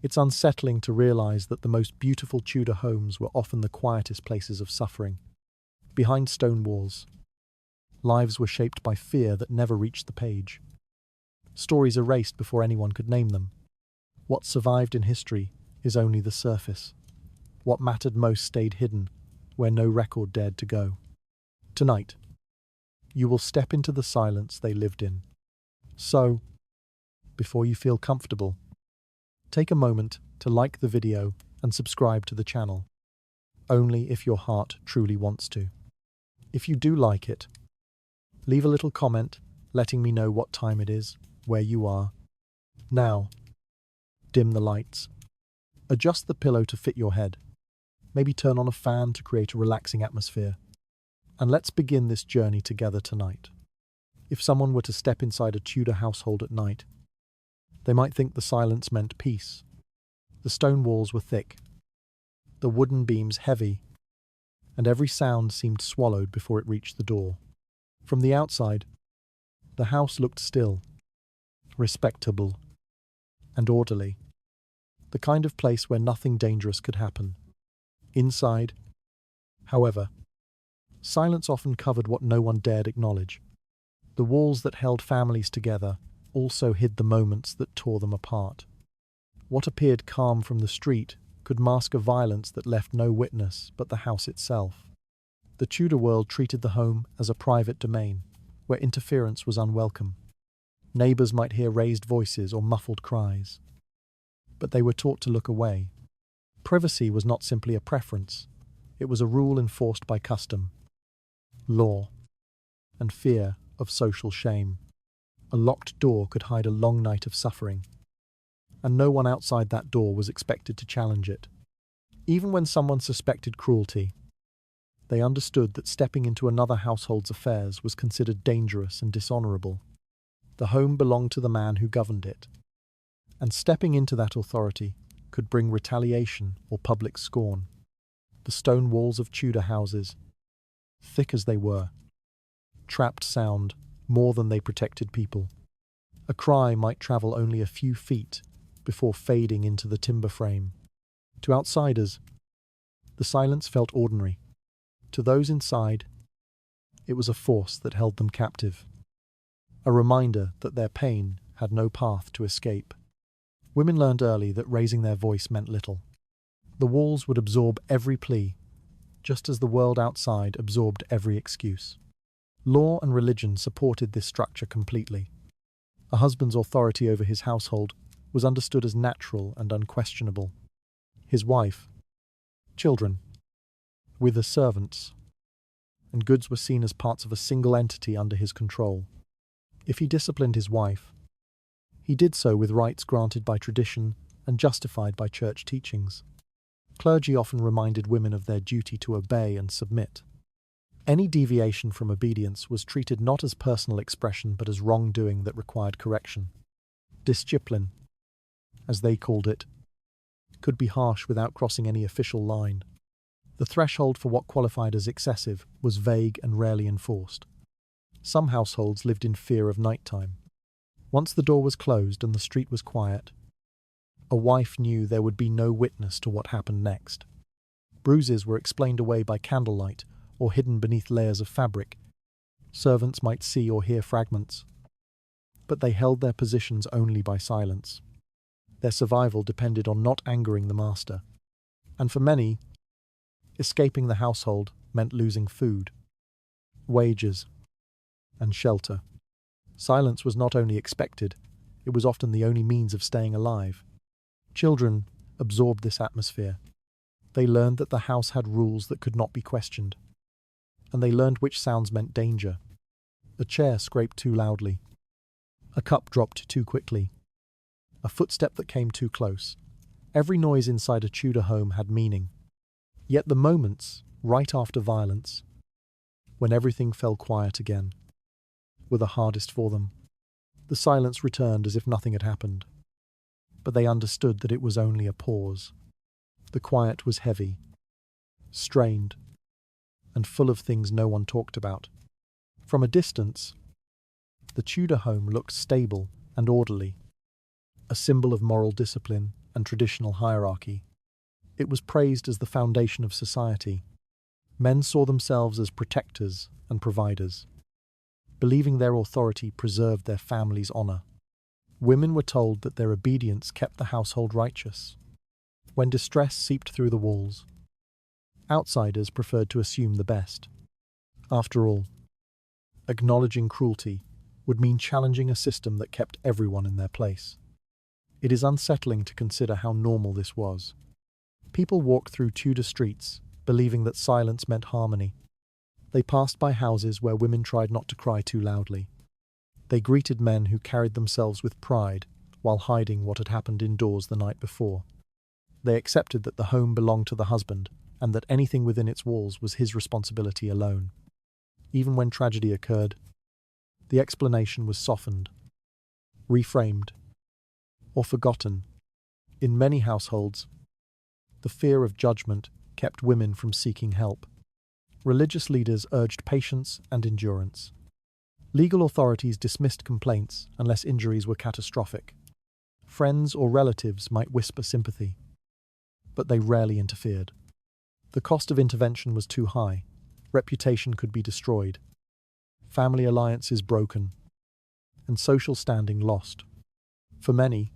It's unsettling to realize that the most beautiful Tudor homes were often the quietest places of suffering. Behind stone walls, lives were shaped by fear that never reached the page. Stories erased before anyone could name them. What survived in history is only the surface. What mattered most stayed hidden, where no record dared to go. Tonight, you will step into the silence they lived in. So, before you feel comfortable, take a moment to like the video and subscribe to the channel, only if your heart truly wants to. If you do like it, leave a little comment letting me know what time it is, where you are. Now, dim the lights. Adjust the pillow to fit your head. Maybe turn on a fan to create a relaxing atmosphere. And let's begin this journey together tonight. If someone were to step inside a Tudor household at night, they might think the silence meant peace. The stone walls were thick, the wooden beams heavy, and every sound seemed swallowed before it reached the door. From the outside, the house looked still, respectable, and orderly. The kind of place where nothing dangerous could happen. Inside, however, silence often covered what no one dared acknowledge. The walls that held families together also hid the moments that tore them apart. What appeared calm from the street could mask a violence that left no witness but the house itself. The Tudor world treated the home as a private domain, where interference was unwelcome. Neighbours might hear raised voices or muffled cries, but they were taught to look away. Privacy was not simply a preference, it was a rule enforced by custom, law, and fear of social shame. A locked door could hide a long night of suffering, and no one outside that door was expected to challenge it. Even when someone suspected cruelty, they understood that stepping into another household's affairs was considered dangerous and dishonourable. The home belonged to the man who governed it, and stepping into that authority could bring retaliation or public scorn. The stone walls of Tudor houses, thick as they were, trapped sound more than they protected people. A cry might travel only a few feet before fading into the timber frame. To outsiders, the silence felt ordinary. To those inside, it was a force that held them captive, a reminder that their pain had no path to escape. Women learned early that raising their voice meant little. The walls would absorb every plea, just as the world outside absorbed every excuse. Law and religion supported this structure completely. A husband's authority over his household was understood as natural and unquestionable. His wife, children, with the servants, and goods were seen as parts of a single entity under his control. If he disciplined his wife, he did so with rights granted by tradition and justified by church teachings. Clergy often reminded women of their duty to obey and submit. Any deviation from obedience was treated not as personal expression but as wrongdoing that required correction. Discipline, as they called it, could be harsh without crossing any official line. The threshold for what qualified as excessive was vague and rarely enforced. Some households lived in fear of nighttime. Once the door was closed and the street was quiet, a wife knew there would be no witness to what happened next. Bruises were explained away by candlelight or hidden beneath layers of fabric. Servants might see or hear fragments, but they held their positions only by silence. Their survival depended on not angering the master, and for many, escaping the household meant losing food, wages, and shelter. Silence was not only expected, it was often the only means of staying alive. Children absorbed this atmosphere. They learned that the house had rules that could not be questioned, and they learned which sounds meant danger. A chair scraped too loudly, a cup dropped too quickly, a footstep that came too close. Every noise inside a Tudor home had meaning. Yet the moments, right after violence, when everything fell quiet again, were the hardest for them. The silence returned as if nothing had happened, but they understood that it was only a pause. The quiet was heavy, strained, and full of things no one talked about. From a distance, the Tudor home looked stable and orderly, a symbol of moral discipline and traditional hierarchy. It was praised as the foundation of society. Men saw themselves as protectors and providers, believing their authority preserved their family's honor. Women were told that their obedience kept the household righteous. When distress seeped through the walls, outsiders preferred to assume the best. After all, acknowledging cruelty would mean challenging a system that kept everyone in their place. It is unsettling to consider how normal this was. People walked through Tudor streets, believing that silence meant harmony. They passed by houses where women tried not to cry too loudly. They greeted men who carried themselves with pride while hiding what had happened indoors the night before. They accepted that the home belonged to the husband and that anything within its walls was his responsibility alone. Even when tragedy occurred, the explanation was softened, reframed, or forgotten. In many households, the fear of judgment kept women from seeking help. Religious leaders urged patience and endurance. Legal authorities dismissed complaints unless injuries were catastrophic. Friends or relatives might whisper sympathy, but they rarely interfered. The cost of intervention was too high. Reputation could be destroyed, family alliances broken, and social standing lost. For many,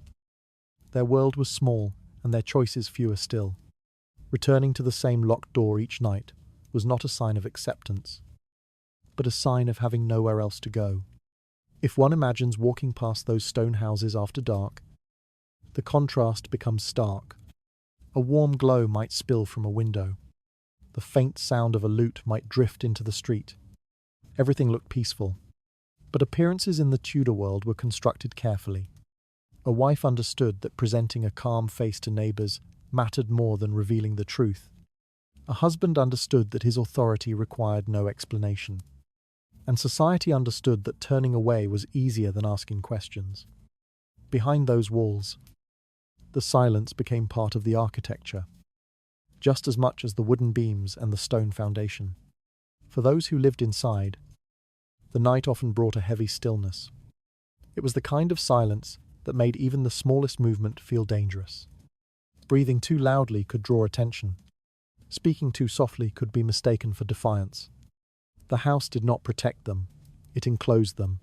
their world was small and their choices fewer still. Returning to the same locked door each night was not a sign of acceptance, but a sign of having nowhere else to go. If one imagines walking past those stone houses after dark, the contrast becomes stark. A warm glow might spill from a window. The faint sound of a lute might drift into the street. Everything looked peaceful, but appearances in the Tudor world were constructed carefully. A wife understood that presenting a calm face to neighbours mattered more than revealing the truth. A husband understood that his authority required no explanation. And society understood that turning away was easier than asking questions. Behind those walls, the silence became part of the architecture, just as much as the wooden beams and the stone foundation. For those who lived inside, the night often brought a heavy stillness. It was the kind of silence that made even the smallest movement feel dangerous. Breathing too loudly could draw attention. Speaking too softly could be mistaken for defiance. The house did not protect them, it enclosed them.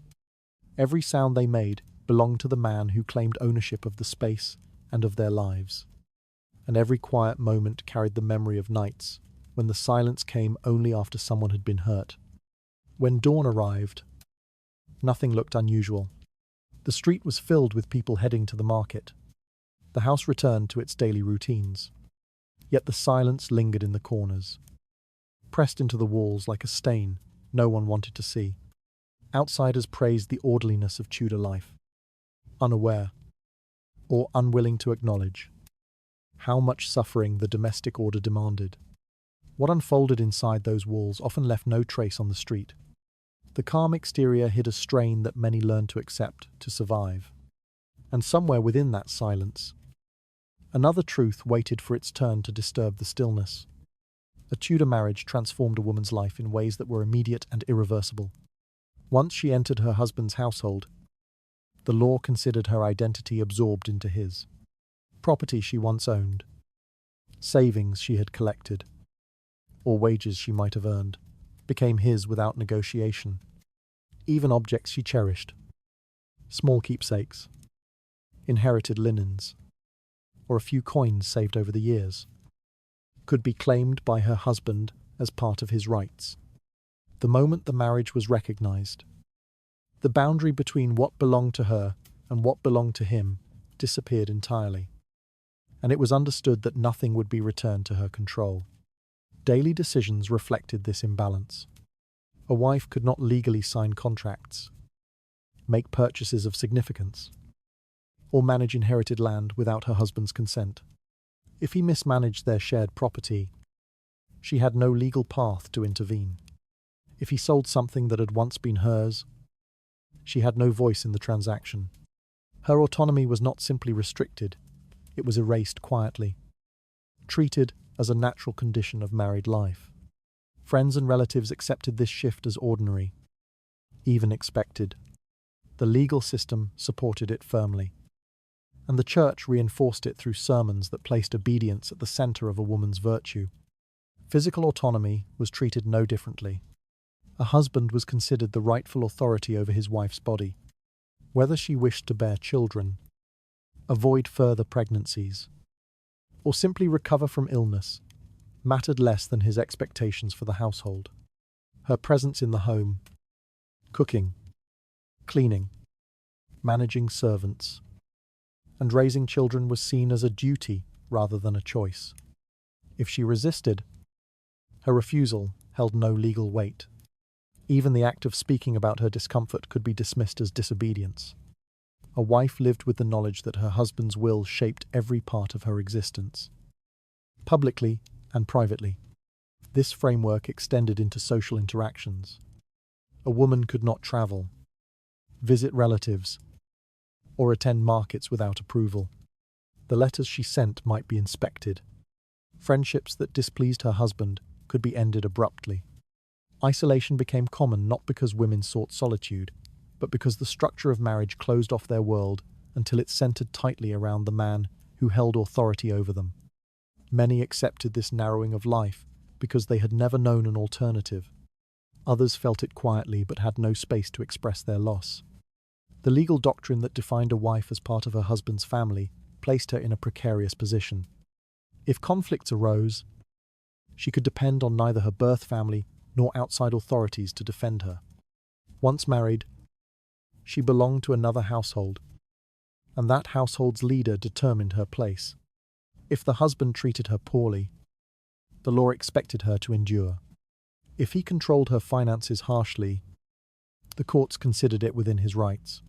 Every sound they made belonged to the man who claimed ownership of the space and of their lives. And every quiet moment carried the memory of nights when the silence came only after someone had been hurt. When dawn arrived, nothing looked unusual. The street was filled with people heading to the market. The house returned to its daily routines. Yet the silence lingered in the corners, pressed into the walls like a stain no one wanted to see. Outsiders praised the orderliness of Tudor life, unaware or unwilling to acknowledge how much suffering the domestic order demanded. What unfolded inside those walls often left no trace on the street. The calm exterior hid a strain that many learned to accept to survive. And somewhere within that silence, another truth waited for its turn to disturb the stillness. A Tudor marriage transformed a woman's life in ways that were immediate and irreversible. Once she entered her husband's household, the law considered her identity absorbed into his. Property she once owned, savings she had collected, or wages she might have earned, became his without negotiation. Even objects she cherished, small keepsakes, inherited linens, or a few coins saved over the years, could be claimed by her husband as part of his rights. The moment the marriage was recognized, the boundary between what belonged to her and what belonged to him disappeared entirely, and it was understood that nothing would be returned to her control. Daily decisions reflected this imbalance. A wife could not legally sign contracts, make purchases of significance, or manage inherited land without her husband's consent. If he mismanaged their shared property, she had no legal path to intervene. If he sold something that had once been hers, she had no voice in the transaction. Her autonomy was not simply restricted, it was erased quietly, treated as a natural condition of married life. Friends and relatives accepted this shift as ordinary, even expected. The legal system supported it firmly. and the church reinforced it through sermons that placed obedience at the center of a woman's virtue. Physical autonomy was treated no differently. A husband was considered the rightful authority over his wife's body. Whether she wished to bear children, avoid further pregnancies, or simply recover from illness, mattered less than his expectations for the household. Her presence in the home, cooking, cleaning, managing servants, and raising children was seen as a duty rather than a choice. If she resisted, her refusal held no legal weight. Even the act of speaking about her discomfort could be dismissed as disobedience. A wife lived with the knowledge that her husband's will shaped every part of her existence, publicly and privately. This framework extended into social interactions. A woman could not travel, visit relatives, or attend markets without approval. The letters she sent might be inspected. Friendships that displeased her husband could be ended abruptly. Isolation became common not because women sought solitude, but because the structure of marriage closed off their world until it centered tightly around the man who held authority over them. Many accepted this narrowing of life because they had never known an alternative. Others felt it quietly but had no space to express their loss. The legal doctrine that defined a wife as part of her husband's family placed her in a precarious position. If conflicts arose, she could depend on neither her birth family nor outside authorities to defend her. Once married, she belonged to another household, and that household's leader determined her place. If the husband treated her poorly, the law expected her to endure. If he controlled her finances harshly, the courts considered it within his rights.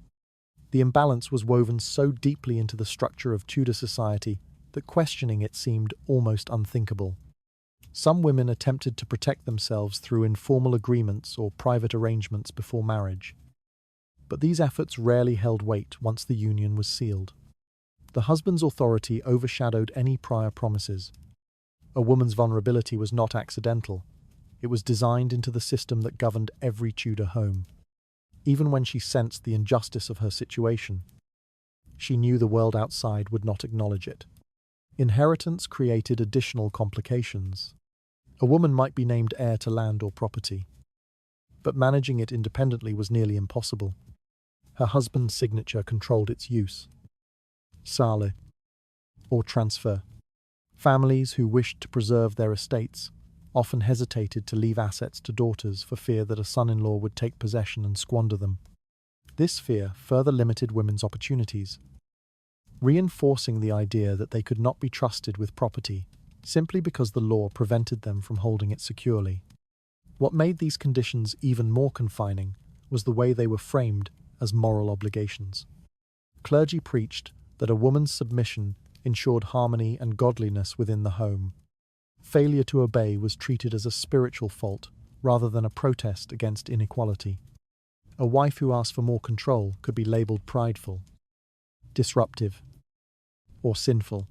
The imbalance was woven so deeply into the structure of Tudor society that questioning it seemed almost unthinkable. Some women attempted to protect themselves through informal agreements or private arrangements before marriage, but these efforts rarely held weight once the union was sealed. The husband's authority overshadowed any prior promises. A woman's vulnerability was not accidental. It was designed into the system that governed every Tudor home. Even when she sensed the injustice of her situation, she knew the world outside would not acknowledge it. Inheritance created additional complications. A woman might be named heir to land or property, but managing it independently was nearly impossible. Her husband's signature controlled its use, sale, or transfer. Families who wished to preserve their estates often hesitated to leave assets to daughters for fear that a son-in-law would take possession and squander them. This fear further limited women's opportunities, reinforcing the idea that they could not be trusted with property simply because the law prevented them from holding it securely. What made these conditions even more confining was the way they were framed as moral obligations. Clergy preached that a woman's submission ensured harmony and godliness within the home. Failure to obey was treated as a spiritual fault rather than a protest against inequality. A wife who asked for more control could be labeled prideful, disruptive, or sinful.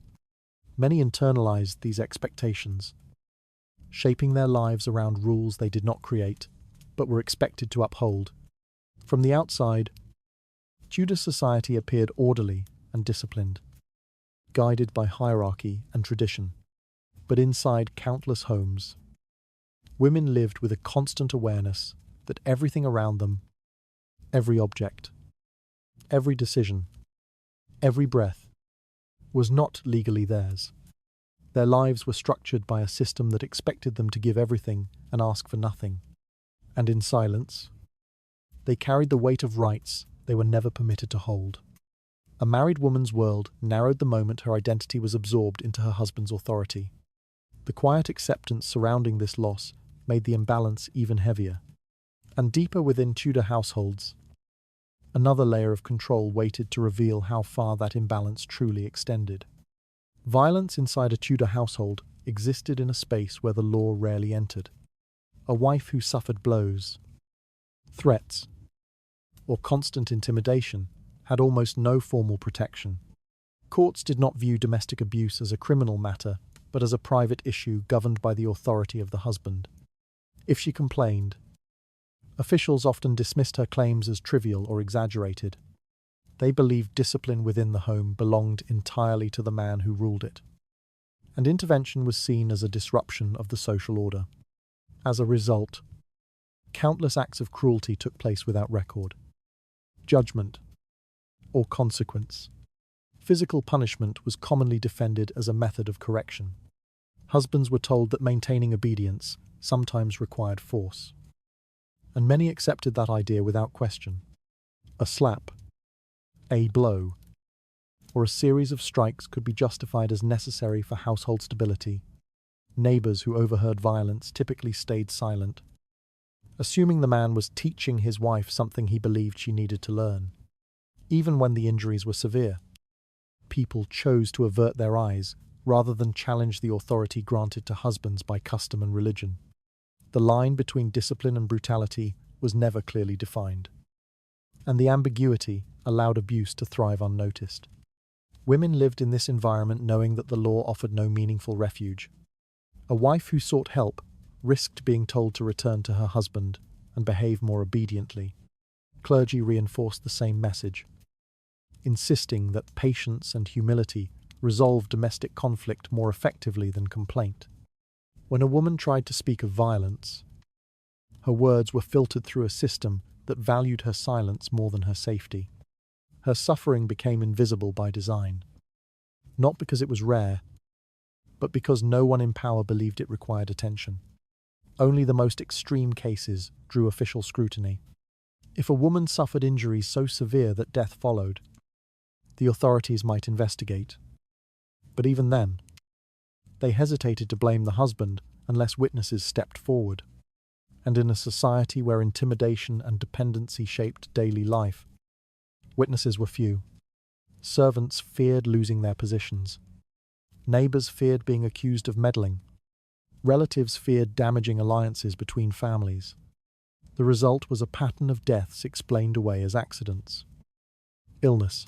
Many internalized these expectations, shaping their lives around rules they did not create, but were expected to uphold. From the outside, Tudor society appeared orderly and disciplined, guided by hierarchy and tradition. But inside countless homes, women lived with a constant awareness that everything around them, every object, every decision, every breath, was not legally theirs. Their lives were structured by a system that expected them to give everything and ask for nothing. And in silence, they carried the weight of rights they were never permitted to hold. A married woman's world narrowed the moment her identity was absorbed into her husband's authority. The quiet acceptance surrounding this loss made the imbalance even heavier. And deeper within Tudor households, another layer of control waited to reveal how far that imbalance truly extended. Violence inside a Tudor household existed in a space where the law rarely entered. A wife who suffered blows, threats, or constant intimidation had almost no formal protection. Courts did not view domestic abuse as a criminal matter, but as a private issue governed by the authority of the husband. If she complained, officials often dismissed her claims as trivial or exaggerated. They believed discipline within the home belonged entirely to the man who ruled it, and intervention was seen as a disruption of the social order. As a result, countless acts of cruelty took place without record, judgment, or consequence. Physical punishment was commonly defended as a method of correction. Husbands were told that maintaining obedience sometimes required force, and many accepted that idea without question. A slap, a blow, or a series of strikes could be justified as necessary for household stability. Neighbors who overheard violence typically stayed silent, assuming the man was teaching his wife something he believed she needed to learn. Even when the injuries were severe, people chose to avert their eyes rather than challenge the authority granted to husbands by custom and religion. The line between discipline and brutality was never clearly defined, and the ambiguity allowed abuse to thrive unnoticed. Women lived in this environment knowing that the law offered no meaningful refuge. A wife who sought help risked being told to return to her husband and behave more obediently. Clergy reinforced the same message, insisting that patience and humility resolve domestic conflict more effectively than complaint. When a woman tried to speak of violence, her words were filtered through a system that valued her silence more than her safety. Her suffering became invisible by design, not because it was rare, but because no one in power believed it required attention. Only the most extreme cases drew official scrutiny. If a woman suffered injuries so severe that death followed, the authorities might investigate. But even then, they hesitated to blame the husband unless witnesses stepped forward. And in a society where intimidation and dependency shaped daily life, witnesses were few. Servants feared losing their positions. Neighbors feared being accused of meddling. Relatives feared damaging alliances between families. The result was a pattern of deaths explained away as accidents, illness,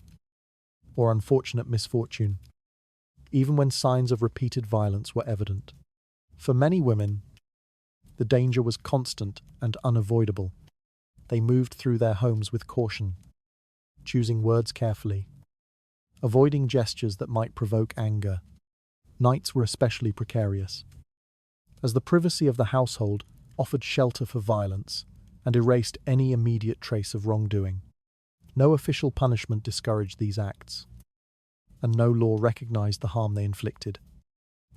or unfortunate misfortune, even when signs of repeated violence were evident. For many women, the danger was constant and unavoidable. They moved through their homes with caution, choosing words carefully, avoiding gestures that might provoke anger. Nights were especially precarious, as the privacy of the household offered shelter for violence and erased any immediate trace of wrongdoing. No official punishment discouraged these acts, and no law recognized the harm they inflicted.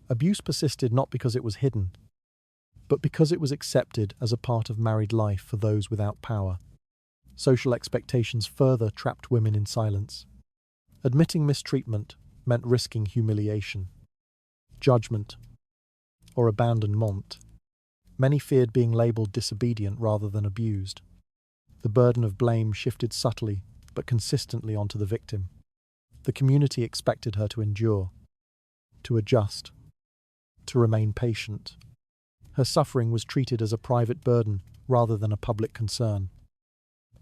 Abuse persisted not because it was hidden, but because it was accepted as a part of married life for those without power. Social expectations further trapped women in silence. Admitting mistreatment meant risking humiliation, judgment, or abandonment. Many feared being labelled disobedient rather than abused. The burden of blame shifted subtly but consistently onto the victim. The community expected her to endure, to adjust, to remain patient. Her suffering was treated as a private burden rather than a public concern,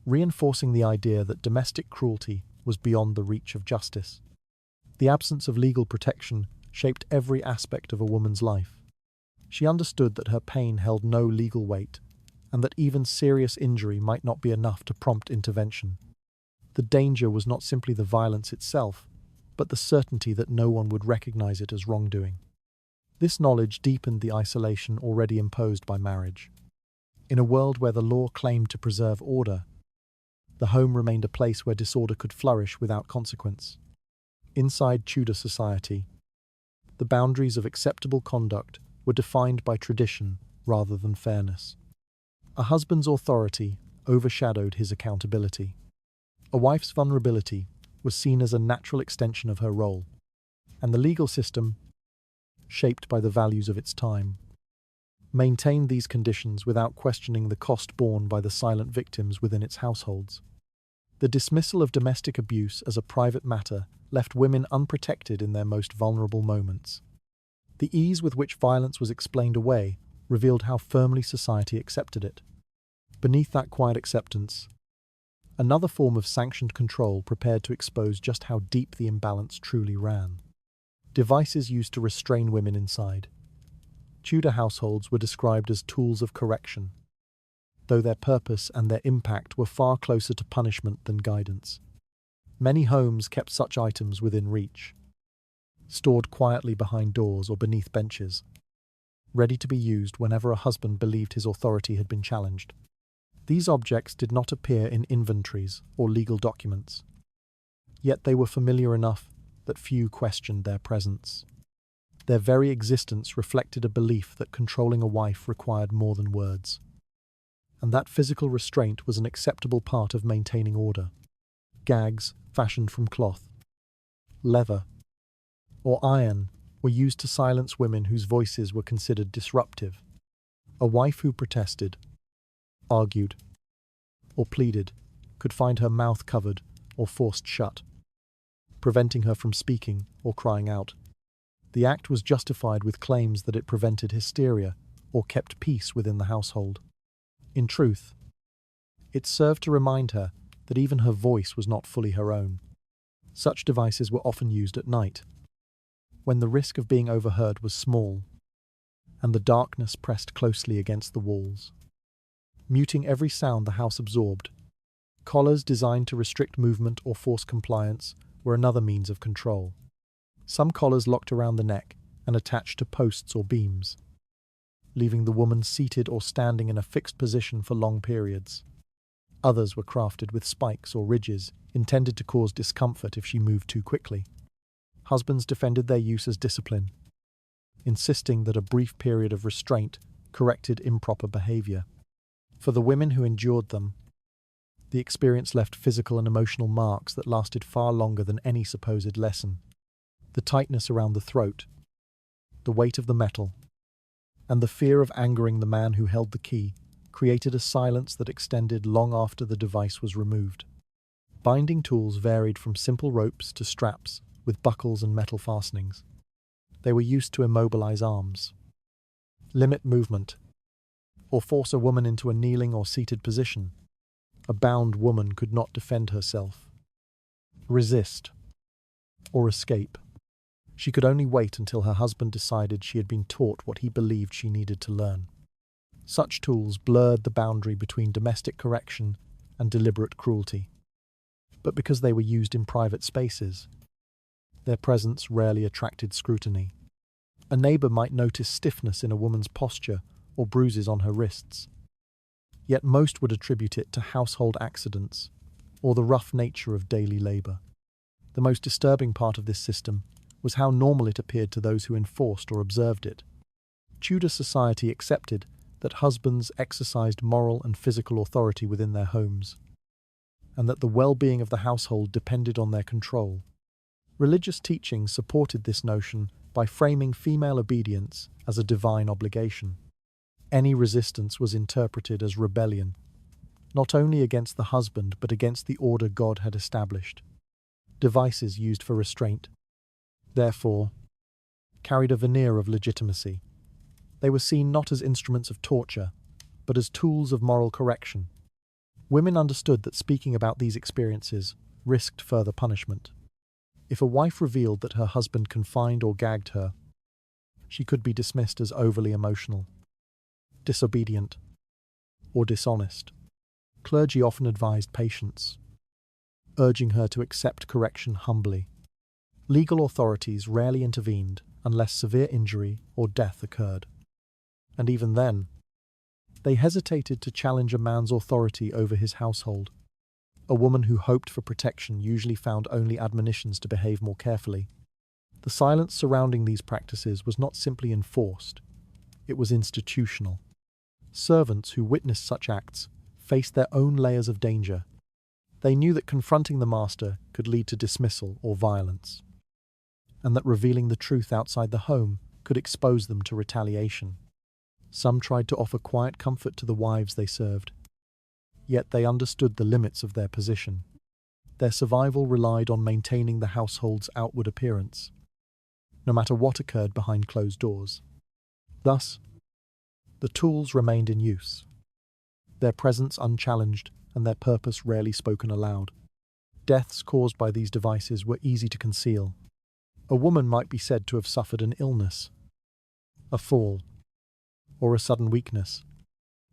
reinforcing the idea that domestic cruelty was beyond the reach of justice. The absence of legal protection shaped every aspect of a woman's life. She understood that her pain held no legal weight, and that even serious injury might not be enough to prompt intervention. The danger was not simply the violence itself, but the certainty that no one would recognize it as wrongdoing. This knowledge deepened the isolation already imposed by marriage. In a world where the law claimed to preserve order, the home remained a place where disorder could flourish without consequence. Inside Tudor society, the boundaries of acceptable conduct were defined by tradition rather than fairness. A husband's authority overshadowed his accountability. A wife's vulnerability was seen as a natural extension of her role, and the legal system, shaped by the values of its time, maintained these conditions without questioning the cost borne by the silent victims within its households. The dismissal of domestic abuse as a private matter left women unprotected in their most vulnerable moments. The ease with which violence was explained away revealed how firmly society accepted it. Beneath that quiet acceptance, another form of sanctioned control prepared to expose just how deep the imbalance truly ran. Devices used to restrain women inside. Tudor households were described as tools of correction, though their purpose and their impact were far closer to punishment than guidance. Many homes kept such items within reach, stored quietly behind doors or beneath benches, ready to be used whenever a husband believed his authority had been challenged. These objects did not appear in inventories or legal documents, yet they were familiar enough that few questioned their presence. Their very existence reflected a belief that controlling a wife required more than words, and that physical restraint was an acceptable part of maintaining order. Gags, fashioned from cloth, leather, or iron, were used to silence women whose voices were considered disruptive. A wife who protested, argued, or pleaded could find her mouth covered or forced shut, preventing her from speaking or crying out. The act was justified with claims that it prevented hysteria or kept peace within the household. In truth, it served to remind her that even her voice was not fully her own. Such devices were often used at night, when the risk of being overheard was small, and the darkness pressed closely against the walls, muting every sound the house absorbed. Collars designed to restrict movement or force compliance were another means of control. Some collars locked around the neck and attached to posts or beams, leaving the woman seated or standing in a fixed position for long periods. Others were crafted with spikes or ridges, intended to cause discomfort if she moved too quickly. Husbands defended their use as discipline, insisting that a brief period of restraint corrected improper behavior. For the women who endured them, the experience left physical and emotional marks that lasted far longer than any supposed lesson. The tightness around the throat, the weight of the metal, and the fear of angering the man who held the key created a silence that extended long after the device was removed. Binding tools varied from simple ropes to straps with buckles and metal fastenings. They were used to immobilize arms, limit movement, or force a woman into a kneeling or seated position. A bound woman could not defend herself, resist, or escape. She could only wait until her husband decided she had been taught what he believed she needed to learn. Such tools blurred the boundary between domestic correction and deliberate cruelty. But because they were used in private spaces, their presence rarely attracted scrutiny. A neighbor might notice stiffness in a woman's posture or bruises on her wrists. Yet most would attribute it to household accidents or the rough nature of daily labor. The most disturbing part of this system was how normal it appeared to those who enforced or observed it. Tudor society accepted that husbands exercised moral and physical authority within their homes, and that the well-being of the household depended on their control. Religious teaching supported this notion by framing female obedience as a divine obligation. Any resistance was interpreted as rebellion, not only against the husband but against the order God had established. Devices used for restraint, therefore, carried a veneer of legitimacy. They were seen not as instruments of torture, but as tools of moral correction. Women understood that speaking about these experiences risked further punishment. If a wife revealed that her husband confined or gagged her, she could be dismissed as overly emotional, disobedient, or dishonest. Clergy often advised patience, urging her to accept correction humbly. Legal authorities rarely intervened unless severe injury or death occurred. And even then, they hesitated to challenge a man's authority over his household. A woman who hoped for protection usually found only admonitions to behave more carefully. The silence surrounding these practices was not simply enforced, it was institutional. Servants who witnessed such acts faced their own layers of danger. They knew that confronting the master could lead to dismissal or violence, and that revealing the truth outside the home could expose them to retaliation. Some tried to offer quiet comfort to the wives they served, yet they understood the limits of their position. Their survival relied on maintaining the household's outward appearance, no matter what occurred behind closed doors. Thus, the tools remained in use, their presence unchallenged and their purpose rarely spoken aloud. Deaths caused by these devices were easy to conceal. A woman might be said to have suffered an illness, a fall, or a sudden weakness,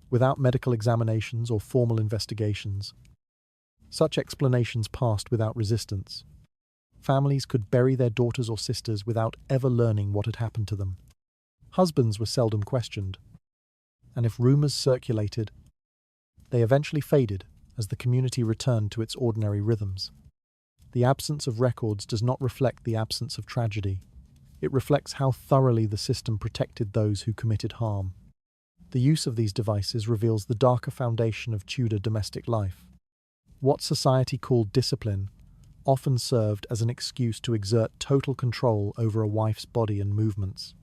without medical examinations or formal investigations. Such explanations passed without resistance. Families could bury their daughters or sisters without ever learning what had happened to them. Husbands were seldom questioned, and if rumors circulated, they eventually faded as the community returned to its ordinary rhythms. The absence of records does not reflect the absence of tragedy. It reflects how thoroughly the system protected those who committed harm. The use of these devices reveals the darker foundation of Tudor domestic life. What society called discipline often served as an excuse to exert total control over a wife's body and movements.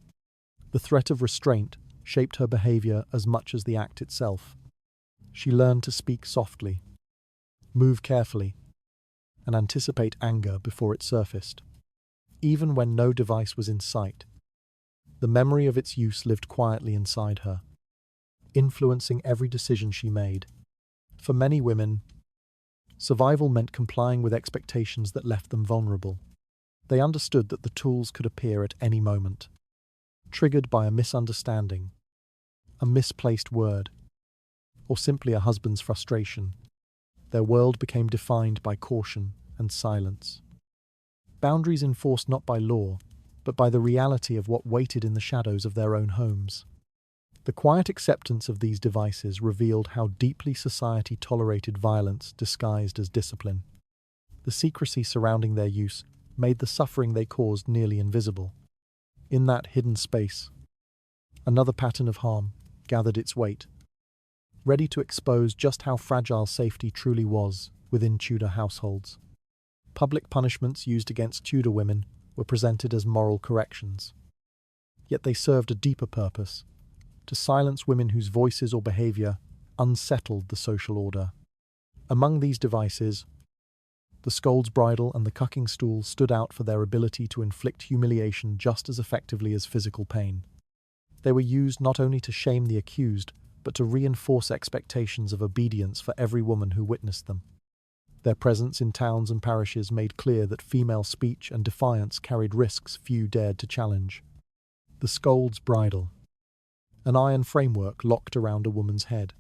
The threat of restraint shaped her behavior as much as the act itself. She learned to speak softly, move carefully, and anticipate anger before it surfaced. Even when no device was in sight, the memory of its use lived quietly inside her, influencing every decision she made. For many women, survival meant complying with expectations that left them vulnerable. They understood that the tools could appear at any moment, triggered by a misunderstanding, a misplaced word, or simply a husband's frustration. Their world became defined by caution and silence. Boundaries enforced not by law, but by the reality of what waited in the shadows of their own homes. The quiet acceptance of these devices revealed how deeply society tolerated violence disguised as discipline. The secrecy surrounding their use made the suffering they caused nearly invisible. In that hidden space, another pattern of harm gathered its weight, ready to expose just how fragile safety truly was within Tudor households. Public punishments used against Tudor women were presented as moral corrections. Yet they served a deeper purpose: to silence women whose voices or behavior unsettled the social order. Among these devices, the scold's bridle and the cucking stool stood out for their ability to inflict humiliation just as effectively as physical pain. They were used not only to shame the accused, but to reinforce expectations of obedience for every woman who witnessed them. Their presence in towns and parishes made clear that female speech and defiance carried risks few dared to challenge. The scold's bridle, an iron framework locked around a woman's head,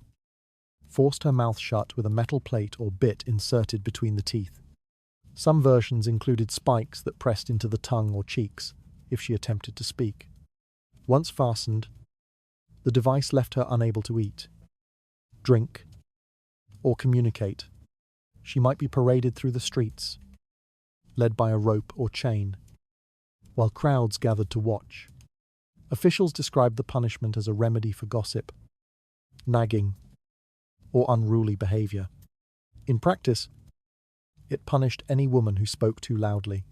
forced her mouth shut with a metal plate or bit inserted between the teeth. Some versions included spikes that pressed into the tongue or cheeks if she attempted to speak. Once fastened, the device left her unable to eat, drink, or communicate. She might be paraded through the streets, led by a rope or chain, while crowds gathered to watch. Officials described the punishment as a remedy for gossip, nagging, or unruly behavior. In practice, it punished any woman who spoke too loudly,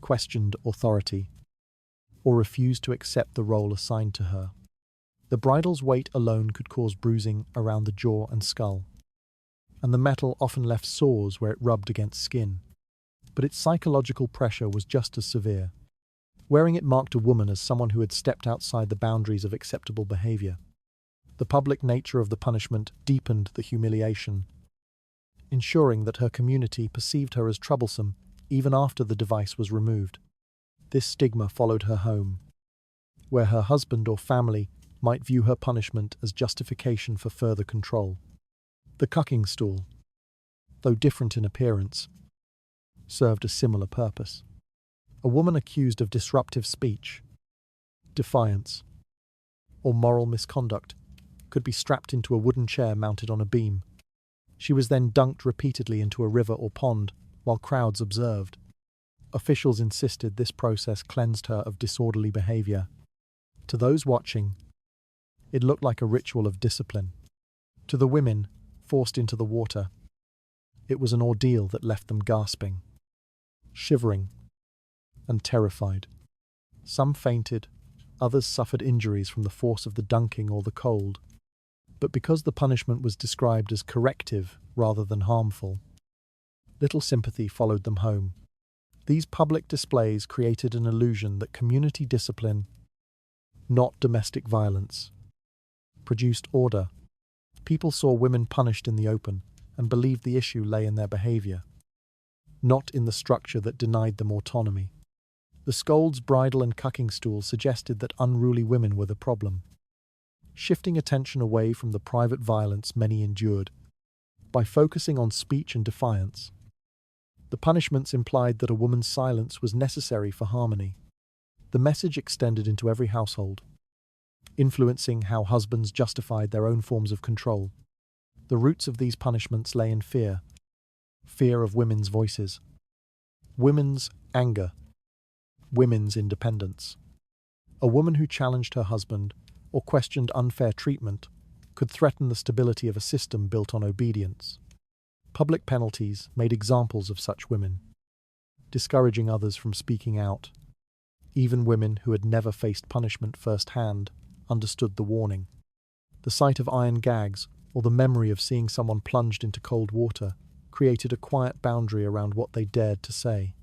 questioned authority, or refused to accept the role assigned to her. The bridle's weight alone could cause bruising around the jaw and skull, and the metal often left sores where it rubbed against skin. But its psychological pressure was just as severe. Wearing it marked a woman as someone who had stepped outside the boundaries of acceptable behavior. The public nature of the punishment deepened the humiliation, ensuring that her community perceived her as troublesome even after the device was removed. This stigma followed her home, where her husband or family might view her punishment as justification for further control. The cucking stool, though different in appearance, served a similar purpose. A woman accused of disruptive speech, defiance, or moral misconduct could be strapped into a wooden chair mounted on a beam. She was then dunked repeatedly into a river or pond while crowds observed. Officials insisted this process cleansed her of disorderly behavior. To those watching, it looked like a ritual of discipline. To the women forced into the water, it was an ordeal that left them gasping, shivering, and terrified. Some fainted, others suffered injuries from the force of the dunking or the cold. But because the punishment was described as corrective rather than harmful, little sympathy followed them home. These public displays created an illusion that community discipline, not domestic violence, produced order. People saw women punished in the open and believed the issue lay in their behavior, not in the structure that denied them autonomy. The scold's bridle and cucking stool suggested that unruly women were the problem, shifting attention away from the private violence many endured. by focusing on speech and defiance. The punishments implied that a woman's silence was necessary for harmony. The message extended into every household, influencing how husbands justified their own forms of control. The roots of these punishments lay in fear of women's voices, women's anger, women's independence. A woman who challenged her husband or questioned unfair treatment could threaten the stability of a system built on obedience. Public penalties made examples of such women, discouraging others from speaking out. Even women who had never faced punishment firsthand understood the warning. The sight of iron gags or the memory of seeing someone plunged into cold water created a quiet boundary around what they dared to say.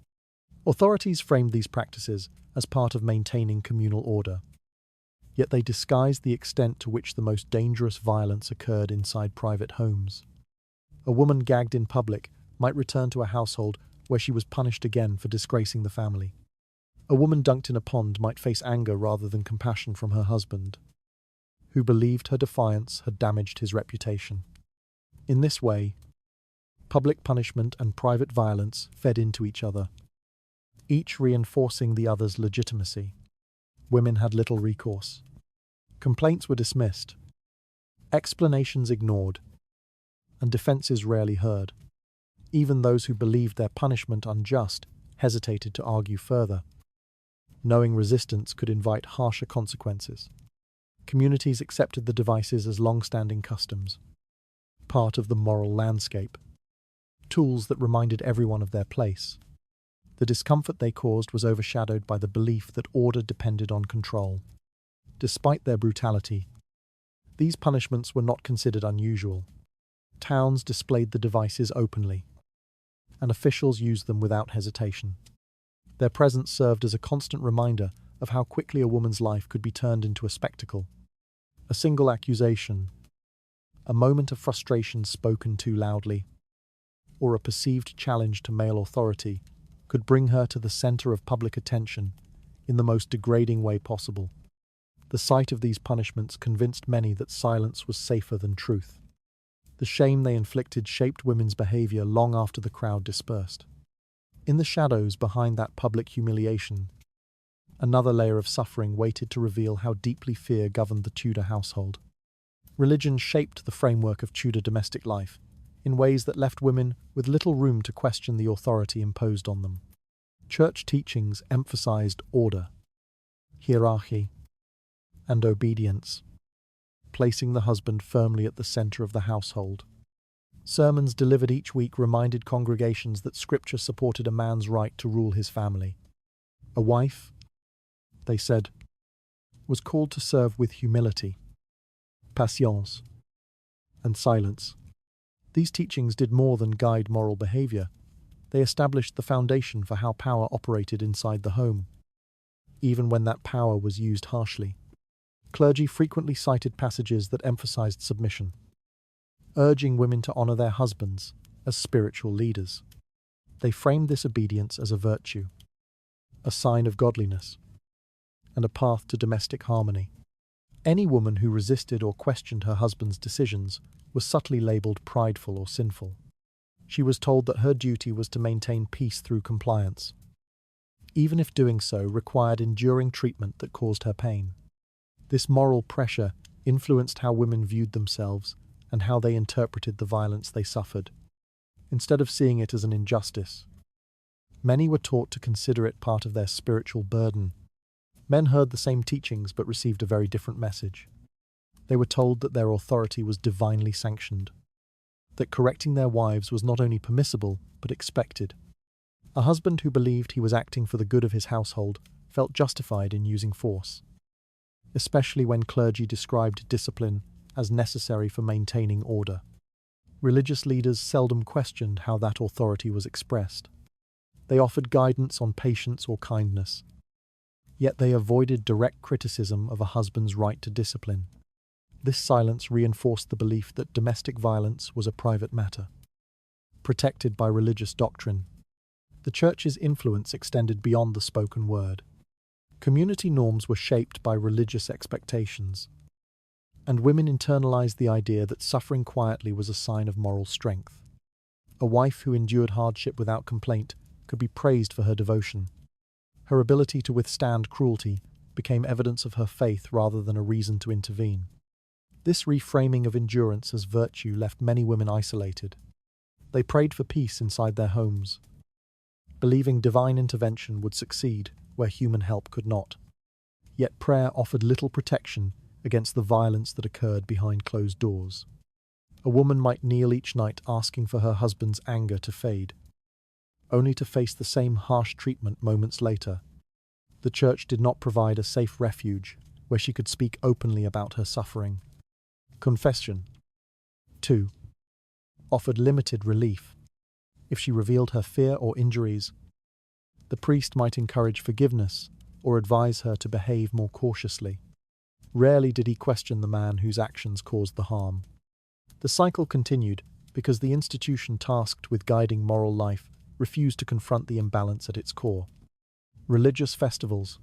Authorities framed these practices as part of maintaining communal order, yet they disguised the extent to which the most dangerous violence occurred inside private homes. A woman gagged in public might return to a household where she was punished again for disgracing the family. A woman dunked in a pond might face anger rather than compassion from her husband, who believed her defiance had damaged his reputation. In this way, public punishment and private violence fed into each other, each reinforcing the other's legitimacy. Women had little recourse. Complaints were dismissed, explanations ignored, and defenses rarely heard. Even those who believed their punishment unjust hesitated to argue further, knowing resistance could invite harsher consequences. Communities accepted the devices as long-standing customs, part of the moral landscape, tools that reminded everyone of their place. The discomfort they caused was overshadowed by the belief that order depended on control. Despite their brutality, these punishments were not considered unusual. Towns displayed the devices openly, and officials used them without hesitation. Their presence served as a constant reminder of how quickly a woman's life could be turned into a spectacle. A single accusation, a moment of frustration spoken too loudly, or a perceived challenge to male authority could bring her to the center of public attention in the most degrading way possible. The sight of these punishments convinced many that silence was safer than truth. The shame they inflicted shaped women's behavior long after the crowd dispersed. In the shadows behind that public humiliation, another layer of suffering waited to reveal how deeply fear governed the Tudor household. Religion shaped the framework of Tudor domestic life in ways that left women with little room to question the authority imposed on them. Church teachings emphasized order, hierarchy, and obedience, placing the husband firmly at the center of the household. Sermons delivered each week reminded congregations that Scripture supported a man's right to rule his family. A wife, they said, was called to serve with humility, patience, and silence. These teachings did more than guide moral behavior. They established the foundation for how power operated inside the home, even when that power was used harshly. Clergy frequently cited passages that emphasized submission, urging women to honor their husbands as spiritual leaders. They framed this obedience as a virtue, a sign of godliness, and a path to domestic harmony. Any woman who resisted or questioned her husband's decisions was subtly labeled prideful or sinful. She was told that her duty was to maintain peace through compliance, even if doing so required enduring treatment that caused her pain. This moral pressure influenced how women viewed themselves and how they interpreted the violence they suffered. Instead of seeing it as an injustice, many were taught to consider it part of their spiritual burden. Men heard the same teachings but received a very different message. They were told that their authority was divinely sanctioned, that correcting their wives was not only permissible but expected. A husband who believed he was acting for the good of his household felt justified in using force, especially when clergy described discipline as necessary for maintaining order. Religious leaders seldom questioned how that authority was expressed. They offered guidance on patience or kindness, yet they avoided direct criticism of a husband's right to discipline. This silence reinforced the belief that domestic violence was a private matter, protected by religious doctrine. The Church's influence extended beyond the spoken word. Community norms were shaped by religious expectations, and women internalized the idea that suffering quietly was a sign of moral strength. A wife who endured hardship without complaint could be praised for her devotion. Her ability to withstand cruelty became evidence of her faith rather than a reason to intervene. This reframing of endurance as virtue left many women isolated. They prayed for peace inside their homes, believing divine intervention would succeed where human help could not. Yet prayer offered little protection against the violence that occurred behind closed doors. A woman might kneel each night asking for her husband's anger to fade, only to face the same harsh treatment moments later. The church did not provide a safe refuge where she could speak openly about her suffering. Confession, 2. Offered limited relief. If she revealed her fear or injuries, the priest might encourage forgiveness or advise her to behave more cautiously. Rarely did he question the man whose actions caused the harm. The cycle continued because the institution tasked with guiding moral life refused to confront the imbalance at its core. Religious festivals,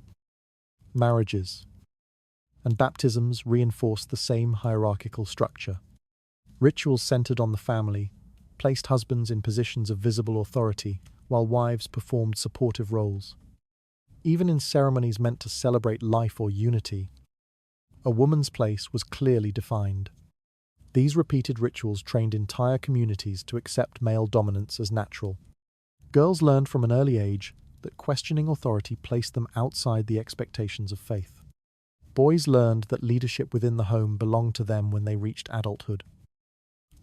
marriages, and baptisms reinforced the same hierarchical structure. Rituals centered on the family placed husbands in positions of visible authority, while wives performed supportive roles. Even in ceremonies meant to celebrate life or unity, a woman's place was clearly defined. These repeated rituals trained entire communities to accept male dominance as natural. Girls learned from an early age that questioning authority placed them outside the expectations of faith. Boys learned that leadership within the home belonged to them when they reached adulthood,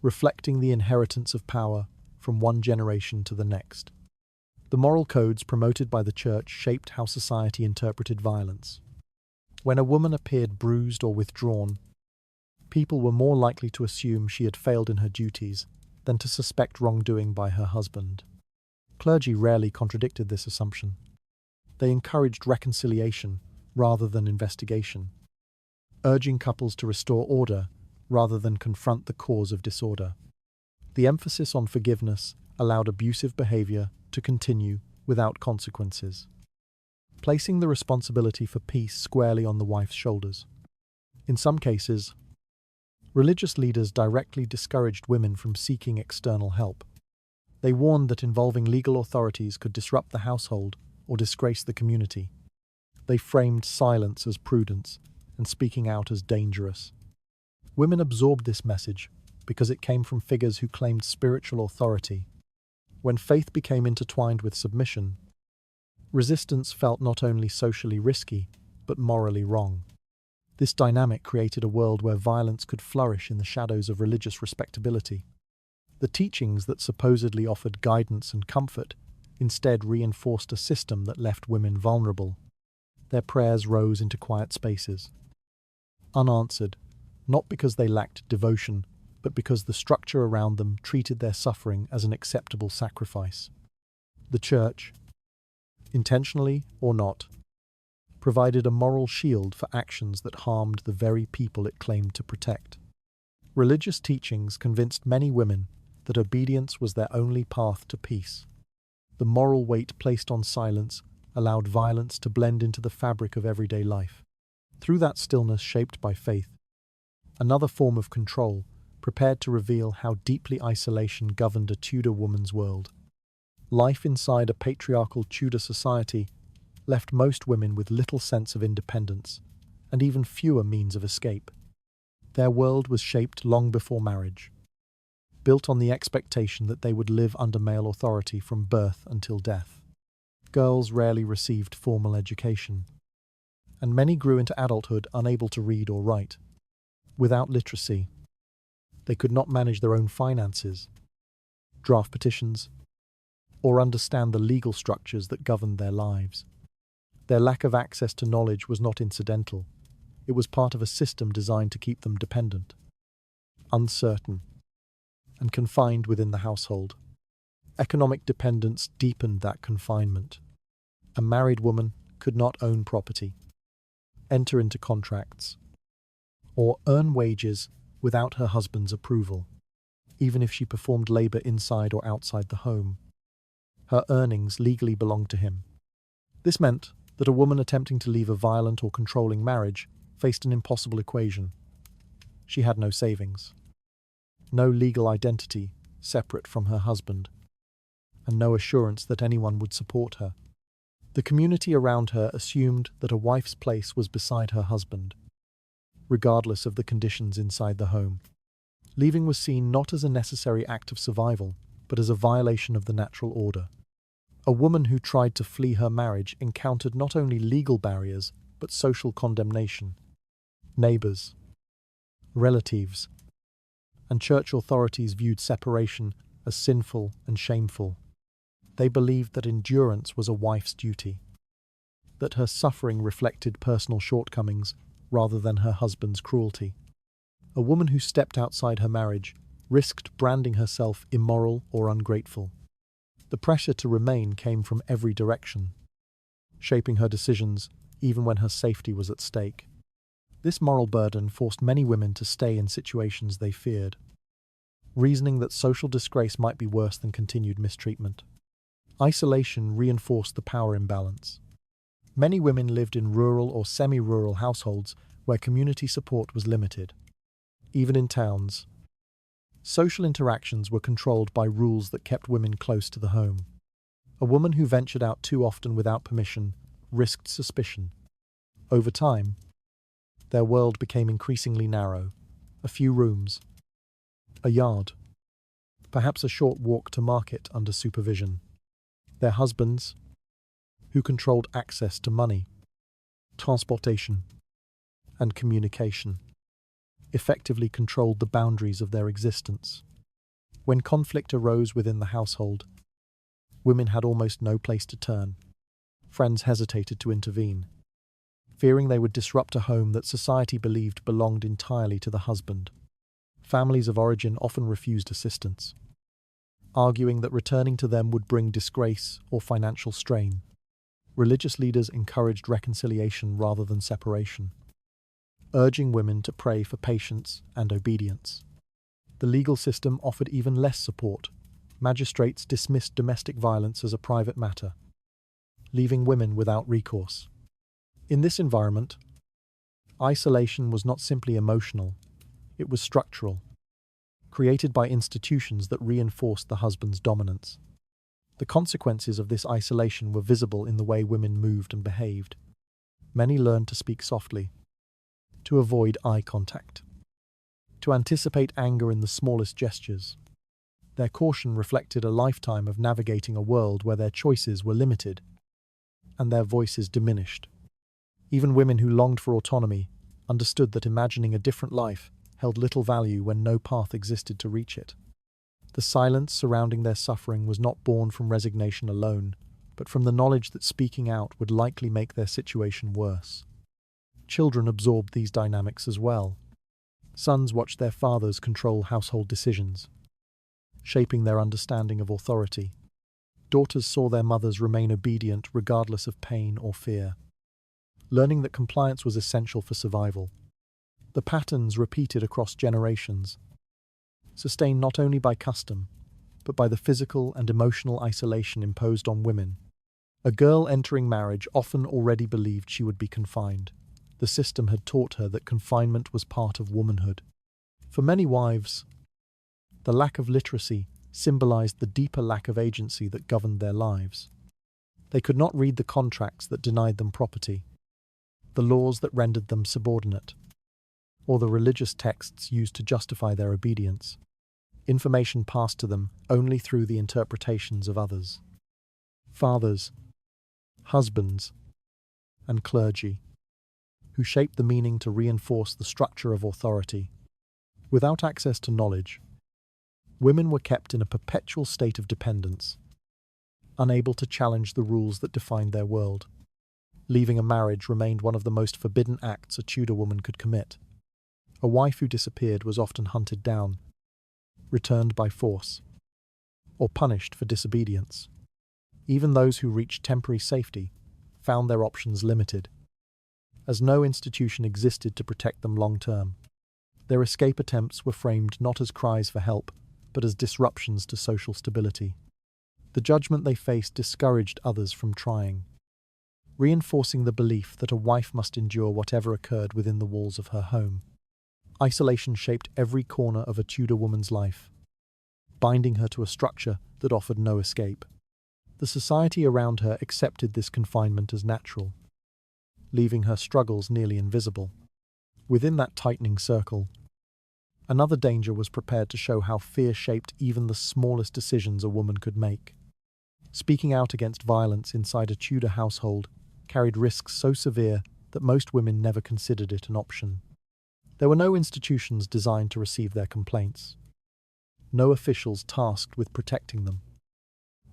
reflecting the inheritance of power from one generation to the next. The moral codes promoted by the church shaped how society interpreted violence. When a woman appeared bruised or withdrawn, people were more likely to assume she had failed in her duties than to suspect wrongdoing by her husband. Clergy rarely contradicted this assumption. They encouraged reconciliation rather than investigation, urging couples to restore order rather than confront the cause of disorder. The emphasis on forgiveness allowed abusive behavior to continue without consequences, placing the responsibility for peace squarely on the wife's shoulders. In some cases, religious leaders directly discouraged women from seeking external help. They warned that involving legal authorities could disrupt the household or disgrace the community. They framed silence as prudence and speaking out as dangerous. Women absorbed this message because it came from figures who claimed spiritual authority. When faith became intertwined with submission, resistance felt not only socially risky, but morally wrong. This dynamic created a world where violence could flourish in the shadows of religious respectability. The teachings that supposedly offered guidance and comfort instead reinforced a system that left women vulnerable. Their prayers rose into quiet spaces, unanswered, not because they lacked devotion, but because the structure around them treated their suffering as an acceptable sacrifice. The church, intentionally or not, provided a moral shield for actions that harmed the very people it claimed to protect. Religious teachings convinced many women that obedience was their only path to peace. The moral weight placed on silence allowed violence to blend into the fabric of everyday life. Through that stillness shaped by faith, another form of control prepared to reveal how deeply isolation governed a Tudor woman's world. Life inside a patriarchal Tudor society left most women with little sense of independence and even fewer means of escape. Their world was shaped long before marriage, built on the expectation that they would live under male authority from birth until death. Girls rarely received formal education, and many grew into adulthood unable to read or write. Without literacy, they could not manage their own finances, draft petitions, or understand the legal structures that governed their lives. Their lack of access to knowledge was not incidental. It was part of a system designed to keep them dependent, uncertain, and confined within the household. Economic dependence deepened that confinement. A married woman could not own property, enter into contracts, or earn wages without her husband's approval, even if she performed labor inside or outside the home. Her earnings legally belonged to him. This meant that a woman attempting to leave a violent or controlling marriage faced an impossible equation. She had no savings, no legal identity separate from her husband, and no assurance that anyone would support her. The community around her assumed that a wife's place was beside her husband, regardless of the conditions inside the home. Leaving was seen not as a necessary act of survival, but as a violation of the natural order. A woman who tried to flee her marriage encountered not only legal barriers, but social condemnation. Neighbors, relatives, and church authorities viewed separation as sinful and shameful. They believed that endurance was a wife's duty, that her suffering reflected personal shortcomings rather than her husband's cruelty. A woman who stepped outside her marriage risked branding herself immoral or ungrateful. The pressure to remain came from every direction, shaping her decisions even when her safety was at stake. This moral burden forced many women to stay in situations they feared, reasoning that social disgrace might be worse than continued mistreatment. Isolation reinforced the power imbalance. Many women lived in rural or semi-rural households where community support was limited. Even in towns, social interactions were controlled by rules that kept women close to the home. A woman who ventured out too often without permission risked suspicion. Over time, their world became increasingly narrow. A few rooms, a yard, perhaps a short walk to market under supervision. Their husbands, who controlled access to money, transportation, and communication, effectively controlled the boundaries of their existence. When conflict arose within the household, women had almost no place to turn. Friends hesitated to intervene, fearing they would disrupt a home that society believed belonged entirely to the husband. Families of origin often refused assistance, arguing that returning to them would bring disgrace or financial strain. Religious leaders encouraged reconciliation rather than separation, urging women to pray for patience and obedience. The legal system offered even less support. Magistrates dismissed domestic violence as a private matter, leaving women without recourse. In this environment, isolation was not simply emotional, it was structural, created by institutions that reinforced the husband's dominance. The consequences of this isolation were visible in the way women moved and behaved. Many learned to speak softly, to avoid eye contact, to anticipate anger in the smallest gestures. Their caution reflected a lifetime of navigating a world where their choices were limited and their voices diminished. Even women who longed for autonomy understood that imagining a different life held little value when no path existed to reach it. The silence surrounding their suffering was not born from resignation alone, but from the knowledge that speaking out would likely make their situation worse. Children absorbed these dynamics as well. Sons watched their fathers control household decisions, shaping their understanding of authority. Daughters saw their mothers remain obedient regardless of pain or fear, learning that compliance was essential for survival. The patterns repeated across generations, sustained not only by custom, but by the physical and emotional isolation imposed on women. A girl entering marriage often already believed she would be confined. The system had taught her that confinement was part of womanhood. For many wives, the lack of literacy symbolized the deeper lack of agency that governed their lives. They could not read the contracts that denied them property, the laws that rendered them subordinate, or the religious texts used to justify their obedience. Information passed to them only through the interpretations of others. Fathers, husbands, and clergy, who shaped the meaning to reinforce the structure of authority. Without access to knowledge, women were kept in a perpetual state of dependence, unable to challenge the rules that defined their world. Leaving a marriage remained one of the most forbidden acts a Tudor woman could commit. A wife who disappeared was often hunted down, returned by force, or punished for disobedience. Even those who reached temporary safety found their options limited, as no institution existed to protect them long-term. Their escape attempts were framed not as cries for help, but as disruptions to social stability. The judgment they faced discouraged others from trying, reinforcing the belief that a wife must endure whatever occurred within the walls of her home. Isolation shaped every corner of a Tudor woman's life, binding her to a structure that offered no escape. The society around her accepted this confinement as natural, leaving her struggles nearly invisible. Within that tightening circle, another danger was prepared to show how fear shaped even the smallest decisions a woman could make. Speaking out against violence inside a Tudor household carried risks so severe that most women never considered it an option. There were no institutions designed to receive their complaints, no officials tasked with protecting them,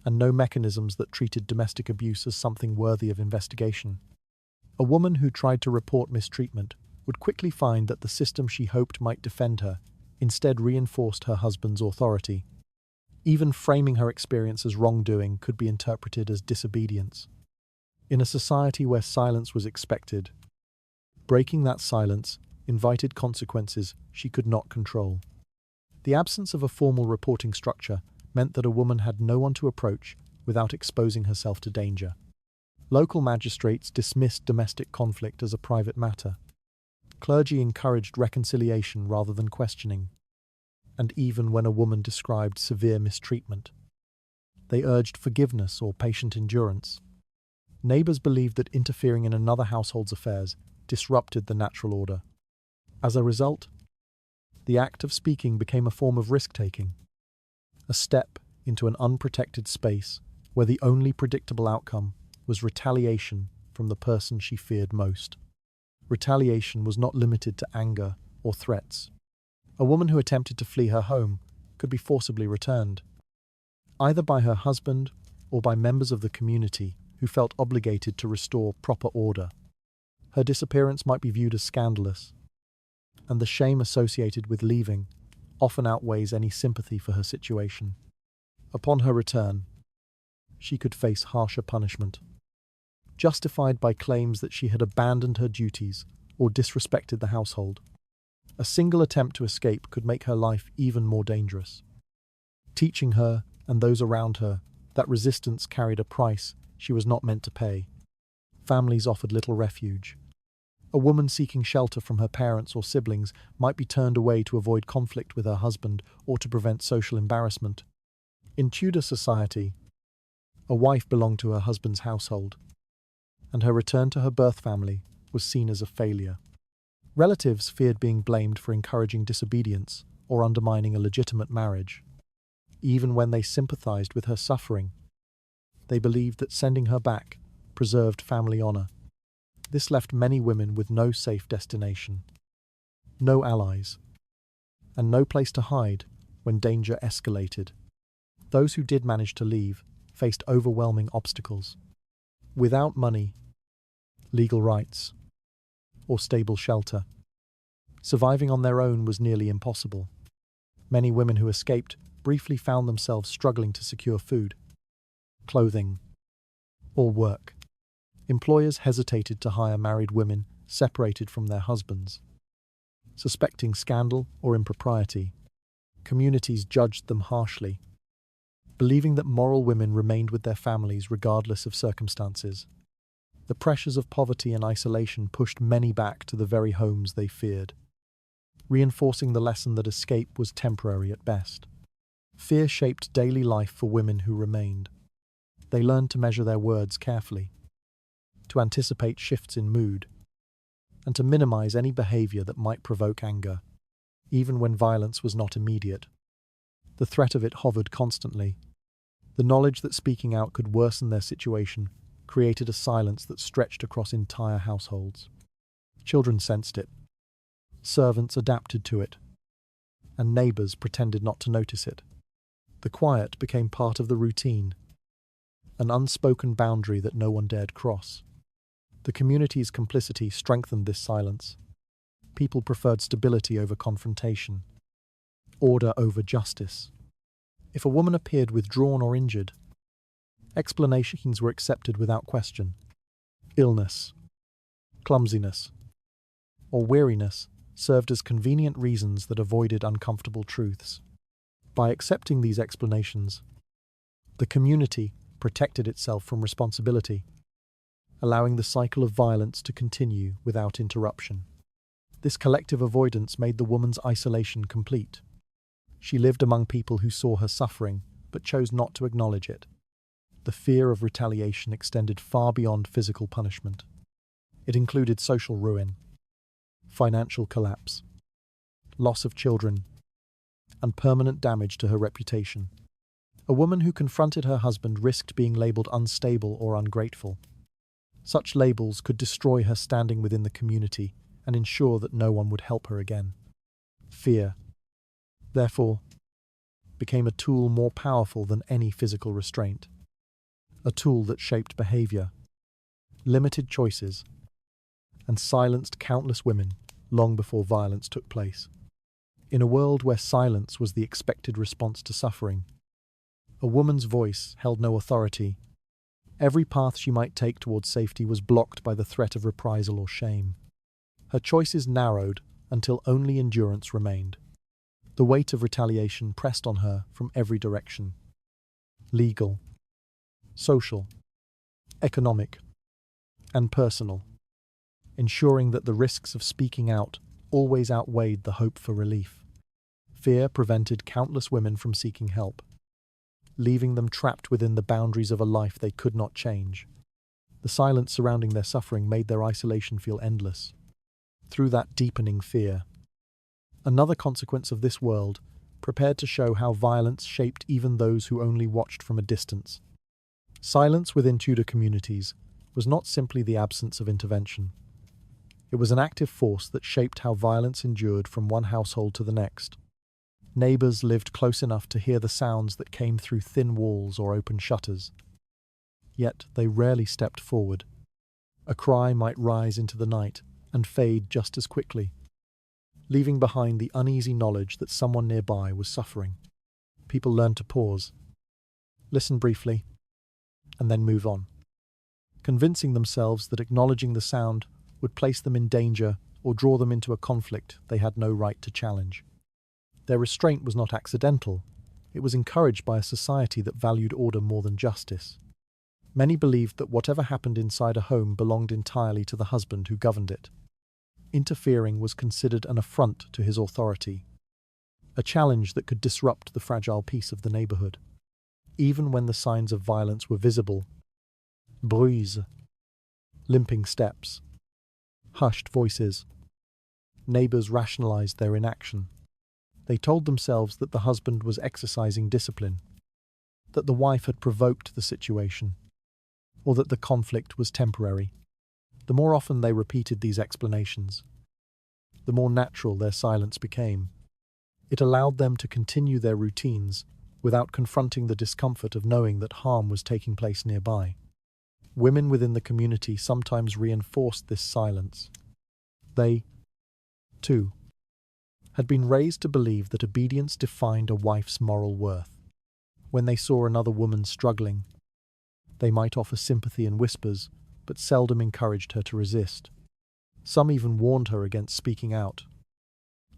and no mechanisms that treated domestic abuse as something worthy of investigation. A woman who tried to report mistreatment would quickly find that the system she hoped might defend her instead reinforced her husband's authority. Even framing her experience as wrongdoing could be interpreted as disobedience. In a society where silence was expected, breaking that silence invited consequences she could not control. The absence of a formal reporting structure meant that a woman had no one to approach without exposing herself to danger. Local magistrates dismissed domestic conflict as a private matter. Clergy encouraged reconciliation rather than questioning. And even when a woman described severe mistreatment, they urged forgiveness or patient endurance. Neighbors believed that interfering in another household's affairs disrupted the natural order. As a result, the act of speaking became a form of risk-taking, a step into an unprotected space where the only predictable outcome was retaliation from the person she feared most. Retaliation was not limited to anger or threats. A woman who attempted to flee her home could be forcibly returned, either by her husband or by members of the community who felt obligated to restore proper order. Her disappearance might be viewed as scandalous, and the shame associated with leaving often outweighs any sympathy for her situation. Upon her return, she could face harsher punishment, justified by claims that she had abandoned her duties or disrespected the household. A single attempt to escape could make her life even more dangerous, teaching her and those around her that resistance carried a price she was not meant to pay. Families offered little refuge. A woman seeking shelter from her parents or siblings might be turned away to avoid conflict with her husband or to prevent social embarrassment. In Tudor society, a wife belonged to her husband's household, and her return to her birth family was seen as a failure. Relatives feared being blamed for encouraging disobedience or undermining a legitimate marriage. Even when they sympathized with her suffering, they believed that sending her back preserved family honor. This left many women with no safe destination, no allies, and no place to hide when danger escalated. Those who did manage to leave faced overwhelming obstacles. Without money, legal rights, or stable shelter, surviving on their own was nearly impossible. Many women who escaped briefly found themselves struggling to secure food, clothing, or work. Employers hesitated to hire married women separated from their husbands. Suspecting scandal or impropriety, communities judged them harshly, believing that moral women remained with their families regardless of circumstances. The pressures of poverty and isolation pushed many back to the very homes they feared, reinforcing the lesson that escape was temporary at best. Fear shaped daily life for women who remained. They learned to measure their words carefully, to anticipate shifts in mood, and to minimize any behavior that might provoke anger, even when violence was not immediate. The threat of it hovered constantly. The knowledge that speaking out could worsen their situation created a silence that stretched across entire households. Children sensed it, servants adapted to it, and neighbors pretended not to notice it. The quiet became part of the routine, an unspoken boundary that no one dared cross. The community's complicity strengthened this silence. People preferred stability over confrontation, order over justice. If a woman appeared withdrawn or injured, explanations were accepted without question. Illness, clumsiness, or weariness served as convenient reasons that avoided uncomfortable truths. By accepting these explanations, the community protected itself from responsibility, allowing the cycle of violence to continue without interruption. This collective avoidance made the woman's isolation complete. She lived among people who saw her suffering, but chose not to acknowledge it. The fear of retaliation extended far beyond physical punishment. It included social ruin, financial collapse, loss of children, and permanent damage to her reputation. A woman who confronted her husband risked being labeled unstable or ungrateful. Such labels could destroy her standing within the community and ensure that no one would help her again. Fear, therefore, became a tool more powerful than any physical restraint. A tool that shaped behavior, limited choices, and silenced countless women long before violence took place. In a world where silence was the expected response to suffering, a woman's voice held no authority. Every path she might take towards safety was blocked by the threat of reprisal or shame. Her choices narrowed until only endurance remained. The weight of retaliation pressed on her from every direction: legal, social, economic, and personal, ensuring that the risks of speaking out always outweighed the hope for relief. Fear prevented countless women from seeking help, leaving them trapped within the boundaries of a life they could not change. The silence surrounding their suffering made their isolation feel endless. Through that deepening fear, another consequence of this world prepared to show how violence shaped even those who only watched from a distance. Silence within Tudor communities was not simply the absence of intervention. It was an active force that shaped how violence endured from one household to the next. Neighbours lived close enough to hear the sounds that came through thin walls or open shutters. Yet they rarely stepped forward. A cry might rise into the night and fade just as quickly, leaving behind the uneasy knowledge that someone nearby was suffering. People learned to pause, listen briefly, and then move on, convincing themselves that acknowledging the sound would place them in danger or draw them into a conflict they had no right to challenge. Their restraint was not accidental. It was encouraged by a society that valued order more than justice. Many believed that whatever happened inside a home belonged entirely to the husband who governed it. Interfering was considered an affront to his authority, a challenge that could disrupt the fragile peace of the neighborhood. Even when the signs of violence were visible, bruises, limping steps, hushed voices, neighbors rationalized their inaction. They told themselves that the husband was exercising discipline, that the wife had provoked the situation, or that the conflict was temporary. The more often they repeated these explanations, the more natural their silence became. It allowed them to continue their routines without confronting the discomfort of knowing that harm was taking place nearby. Women within the community sometimes reinforced this silence. They, too, had been raised to believe that obedience defined a wife's moral worth. When they saw another woman struggling, they might offer sympathy in whispers, but seldom encouraged her to resist. Some even warned her against speaking out,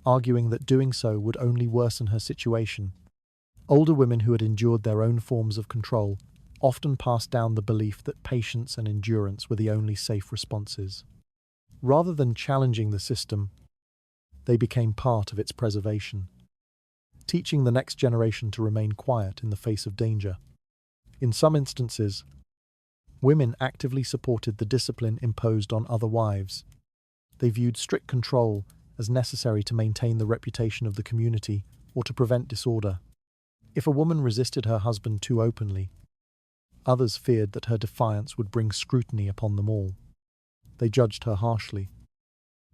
arguing that doing so would only worsen her situation. Older women who had endured their own forms of control often passed down the belief that patience and endurance were the only safe responses. Rather than challenging the system, they became part of its preservation, teaching the next generation to remain quiet in the face of danger. In some instances, women actively supported the discipline imposed on other wives. They viewed strict control as necessary to maintain the reputation of the community or to prevent disorder. If a woman resisted her husband too openly, others feared that her defiance would bring scrutiny upon them all. They judged her harshly,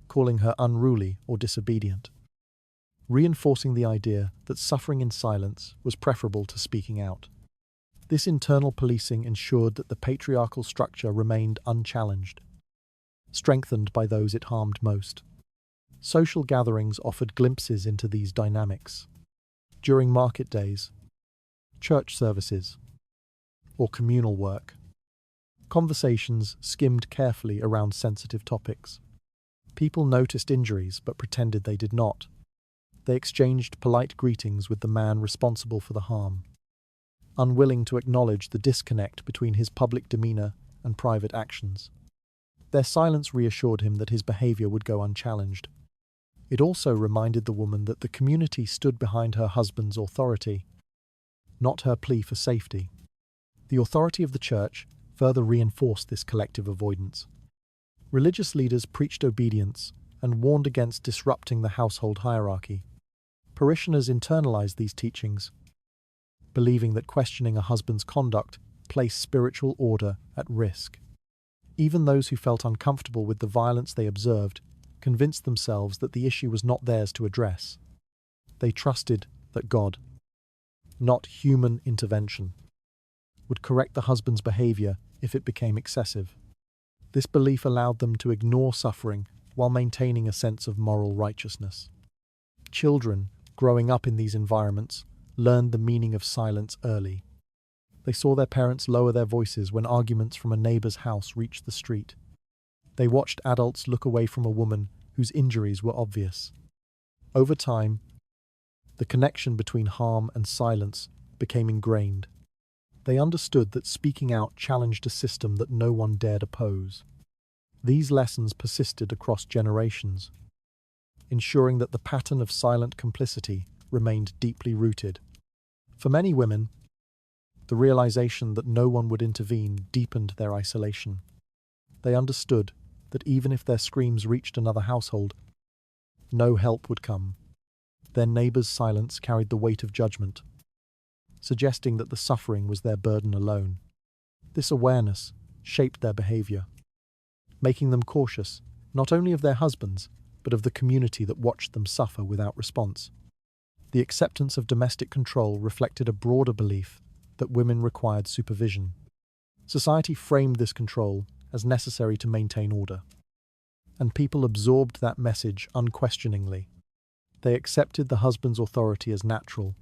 calling her unruly or disobedient, reinforcing the idea that suffering in silence was preferable to speaking out. This internal policing ensured that the patriarchal structure remained unchallenged, strengthened by those it harmed most. Social gatherings offered glimpses into these dynamics. During market days, church services, or communal work, conversations skimmed carefully around sensitive topics. People noticed injuries but pretended they did not. They exchanged polite greetings with the man responsible for the harm, unwilling to acknowledge the disconnect between his public demeanor and private actions. Their silence reassured him that his behavior would go unchallenged. It also reminded the woman that the community stood behind her husband's authority, not her plea for safety. The authority of the church further reinforced this collective avoidance. Religious leaders preached obedience and warned against disrupting the household hierarchy. Parishioners internalized these teachings, believing that questioning a husband's conduct placed spiritual order at risk. Even those who felt uncomfortable with the violence they observed convinced themselves that the issue was not theirs to address. They trusted that God, not human intervention, would correct the husband's behavior if it became excessive. This belief allowed them to ignore suffering while maintaining a sense of moral righteousness. Children, growing up in these environments, learned the meaning of silence early. They saw their parents lower their voices when arguments from a neighbor's house reached the street. They watched adults look away from a woman whose injuries were obvious. Over time, the connection between harm and silence became ingrained. They understood that speaking out challenged a system that no one dared oppose. These lessons persisted across generations, ensuring that the pattern of silent complicity remained deeply rooted. For many women, the realization that no one would intervene deepened their isolation. They understood that even if their screams reached another household, no help would come. Their neighbor's silence carried the weight of judgment, suggesting that the suffering was their burden alone. This awareness shaped their behavior, making them cautious not only of their husbands, but of the community that watched them suffer without response. The acceptance of domestic control reflected a broader belief that women required supervision. Society framed this control as necessary to maintain order, and people absorbed that message unquestioningly. They accepted the husband's authority as natural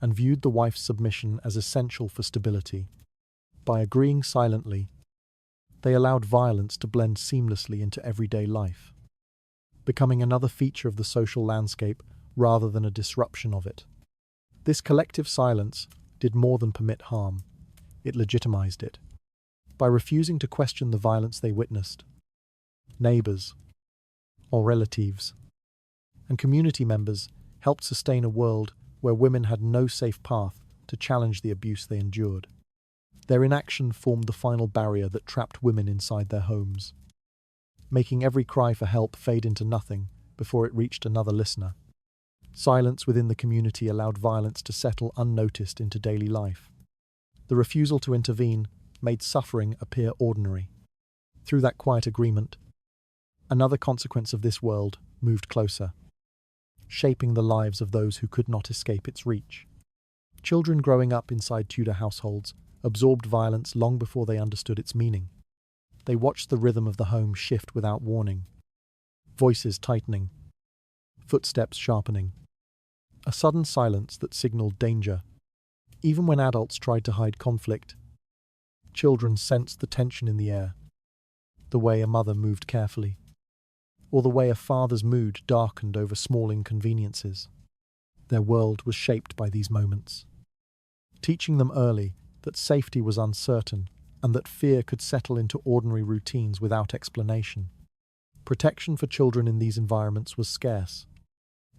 and viewed the wife's submission as essential for stability. By agreeing silently, they allowed violence to blend seamlessly into everyday life, becoming another feature of the social landscape rather than a disruption of it. This collective silence did more than permit harm, it legitimized it. By refusing to question the violence they witnessed, neighbors, or relatives, and community members helped sustain a world where women had no safe path to challenge the abuse they endured. Their inaction formed the final barrier that trapped women inside their homes, making every cry for help fade into nothing before it reached another listener. Silence within the community allowed violence to settle unnoticed into daily life. The refusal to intervene made suffering appear ordinary. Through that quiet agreement, another consequence of this world moved closer, shaping the lives of those who could not escape its reach. Children growing up inside Tudor households absorbed violence long before they understood its meaning. They watched the rhythm of the home shift without warning, voices tightening, footsteps sharpening, a sudden silence that signaled danger. Even when adults tried to hide conflict, children sensed the tension in the air, the way a mother moved carefully, or the way a father's mood darkened over small inconveniences. Their world was shaped by these moments, teaching them early that safety was uncertain and that fear could settle into ordinary routines without explanation. Protection for children in these environments was scarce.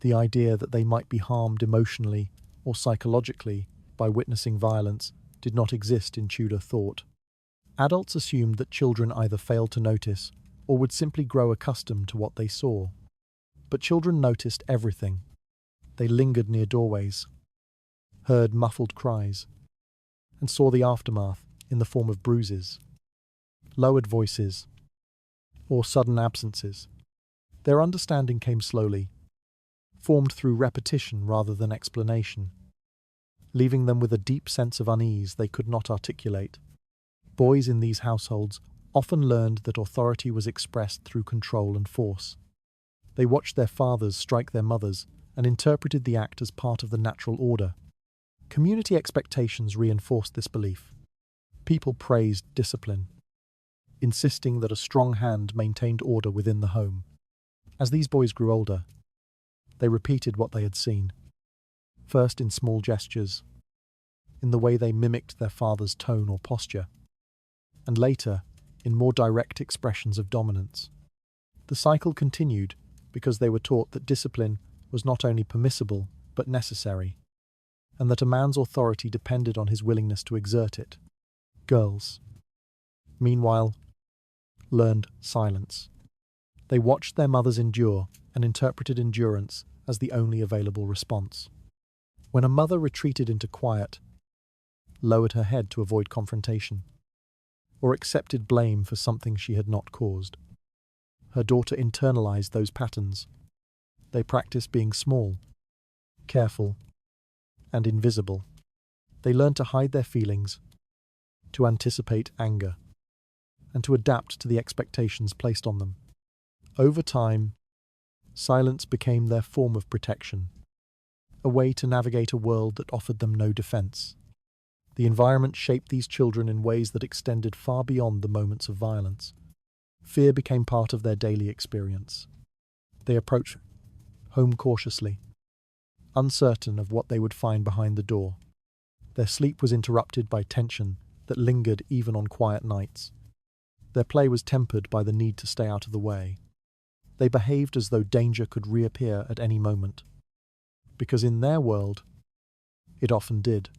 The idea that they might be harmed emotionally or psychologically by witnessing violence did not exist in Tudor thought. Adults assumed that children either failed to notice or would simply grow accustomed to what they saw. But children noticed everything. They lingered near doorways, heard muffled cries, and saw the aftermath in the form of bruises, lowered voices, or sudden absences. Their understanding came slowly, formed through repetition rather than explanation, leaving them with a deep sense of unease they could not articulate. Boys in these households often learned that authority was expressed through control and force. They watched their fathers strike their mothers and interpreted the act as part of the natural order. Community expectations reinforced this belief. People praised discipline, insisting that a strong hand maintained order within the home. As these boys grew older, they repeated what they had seen, first in small gestures, in the way they mimicked their father's tone or posture, and later in more direct expressions of dominance. The cycle continued, because they were taught that discipline was not only permissible but necessary, and that a man's authority depended on his willingness to exert it. Girls, meanwhile, learned silence. They watched their mothers endure and interpreted endurance as the only available response. When a mother retreated into quiet, lowered her head to avoid confrontation, or accepted blame for something she had not caused, her daughter internalized those patterns. They practiced being small, careful, and invisible. They learned to hide their feelings, to anticipate anger, and to adapt to the expectations placed on them. Over time, silence became their form of protection, a way to navigate a world that offered them no defense. The environment shaped these children in ways that extended far beyond the moments of violence. Fear became part of their daily experience. They approached home cautiously, uncertain of what they would find behind the door. Their sleep was interrupted by tension that lingered even on quiet nights. Their play was tempered by the need to stay out of the way. They behaved as though danger could reappear at any moment, because in their world, it often did.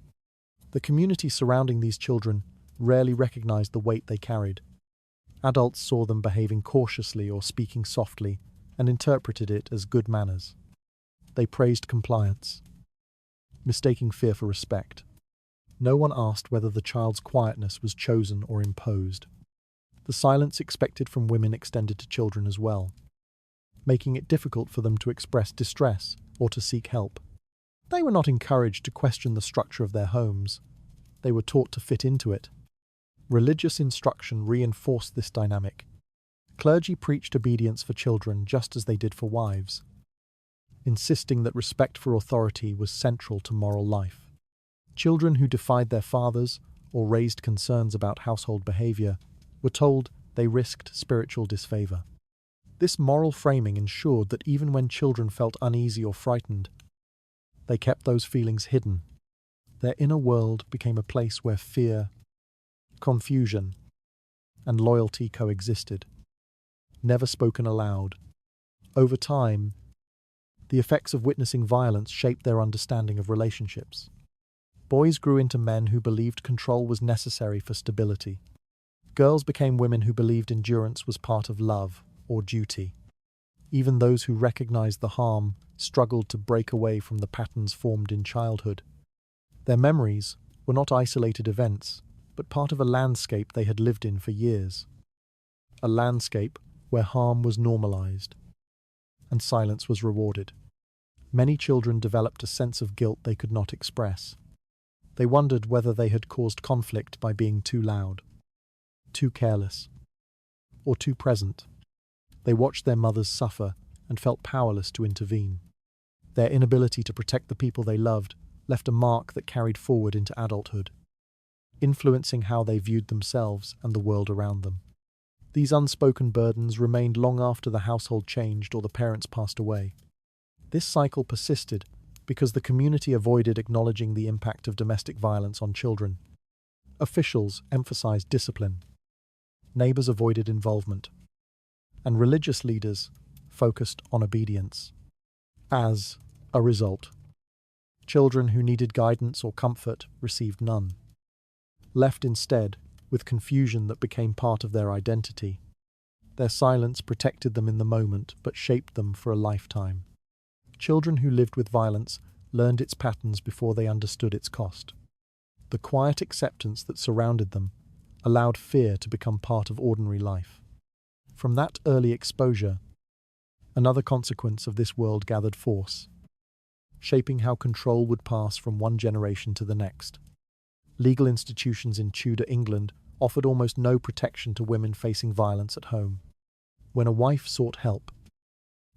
The community surrounding these children rarely recognized the weight they carried. Adults saw them behaving cautiously or speaking softly and interpreted it as good manners. They praised compliance, mistaking fear for respect. No one asked whether the child's quietness was chosen or imposed. The silence expected from women extended to children as well, making it difficult for them to express distress or to seek help. They were not encouraged to question the structure of their homes. They were taught to fit into it. Religious instruction reinforced this dynamic. Clergy preached obedience for children just as they did for wives, insisting that respect for authority was central to moral life. Children who defied their fathers or raised concerns about household behavior were told they risked spiritual disfavor. This moral framing ensured that even when children felt uneasy or frightened, they kept those feelings hidden. Their inner world became a place where fear, confusion, and loyalty coexisted, never spoken aloud. Over time, the effects of witnessing violence shaped their understanding of relationships. Boys grew into men who believed control was necessary for stability. Girls became women who believed endurance was part of love or duty. Even those who recognized the harm struggled to break away from the patterns formed in childhood. Their memories were not isolated events, but part of a landscape they had lived in for years. A landscape where harm was normalized and silence was rewarded. Many children developed a sense of guilt they could not express. They wondered whether they had caused conflict by being too loud, too careless, or too present. They watched their mothers suffer and felt powerless to intervene. Their inability to protect the people they loved left a mark that carried forward into adulthood, influencing how they viewed themselves and the world around them. These unspoken burdens remained long after the household changed or the parents passed away. This cycle persisted because the community avoided acknowledging the impact of domestic violence on children. Officials emphasized discipline, neighbors avoided involvement, and religious leaders focused on obedience. As a result, children who needed guidance or comfort received none, left instead with confusion that became part of their identity. Their silence protected them in the moment but shaped them for a lifetime. Children who lived with violence learned its patterns before they understood its cost. The quiet acceptance that surrounded them allowed fear to become part of ordinary life. From that early exposure, another consequence of this world gathered force, shaping how control would pass from one generation to the next. Legal institutions in Tudor England offered almost no protection to women facing violence at home. When a wife sought help,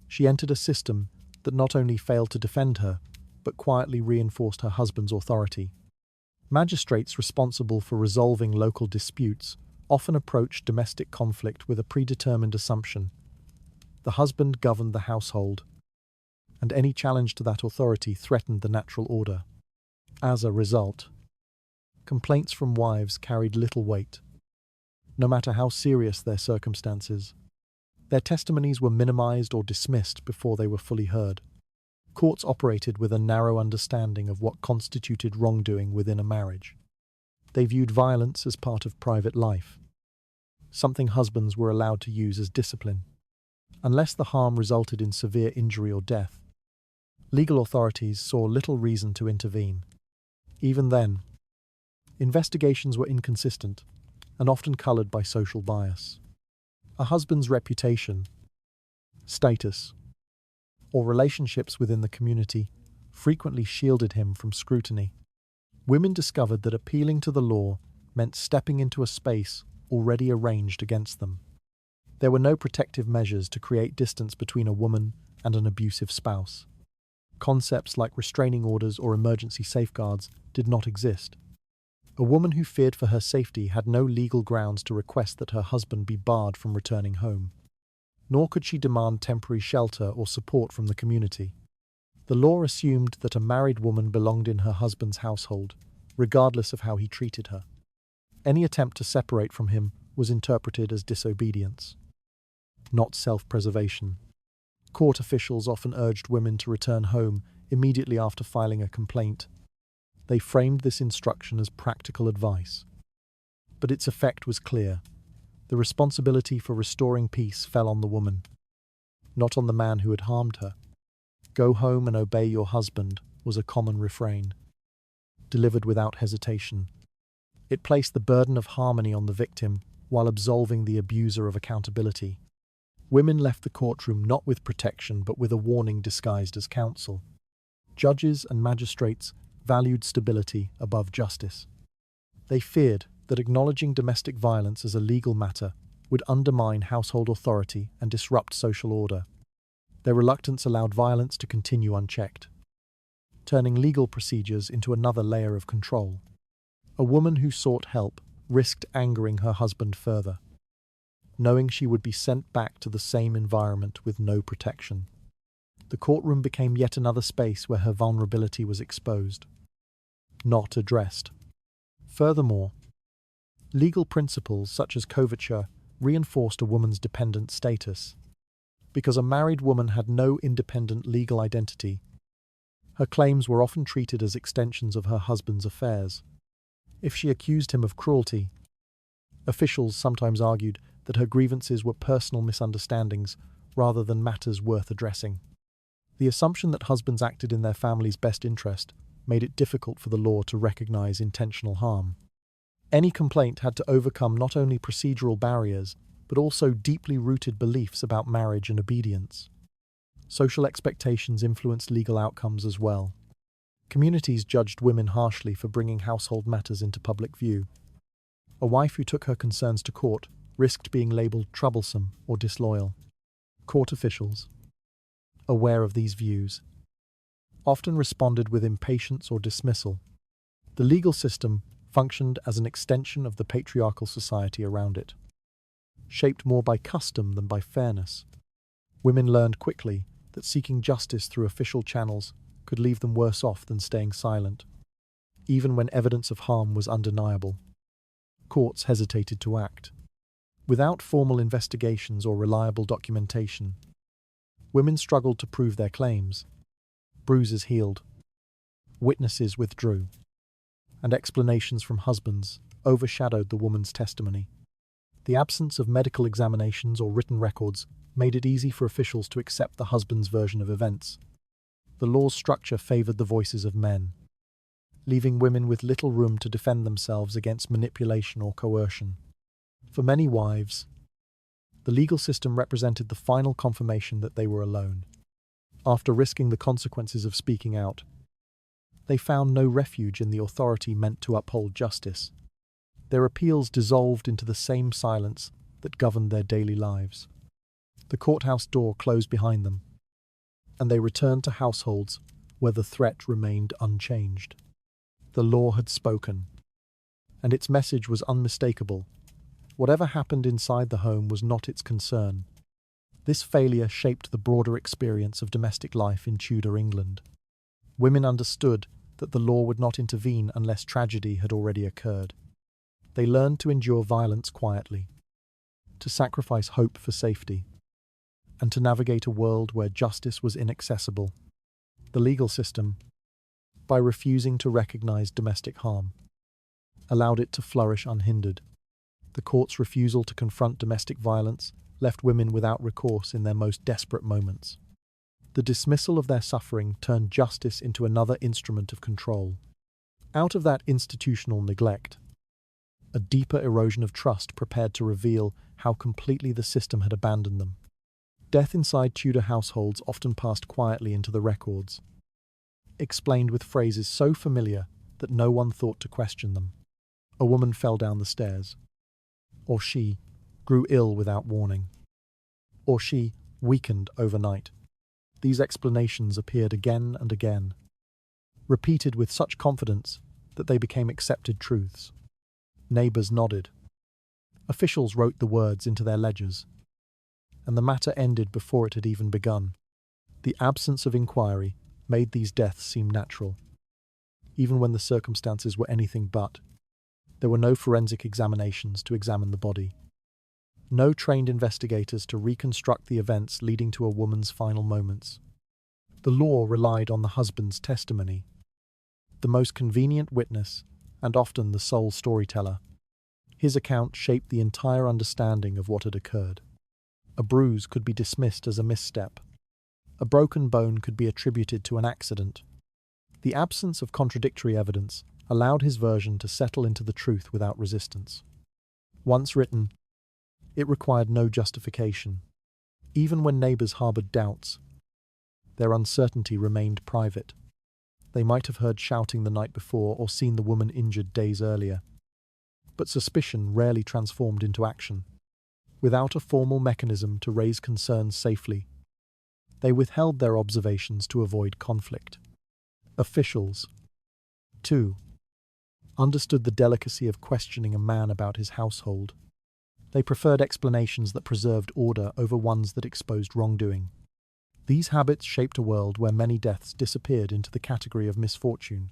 she entered a system that not only failed to defend her, but quietly reinforced her husband's authority. Magistrates responsible for resolving local disputes often approached domestic conflict with a predetermined assumption. The husband governed the household, and any challenge to that authority threatened the natural order. As a result, complaints from wives carried little weight. No matter how serious their circumstances, Their testimonies were minimized or dismissed before they were fully heard. Courts operated with a narrow understanding of what constituted wrongdoing within a marriage. They viewed violence as part of private life, something husbands were allowed to use as discipline. Unless the harm resulted in severe injury or death, legal authorities saw little reason to intervene. Even then, investigations were inconsistent and often colored by social bias. A husband's reputation, status, or relationships within the community frequently shielded him from scrutiny. Women discovered that appealing to the law meant stepping into a space already arranged against them. There were no protective measures to create distance between a woman and an abusive spouse. Concepts like restraining orders or emergency safeguards did not exist. A woman who feared for her safety had no legal grounds to request that her husband be barred from returning home. Nor could she demand temporary shelter or support from the community. The law assumed that a married woman belonged in her husband's household, regardless of how he treated her. Any attempt to separate from him was interpreted as disobedience, not self-preservation. Court officials often urged women to return home immediately after filing a complaint. They framed this instruction as practical advice. But its effect was clear. The responsibility for restoring peace fell on the woman, not on the man who had harmed her. "Go home and obey your husband" was a common refrain, delivered without hesitation. It placed the burden of harmony on the victim while absolving the abuser of accountability. Women left the courtroom not with protection but with a warning disguised as counsel. Judges and magistrates valued stability above justice. They feared that acknowledging domestic violence as a legal matter would undermine household authority and disrupt social order. Their reluctance allowed violence to continue unchecked, turning legal procedures into another layer of control. A woman who sought help risked angering her husband further, knowing she would be sent back to the same environment with no protection. The courtroom became yet another space where her vulnerability was exposed, not addressed. Furthermore, legal principles such as coverture reinforced a woman's dependent status. Because a married woman had no independent legal identity, her claims were often treated as extensions of her husband's affairs. If she accused him of cruelty, officials sometimes argued that her grievances were personal misunderstandings rather than matters worth addressing. The assumption that husbands acted in their family's best interest made it difficult for the law to recognize intentional harm. Any complaint had to overcome not only procedural barriers, but also deeply rooted beliefs about marriage and obedience. Social expectations influenced legal outcomes as well. Communities judged women harshly for bringing household matters into public view. A wife who took her concerns to court risked being labeled troublesome or disloyal. Court officials, aware of these views, often responded with impatience or dismissal. The legal system functioned as an extension of the patriarchal society around it, shaped more by custom than by fairness. Women learned quickly that seeking justice through official channels could leave them worse off than staying silent, even when evidence of harm was undeniable. Courts hesitated to act. Without formal investigations or reliable documentation, women struggled to prove their claims. Bruises healed, witnesses withdrew, and explanations from husbands overshadowed the woman's testimony. The absence of medical examinations or written records made it easy for officials to accept the husband's version of events. The law's structure favored the voices of men, leaving women with little room to defend themselves against manipulation or coercion. For many wives, the legal system represented the final confirmation that they were alone. After risking the consequences of speaking out, they found no refuge in the authority meant to uphold justice. Their appeals dissolved into the same silence that governed their daily lives. The courthouse door closed behind them, and they returned to households where the threat remained unchanged. The law had spoken, and its message was unmistakable. Whatever happened inside the home was not its concern. This failure shaped the broader experience of domestic life in Tudor England. Women understood that the law would not intervene unless tragedy had already occurred. They learned to endure violence quietly, to sacrifice hope for safety, and to navigate a world where justice was inaccessible. The legal system, by refusing to recognize domestic harm, allowed it to flourish unhindered. The court's refusal to confront domestic violence left women without recourse in their most desperate moments. The dismissal of their suffering turned justice into another instrument of control. Out of that institutional neglect, a deeper erosion of trust prepared to reveal how completely the system had abandoned them. Death inside Tudor households often passed quietly into the records, explained with phrases so familiar that no one thought to question them. A woman fell down the stairs. Or she grew ill without warning. Or she weakened overnight. These explanations appeared again and again, repeated with such confidence that they became accepted truths. Neighbours nodded. Officials wrote the words into their ledgers, and the matter ended before it had even begun. The absence of inquiry made these deaths seem natural, even when the circumstances were anything but. There were no forensic examinations to examine the body, no trained investigators to reconstruct the events leading to a woman's final moments. The law relied on the husband's testimony, the most convenient witness and often the sole storyteller. His account shaped the entire understanding of what had occurred. A bruise could be dismissed as a misstep. A broken bone could be attributed to an accident. The absence of contradictory evidence allowed his version to settle into the truth without resistance. Once written, it required no justification. Even when neighbours harboured doubts, their uncertainty remained private. They might have heard shouting the night before or seen the woman injured days earlier. But suspicion rarely transformed into action. Without a formal mechanism to raise concerns safely, they withheld their observations to avoid conflict. Officials, too, understood the delicacy of questioning a man about his household. They preferred explanations that preserved order over ones that exposed wrongdoing. These habits shaped a world where many deaths disappeared into the category of misfortune.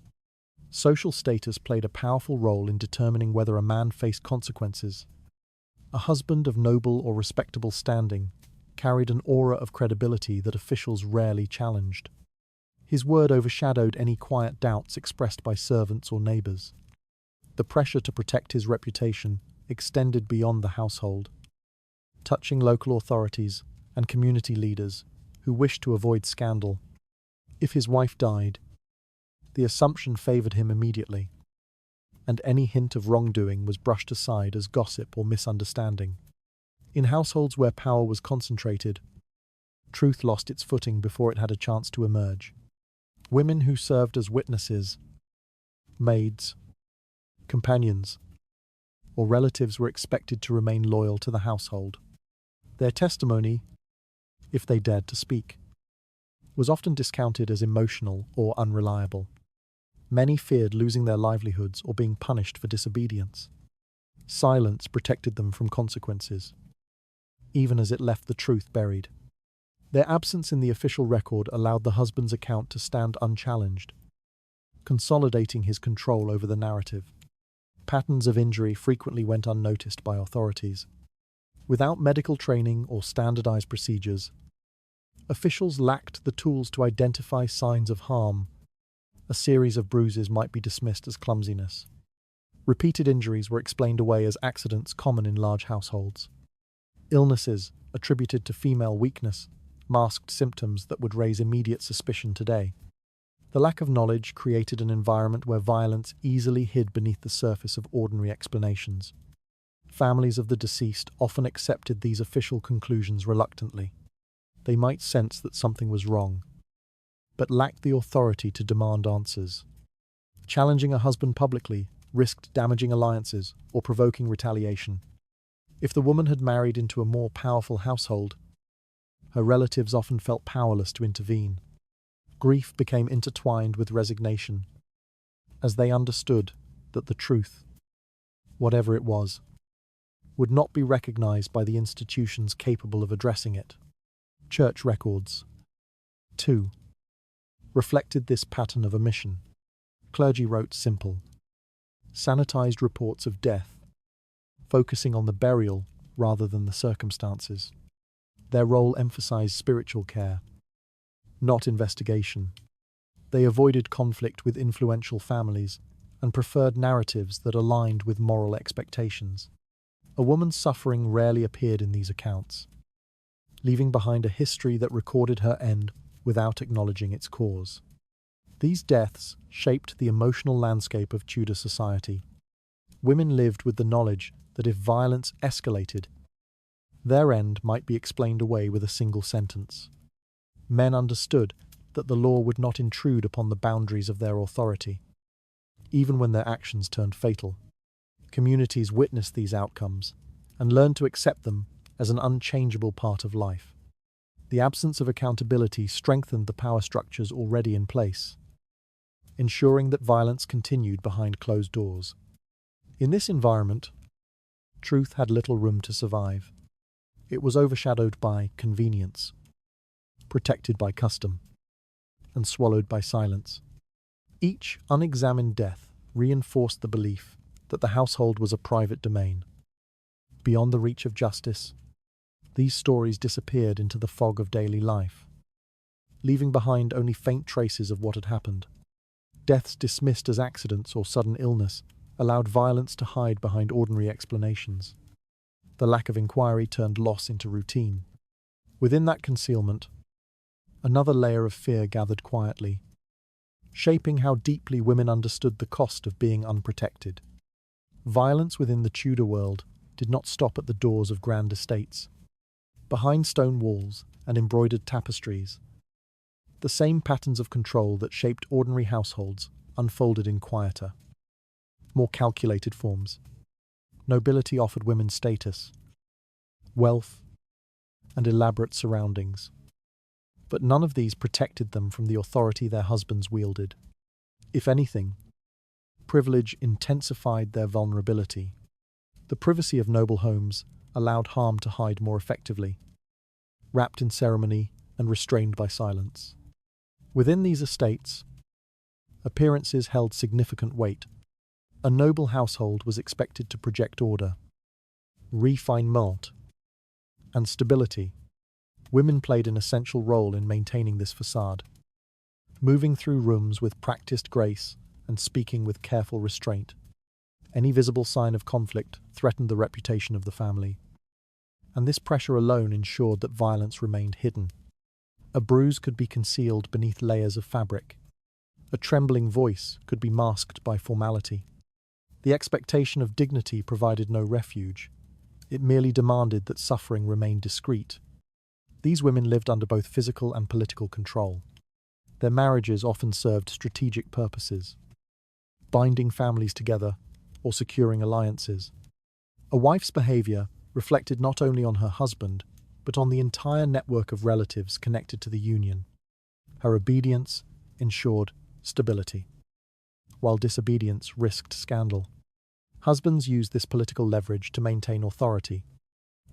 Social status played a powerful role in determining whether a man faced consequences. A husband of noble or respectable standing carried an aura of credibility that officials rarely challenged. His word overshadowed any quiet doubts expressed by servants or neighbours. The pressure to protect his reputation extended beyond the household, touching local authorities and community leaders who wished to avoid scandal. If his wife died, the assumption favoured him immediately, and any hint of wrongdoing was brushed aside as gossip or misunderstanding. In households where power was concentrated, truth lost its footing before it had a chance to emerge. Women who served as witnesses, maids, companions, or relatives were expected to remain loyal to the household. Their testimony, if they dared to speak, was often discounted as emotional or unreliable. Many feared losing their livelihoods or being punished for disobedience. Silence protected them from consequences, even as it left the truth buried. Their absence in the official record allowed the husband's account to stand unchallenged, consolidating his control over the narrative. Patterns of injury frequently went unnoticed by authorities. Without medical training or standardized procedures, officials lacked the tools to identify signs of harm. A series of bruises might be dismissed as clumsiness. Repeated injuries were explained away as accidents common in large households. Illnesses, attributed to female weakness, masked symptoms that would raise immediate suspicion today. The lack of knowledge created an environment where violence easily hid beneath the surface of ordinary explanations. Families of the deceased often accepted these official conclusions reluctantly. They might sense that something was wrong, but lacked the authority to demand answers. Challenging a husband publicly risked damaging alliances or provoking retaliation. If the woman had married into a more powerful household, her relatives often felt powerless to intervene. Grief became intertwined with resignation, as they understood that the truth, whatever it was, would not be recognized by the institutions capable of addressing it. Church records, too, reflected this pattern of omission. Clergy wrote simple, sanitized reports of death, focusing on the burial rather than the circumstances. Their role emphasized spiritual care, not investigation. They avoided conflict with influential families and preferred narratives that aligned with moral expectations. A woman's suffering rarely appeared in these accounts, leaving behind a history that recorded her end without acknowledging its cause. These deaths shaped the emotional landscape of Tudor society. Women lived with the knowledge that if violence escalated, their end might be explained away with a single sentence. Men understood that the law would not intrude upon the boundaries of their authority, even when their actions turned fatal. Communities witnessed these outcomes and learned to accept them as an unchangeable part of life. The absence of accountability strengthened the power structures already in place, ensuring that violence continued behind closed doors. In this environment, truth had little room to survive. It was overshadowed by convenience, protected by custom, and swallowed by silence. Each unexamined death reinforced the belief that the household was a private domain. Beyond the reach of justice, these stories disappeared into the fog of daily life, leaving behind only faint traces of what had happened. Deaths dismissed as accidents or sudden illness allowed violence to hide behind ordinary explanations. The lack of inquiry turned loss into routine. Within that concealment, another layer of fear gathered quietly, shaping how deeply women understood the cost of being unprotected. Violence within the Tudor world did not stop at the doors of grand estates. Behind stone walls and embroidered tapestries, the same patterns of control that shaped ordinary households unfolded in quieter, more calculated forms. Nobility offered women status, wealth, and elaborate surroundings, but none of these protected them from the authority their husbands wielded. If anything, privilege intensified their vulnerability. The privacy of noble homes allowed harm to hide more effectively, wrapped in ceremony and restrained by silence. Within these estates, appearances held significant weight. A noble household was expected to project order, refinement, and stability. Women played an essential role in maintaining this facade, moving through rooms with practiced grace and speaking with careful restraint. Any visible sign of conflict threatened the reputation of the family, and this pressure alone ensured that violence remained hidden. A bruise could be concealed beneath layers of fabric. A trembling voice could be masked by formality. The expectation of dignity provided no refuge. It merely demanded that suffering remain discreet. These women lived under both physical and political control. Their marriages often served strategic purposes, binding families together or securing alliances. A wife's behavior reflected not only on her husband, but on the entire network of relatives connected to the union. Her obedience ensured stability, while disobedience risked scandal. Husbands used this political leverage to maintain authority.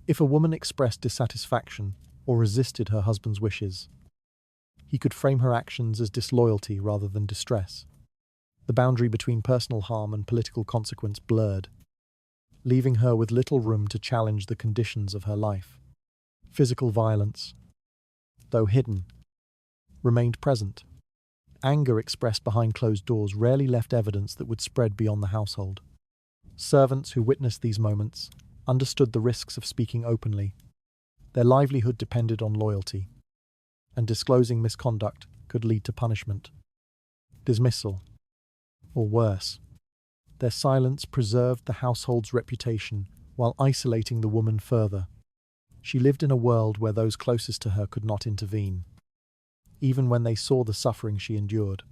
If a woman expressed dissatisfaction or resisted her husband's wishes, he could frame her actions as disloyalty rather than distress. The boundary between personal harm and political consequence blurred, leaving her with little room to challenge the conditions of her life. Physical violence, though hidden, remained present. Anger expressed behind closed doors rarely left evidence that would spread beyond the household. Servants who witnessed these moments understood the risks of speaking openly. Their livelihood depended on loyalty, and disclosing misconduct could lead to punishment, dismissal, or worse. Their silence preserved the household's reputation while isolating the woman further. She lived in a world where those closest to her could not intervene, even when they saw the suffering she endured.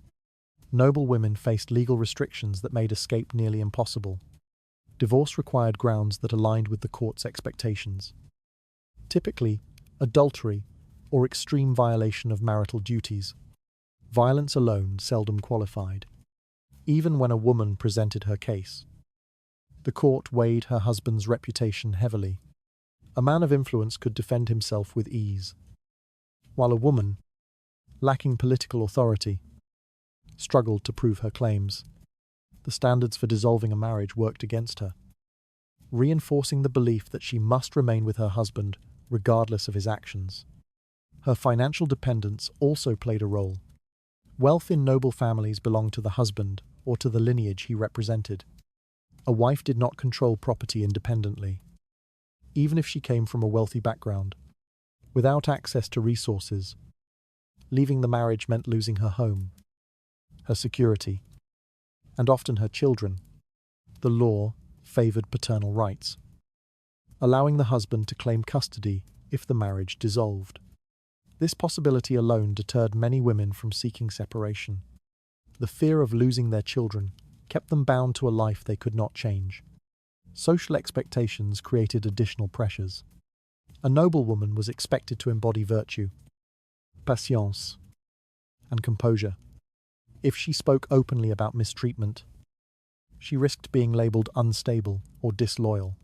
Noble women faced legal restrictions that made escape nearly impossible. Divorce required grounds that aligned with the court's expectations. Typically, adultery or extreme violation of marital duties. Violence alone seldom qualified, even when a woman presented her case. The court weighed her husband's reputation heavily. A man of influence could defend himself with ease, while a woman, lacking political authority, struggled to prove her claims. The standards for dissolving a marriage worked against her, reinforcing the belief that she must remain with her husband regardless of his actions. Her financial dependence also played a role. Wealth in noble families belonged to the husband or to the lineage he represented. A wife did not control property independently, even if she came from a wealthy background. Without access to resources, leaving the marriage meant losing her home, her security, and often her children. The law favored paternal rights, allowing the husband to claim custody if the marriage dissolved. This possibility alone deterred many women from seeking separation. The fear of losing their children kept them bound to a life they could not change. Social expectations created additional pressures. A noblewoman was expected to embody virtue, patience, and composure. If she spoke openly about mistreatment, she risked being labeled unstable or disloyal.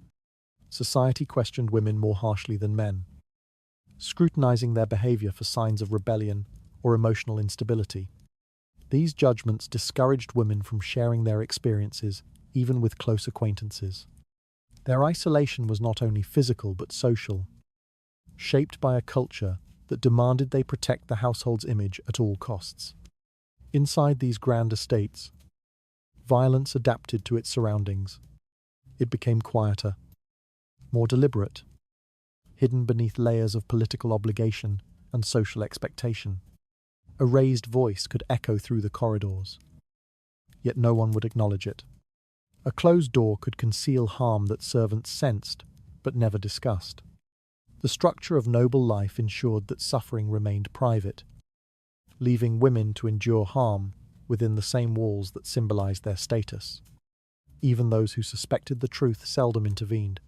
Society questioned women more harshly than men, scrutinizing their behavior for signs of rebellion or emotional instability. These judgments discouraged women from sharing their experiences, even with close acquaintances. Their isolation was not only physical but social, shaped by a culture that demanded they protect the household's image at all costs. Inside these grand estates, violence adapted to its surroundings. It became quieter, more deliberate, hidden beneath layers of political obligation and social expectation. A raised voice could echo through the corridors, yet no one would acknowledge it. A closed door could conceal harm that servants sensed but never discussed. The structure of noble life ensured that suffering remained private, leaving women to endure harm within the same walls that symbolized their status. Even those who suspected the truth seldom intervened.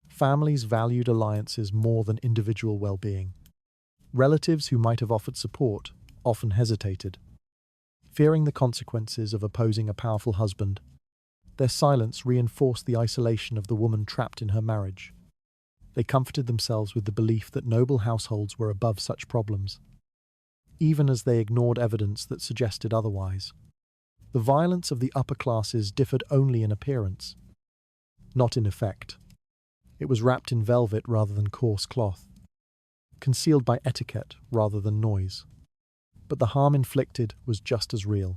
Families valued alliances more than individual well-being. Relatives who might have offered support often hesitated, fearing the consequences of opposing a powerful husband. Their silence reinforced the isolation of the woman trapped in her marriage. They comforted themselves with the belief that noble households were above such problems, even as they ignored evidence that suggested otherwise. The violence of the upper classes differed only in appearance, not in effect. It was wrapped in velvet rather than coarse cloth, concealed by etiquette rather than noise. But the harm inflicted was just as real,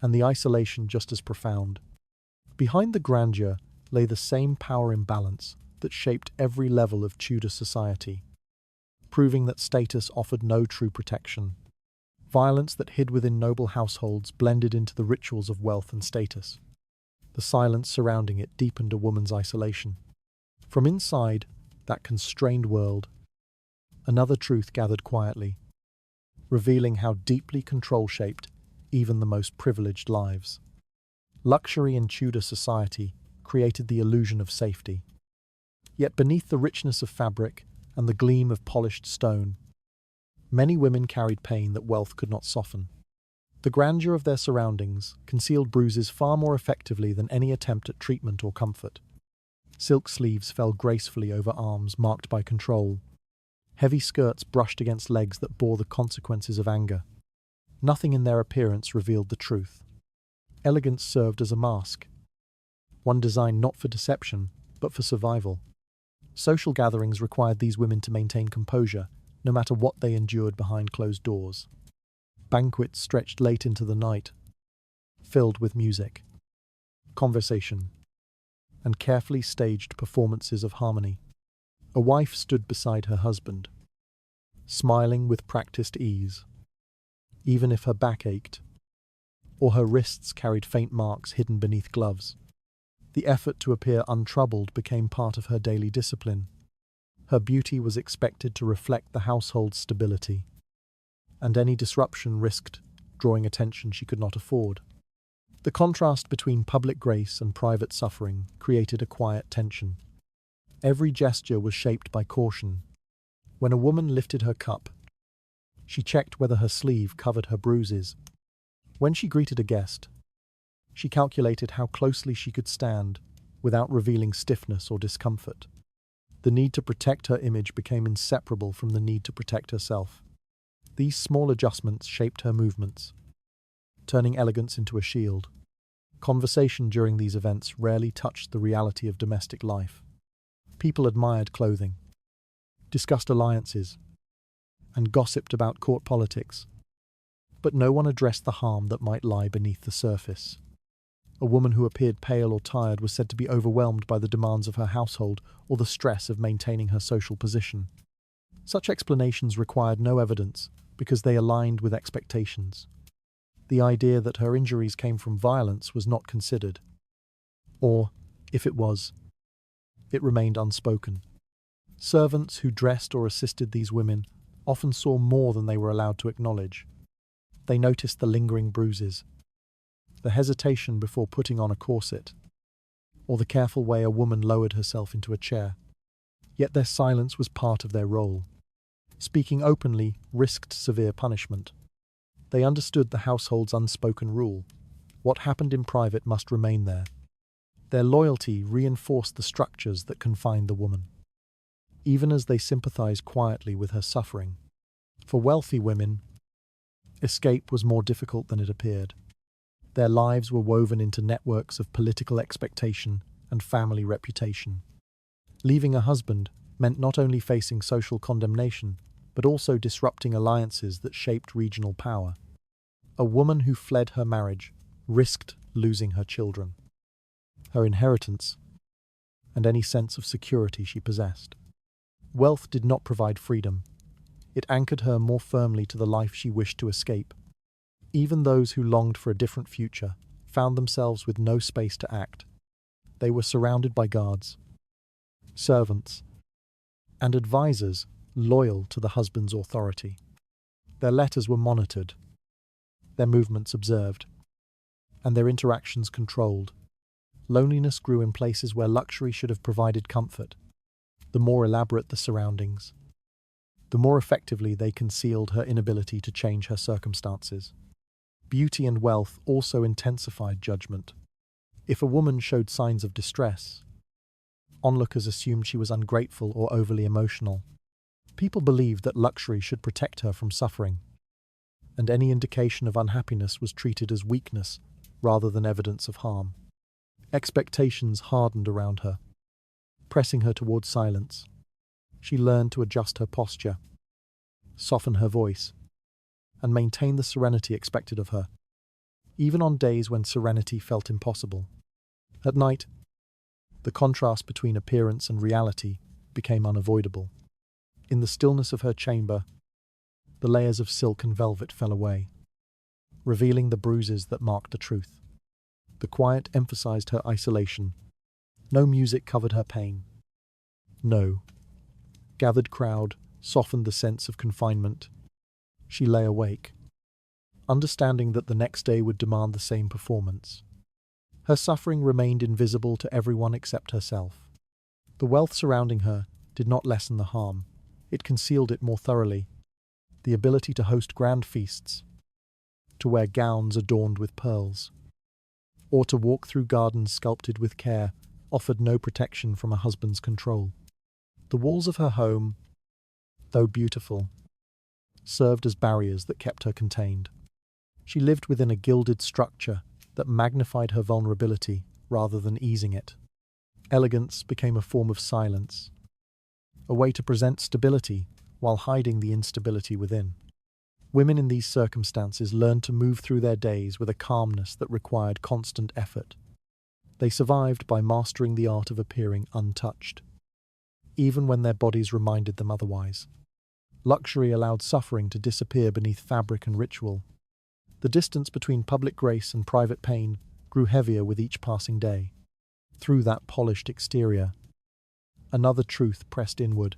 and the isolation just as profound. Behind the grandeur lay the same power imbalance that shaped every level of Tudor society, proving that status offered no true protection. Violence that hid within noble households blended into the rituals of wealth and status. The silence surrounding it deepened a woman's isolation. From inside that constrained world, another truth gathered quietly, revealing how deeply control shaped even the most privileged lives. Luxury in Tudor society created the illusion of safety. Yet beneath the richness of fabric and the gleam of polished stone, many women carried pain that wealth could not soften. The grandeur of their surroundings concealed bruises far more effectively than any attempt at treatment or comfort. Silk sleeves fell gracefully over arms marked by control. Heavy skirts brushed against legs that bore the consequences of anger. Nothing in their appearance revealed the truth. Elegance served as a mask, one designed not for deception, but for survival. Social gatherings required these women to maintain composure, no matter what they endured behind closed doors. Banquets stretched late into the night, filled with music, conversation, and carefully staged performances of harmony. A wife stood beside her husband, smiling with practiced ease, even if her back ached, or her wrists carried faint marks hidden beneath gloves. The effort to appear untroubled became part of her daily discipline. Her beauty was expected to reflect the household's stability, and any disruption risked drawing attention she could not afford. The contrast between public grace and private suffering created a quiet tension. Every gesture was shaped by caution. When a woman lifted her cup, she checked whether her sleeve covered her bruises. When she greeted a guest, she calculated how closely she could stand without revealing stiffness or discomfort. The need to protect her image became inseparable from the need to protect herself. These small adjustments shaped her movements, turning elegance into a shield. Conversation during these events rarely touched the reality of domestic life. People admired clothing, discussed alliances, and gossiped about court politics. But no one addressed the harm that might lie beneath the surface. A woman who appeared pale or tired was said to be overwhelmed by the demands of her household or the stress of maintaining her social position. Such explanations required no evidence because they aligned with expectations. The idea that her injuries came from violence was not considered. Or, if it was, it remained unspoken. Servants who dressed or assisted these women often saw more than they were allowed to acknowledge. They noticed the lingering bruises, the hesitation before putting on a corset, or the careful way a woman lowered herself into a chair. Yet their silence was part of their role. Speaking openly risked severe punishment. They understood the household's unspoken rule. What happened in private must remain there. Their loyalty reinforced the structures that confined the woman, even as they sympathized quietly with her suffering. For wealthy women, escape was more difficult than it appeared. Their lives were woven into networks of political expectation and family reputation. Leaving a husband meant not only facing social condemnation, but also disrupting alliances that shaped regional power. A woman who fled her marriage risked losing her children, her inheritance, and any sense of security she possessed. Wealth did not provide freedom. It anchored her more firmly to the life she wished to escape. Even those who longed for a different future found themselves with no space to act. They were surrounded by guards, servants, and advisors loyal to the husband's authority. Their letters were monitored, their movements observed, and their interactions controlled. Loneliness grew in places where luxury should have provided comfort. The more elaborate the surroundings, the more effectively they concealed her inability to change her circumstances. Beauty and wealth also intensified judgment. If a woman showed signs of distress, onlookers assumed she was ungrateful or overly emotional. People believed that luxury should protect her from suffering, and any indication of unhappiness was treated as weakness rather than evidence of harm. Expectations hardened around her, pressing her towards silence. She learned to adjust her posture, soften her voice, and maintain the serenity expected of her, even on days when serenity felt impossible. At night, the contrast between appearance and reality became unavoidable. In the stillness of her chamber, the layers of silk and velvet fell away, revealing the bruises that marked the truth. The quiet emphasized her isolation. No music covered her pain. No gathered crowd softened the sense of confinement. She lay awake, understanding that the next day would demand the same performance. Her suffering remained invisible to everyone except herself. The wealth surrounding her did not lessen the harm. It concealed it more thoroughly. The ability to host grand feasts, to wear gowns adorned with pearls, or to walk through gardens sculpted with care offered no protection from a husband's control. The walls of her home, though beautiful, served as barriers that kept her contained. She lived within a gilded structure that magnified her vulnerability rather than easing it. Elegance became a form of silence, a way to present stability while hiding the instability within. Women in these circumstances learned to move through their days with a calmness that required constant effort. They survived by mastering the art of appearing untouched, even when their bodies reminded them otherwise. Luxury allowed suffering to disappear beneath fabric and ritual. The distance between public grace and private pain grew heavier with each passing day. Through that polished exterior, another truth pressed inward,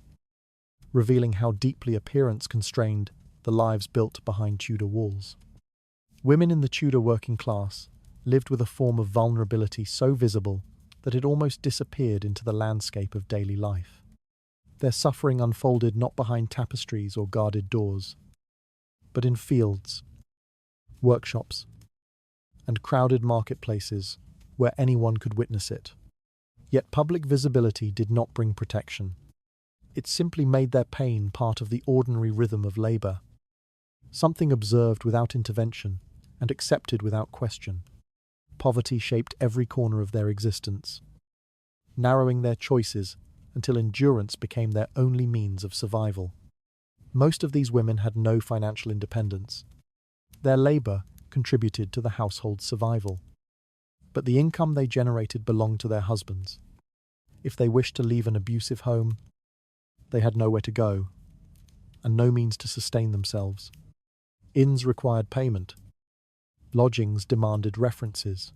revealing how deeply appearance constrained the lives built behind Tudor walls. Women in the Tudor working class lived with a form of vulnerability so visible that it almost disappeared into the landscape of daily life. Their suffering unfolded not behind tapestries or guarded doors, but in fields, workshops, and crowded marketplaces where anyone could witness it. Yet public visibility did not bring protection. It simply made their pain part of the ordinary rhythm of labor, something observed without intervention and accepted without question. Poverty shaped every corner of their existence, narrowing their choices until endurance became their only means of survival. Most of these women had no financial independence. Their labor contributed to the household's survival, but the income they generated belonged to their husbands. If they wished to leave an abusive home, they had nowhere to go, and no means to sustain themselves. Inns required payment, lodgings demanded references,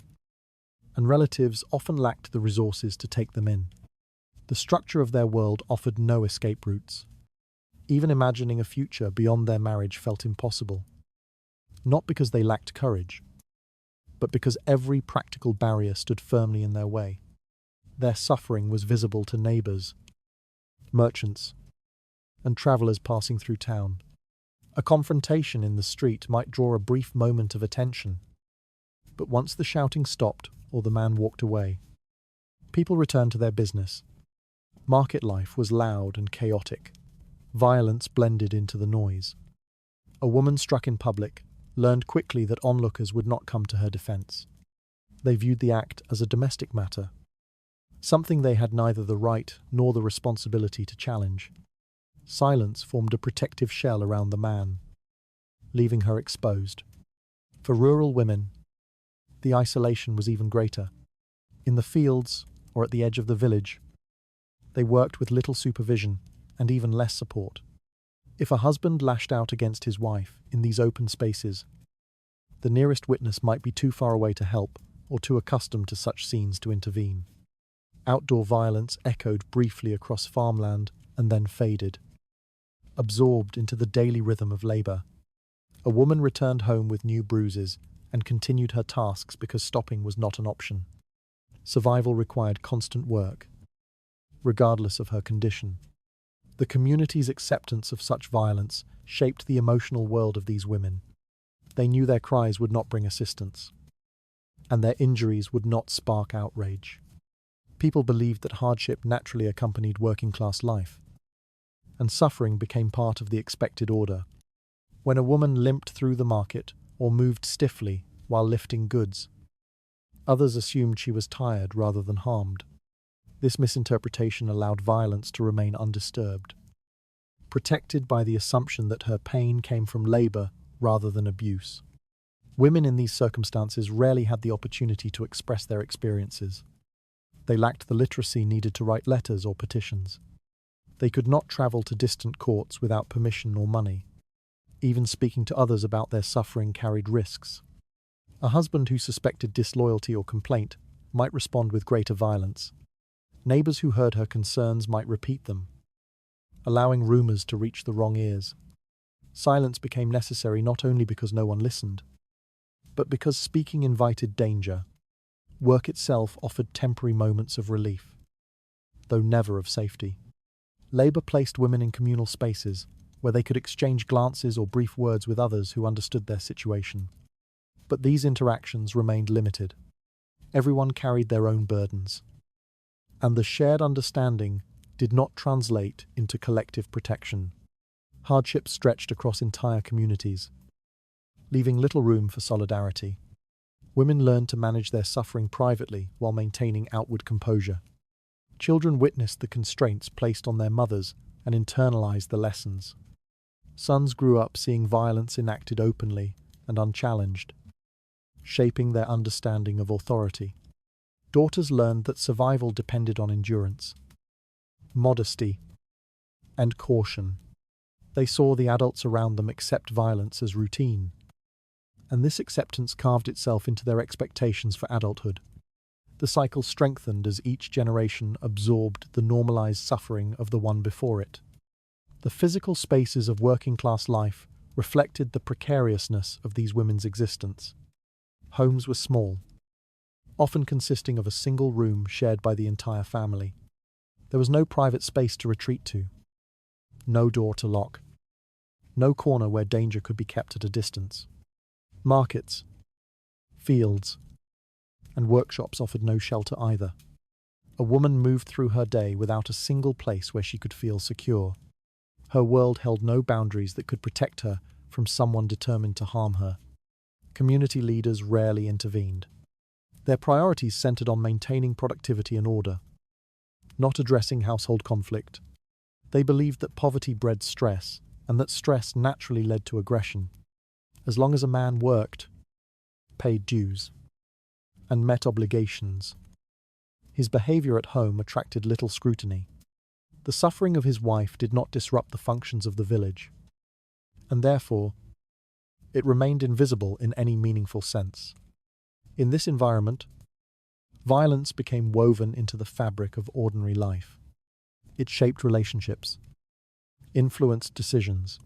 and relatives often lacked the resources to take them in. The structure of their world offered no escape routes. Even imagining a future beyond their marriage felt impossible, not because they lacked courage, but because every practical barrier stood firmly in their way. Their suffering was visible to neighbours, merchants, and travellers passing through town. A confrontation in the street might draw a brief moment of attention, but once the shouting stopped or the man walked away, people returned to their business. Market life was loud and chaotic. Violence blended into the noise. A woman struck in public learned quickly that onlookers would not come to her defence. They viewed the act as a domestic matter, something they had neither the right nor the responsibility to challenge. Silence formed a protective shell around the man, leaving her exposed. For rural women, the isolation was even greater. In the fields or at the edge of the village, they worked with little supervision and even less support. If a husband lashed out against his wife in these open spaces, the nearest witness might be too far away to help or too accustomed to such scenes to intervene. Outdoor violence echoed briefly across farmland and then faded, absorbed into the daily rhythm of labour. A woman returned home with new bruises and continued her tasks because stopping was not an option. Survival required constant work, regardless of her condition. The community's acceptance of such violence shaped the emotional world of these women. They knew their cries would not bring assistance, and their injuries would not spark outrage. People believed that hardship naturally accompanied working-class life, and suffering became part of the expected order. When a woman limped through the market or moved stiffly while lifting goods, others assumed she was tired rather than harmed. This misinterpretation allowed violence to remain undisturbed, protected by the assumption that her pain came from labor rather than abuse. Women in these circumstances rarely had the opportunity to express their experiences. They lacked the literacy needed to write letters or petitions. They could not travel to distant courts without permission or money. Even speaking to others about their suffering carried risks. A husband who suspected disloyalty or complaint might respond with greater violence. Neighbours who heard her concerns might repeat them, allowing rumours to reach the wrong ears. Silence became necessary not only because no one listened, but because speaking invited danger. Work itself offered temporary moments of relief, though never of safety. Labour placed women in communal spaces, where they could exchange glances or brief words with others who understood their situation. But these interactions remained limited. Everyone carried their own burdens, and the shared understanding did not translate into collective protection. Hardship stretched across entire communities, leaving little room for solidarity. Women learned to manage their suffering privately while maintaining outward composure. Children witnessed the constraints placed on their mothers and internalized the lessons. Sons grew up seeing violence enacted openly and unchallenged, shaping their understanding of authority. Daughters learned that survival depended on endurance, modesty, and caution. They saw the adults around them accept violence as routine, and this acceptance carved itself into their expectations for adulthood. The cycle strengthened as each generation absorbed the normalized suffering of the one before it. The physical spaces of working-class life reflected the precariousness of these women's existence. Homes were small, often consisting of a single room shared by the entire family. There was no private space to retreat to, no door to lock, no corner where danger could be kept at a distance. Markets, fields, and workshops offered no shelter either. A woman moved through her day without a single place where she could feel secure. Her world held no boundaries that could protect her from someone determined to harm her. Community leaders rarely intervened. Their priorities centered on maintaining productivity and order. not addressing household conflict. They believed that poverty bred stress, and that stress naturally led to aggression. As long as a man worked, paid dues, and met obligations, his behavior at home attracted little scrutiny. The suffering of his wife did not disrupt the functions of the village, and therefore, it remained invisible in any meaningful sense. In this environment, violence became woven into the fabric of ordinary life. It shaped relationships, influenced decisions,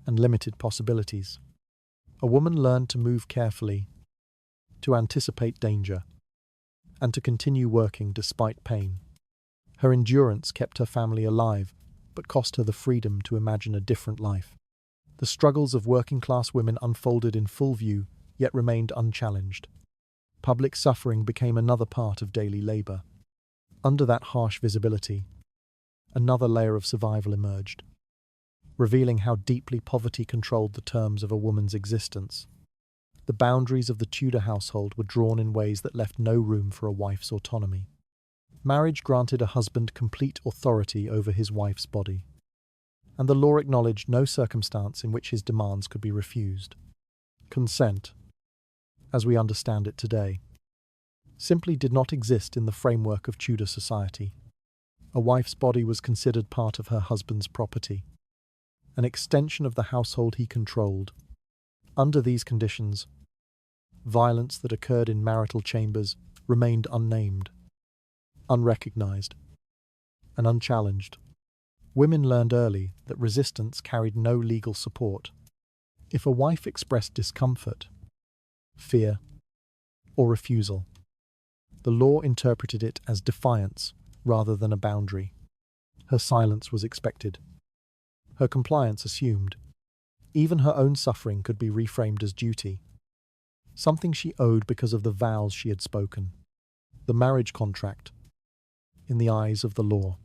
and limited possibilities. A woman learned to move carefully, to anticipate danger, and to continue working despite pain. Her endurance kept her family alive, but cost her the freedom to imagine a different life. The struggles of working-class women unfolded in full view, yet remained unchallenged. Public suffering became another part of daily labor. Under that harsh visibility, another layer of survival emerged, revealing how deeply poverty controlled the terms of a woman's existence. The boundaries of the Tudor household were drawn in ways that left no room for a wife's autonomy. Marriage granted a husband complete authority over his wife's body, and the law acknowledged no circumstance in which his demands could be refused. Consent, as we understand it today, simply did not exist in the framework of Tudor society. A wife's body was considered part of her husband's property, an extension of the household he controlled. Under these conditions, violence that occurred in marital chambers remained unnamed, unrecognized, and unchallenged. Women learned early that resistance carried no legal support. If a wife expressed discomfort, fear, or refusal, the law interpreted it as defiance rather than a boundary. Her silence was expected, her compliance assumed. Even her own suffering could be reframed as duty, something she owed because of the vows she had spoken. The marriage contract, in the eyes of the law,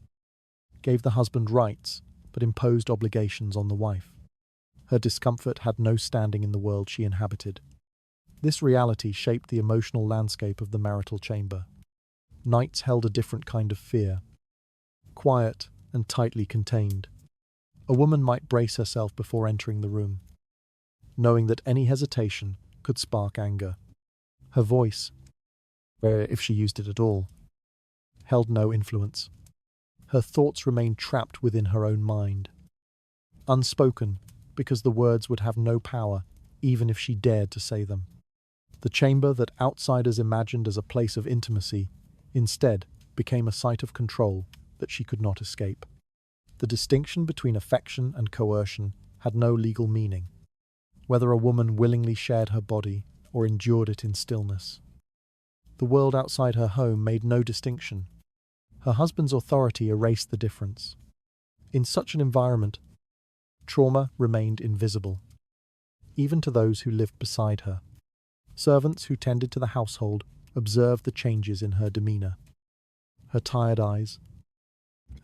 gave the husband rights but imposed obligations on the wife. Her discomfort had no standing in the world she inhabited. This reality shaped the emotional landscape of the marital chamber. Nights held a different kind of fear, quiet and tightly contained. A woman might brace herself before entering the room, knowing that any hesitation could spark anger. Her voice, if she used it at all, held no influence. Her thoughts remained trapped within her own mind, unspoken because the words would have no power even if she dared to say them. The chamber that outsiders imagined as a place of intimacy instead became a site of control that she could not escape. The distinction between affection and coercion had no legal meaning, whether a woman willingly shared her body or endured it in stillness. The world outside her home made no distinction. Her husband's authority erased the difference. In such an environment, trauma remained invisible, even to those who lived beside her. Servants who tended to the household observed the changes in her demeanor, her tired eyes,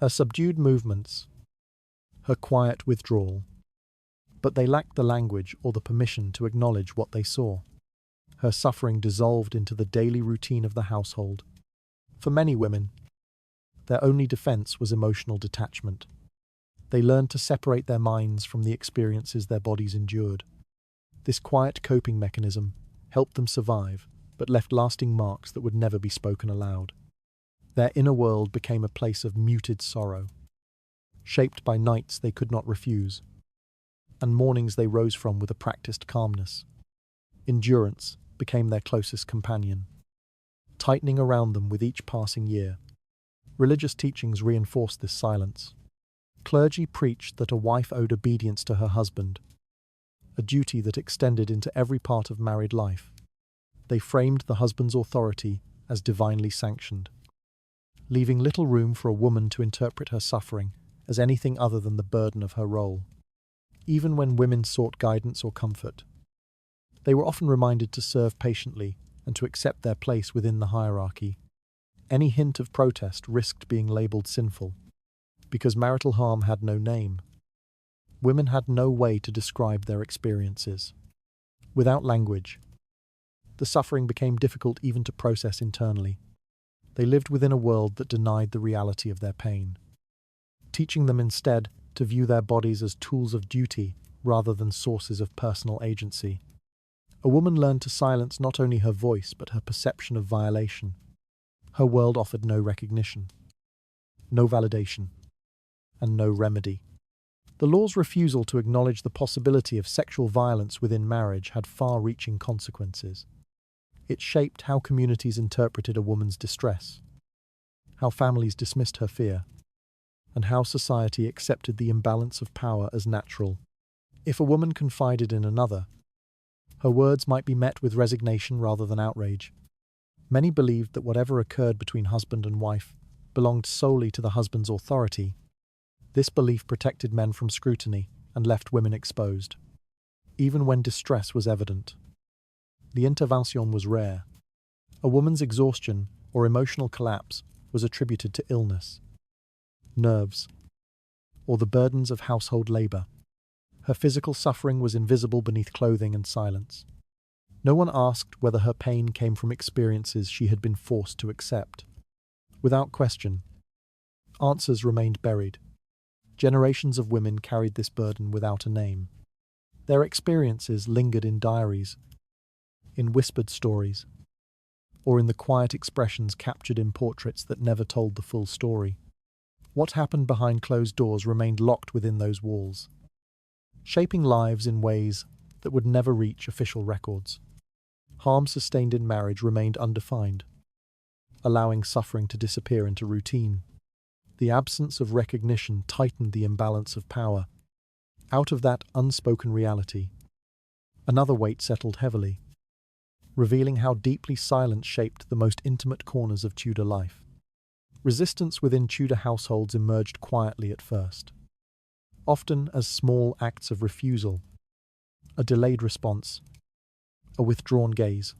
her subdued movements, her quiet withdrawal. But they lacked the language or the permission to acknowledge what they saw. Her suffering dissolved into the daily routine of the household. For many women, their only defense was emotional detachment. They learned to separate their minds from the experiences their bodies endured. This quiet coping mechanism helped them survive, but left lasting marks that would never be spoken aloud. Their inner world became a place of muted sorrow, shaped by nights they could not refuse, and mornings they rose from with a practiced calmness. Endurance became their closest companion, tightening around them with each passing year. Religious teachings reinforced this silence. Clergy preached that a wife owed obedience to her husband, a duty that extended into every part of married life. They framed the husband's authority as divinely sanctioned, leaving little room for a woman to interpret her suffering as anything other than the burden of her role. Even when women sought guidance or comfort, they were often reminded to serve patiently and to accept their place within the hierarchy. Any hint of protest risked being labelled sinful. Because marital harm had no name, women had no way to describe their experiences. Without language, the suffering became difficult even to process internally. They lived within a world that denied the reality of their pain, teaching them instead to view their bodies as tools of duty rather than sources of personal agency. A woman learned to silence not only her voice but her perception of violation. Her world offered no recognition, no validation, and no remedy. The law's refusal to acknowledge the possibility of sexual violence within marriage had far-reaching consequences. It shaped how communities interpreted a woman's distress, how families dismissed her fear, and how society accepted the imbalance of power as natural. If a woman confided in another, her words might be met with resignation rather than outrage. Many believed that whatever occurred between husband and wife belonged solely to the husband's authority. This belief protected men from scrutiny and left women exposed, even when distress was evident. The intervention was rare. A woman's exhaustion or emotional collapse was attributed to illness, nerves, or the burdens of household labor. Her physical suffering was invisible beneath clothing and silence. No one asked whether her pain came from experiences she had been forced to accept. Without question, answers remained buried. Generations of women carried this burden without a name. Their experiences lingered in diaries, in whispered stories, or in the quiet expressions captured in portraits that never told the full story. What happened behind closed doors remained locked within those walls, shaping lives in ways that would never reach official records. Harm sustained in marriage remained undefined, allowing suffering to disappear into routine. The absence of recognition tightened the imbalance of power. Out of that unspoken reality, another weight settled heavily, revealing how deeply silence shaped the most intimate corners of Tudor life. Resistance within Tudor households emerged quietly at first, often as small acts of refusal, a delayed response, a withdrawn gaze,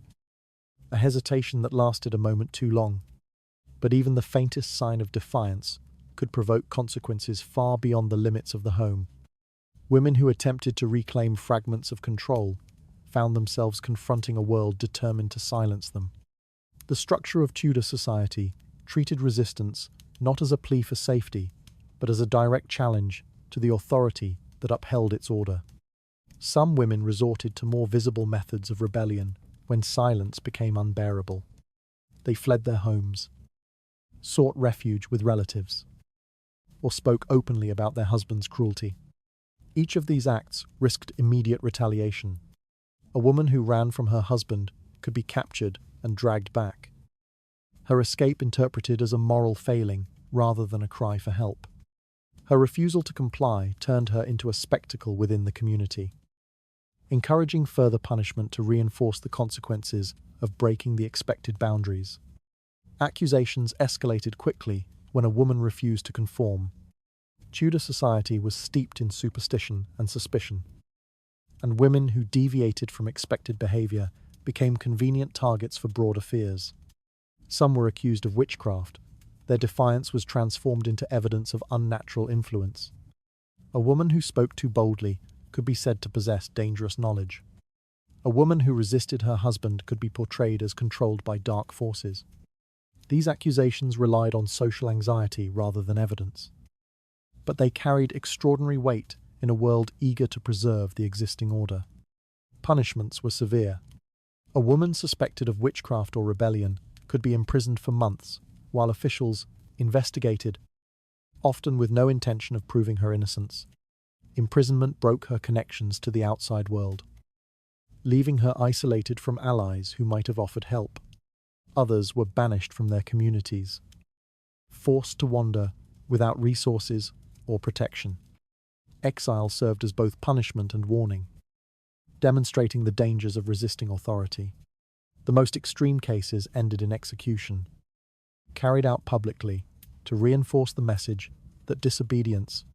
a hesitation that lasted a moment too long. But even the faintest sign of defiance could provoke consequences far beyond the limits of the home. Women who attempted to reclaim fragments of control found themselves confronting a world determined to silence them. The structure of Tudor society treated resistance not as a plea for safety, but as a direct challenge to the authority that upheld its order. Some women resorted to more visible methods of rebellion when silence became unbearable. They fled their homes, sought refuge with relatives, or spoke openly about their husband's cruelty. Each of these acts risked immediate retaliation. A woman who ran from her husband could be captured and dragged back, her escape interpreted as a moral failing rather than a cry for help. Her refusal to comply turned her into a spectacle within the community, encouraging further punishment to reinforce the consequences of breaking the expected boundaries. Accusations escalated quickly when a woman refused to conform. Tudor society was steeped in superstition and suspicion, and women who deviated from expected behavior became convenient targets for broader fears. Some were accused of witchcraft. Their defiance was transformed into evidence of unnatural influence. A woman who spoke too boldly could be said to possess dangerous knowledge. A woman who resisted her husband could be portrayed as controlled by dark forces. These accusations relied on social anxiety rather than evidence, but they carried extraordinary weight in a world eager to preserve the existing order. Punishments were severe. A woman suspected of witchcraft or rebellion could be imprisoned for months, while officials investigated, often with no intention of proving her innocence. Imprisonment broke her connections to the outside world, leaving her isolated from allies who might have offered help. Others were banished from their communities, forced to wander without resources or protection. Exile served as both punishment and warning, demonstrating the dangers of resisting authority. The most extreme cases ended in execution, carried out publicly to reinforce the message that disobedience,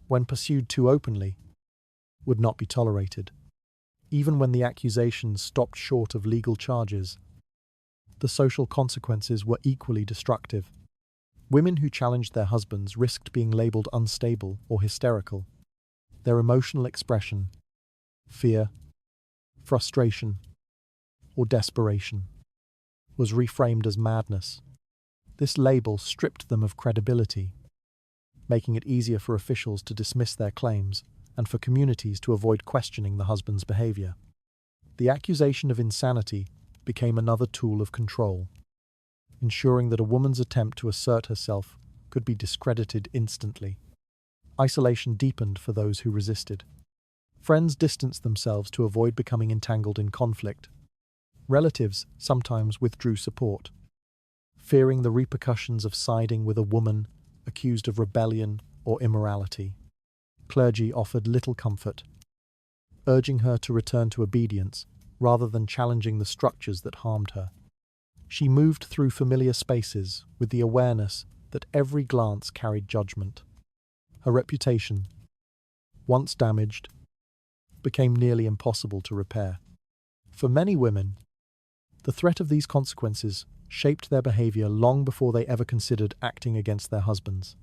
when pursued too openly, would not be tolerated. Even when the accusations stopped short of legal charges, the social consequences were equally destructive. Women who challenged their husbands risked being labeled unstable or hysterical. Their emotional expression, fear, frustration, or desperation, was reframed as madness. This label stripped them of credibility, making it easier for officials to dismiss their claims and for communities to avoid questioning the husband's behavior. The accusation of insanity became another tool of control, ensuring that a woman's attempt to assert herself could be discredited instantly. Isolation deepened for those who resisted. Friends distanced themselves to avoid becoming entangled in conflict. Relatives sometimes withdrew support, fearing the repercussions of siding with a woman accused of rebellion or immorality. Clergy offered little comfort, urging her to return to obedience rather than challenging the structures that harmed her. She moved through familiar spaces with the awareness that every glance carried judgment. Her reputation, once damaged, became nearly impossible to repair. For many women, the threat of these consequences shaped their behavior long before they ever considered acting against their husbands.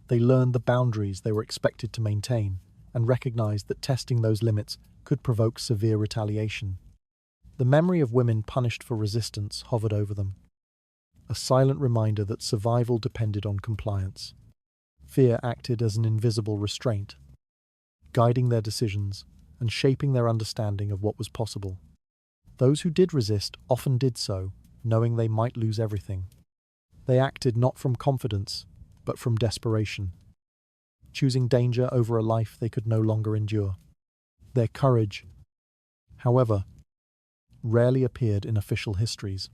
They learned the boundaries they were expected to maintain and recognized that testing those limits could provoke severe retaliation. The memory of women punished for resistance hovered over them, a silent reminder that survival depended on compliance. Fear acted as an invisible restraint, guiding their decisions and shaping their understanding of what was possible. Those who did resist often did so, knowing they might lose everything. They acted not from confidence, but from desperation, choosing danger over a life they could no longer endure. Their courage, however, rarely appeared in official histories.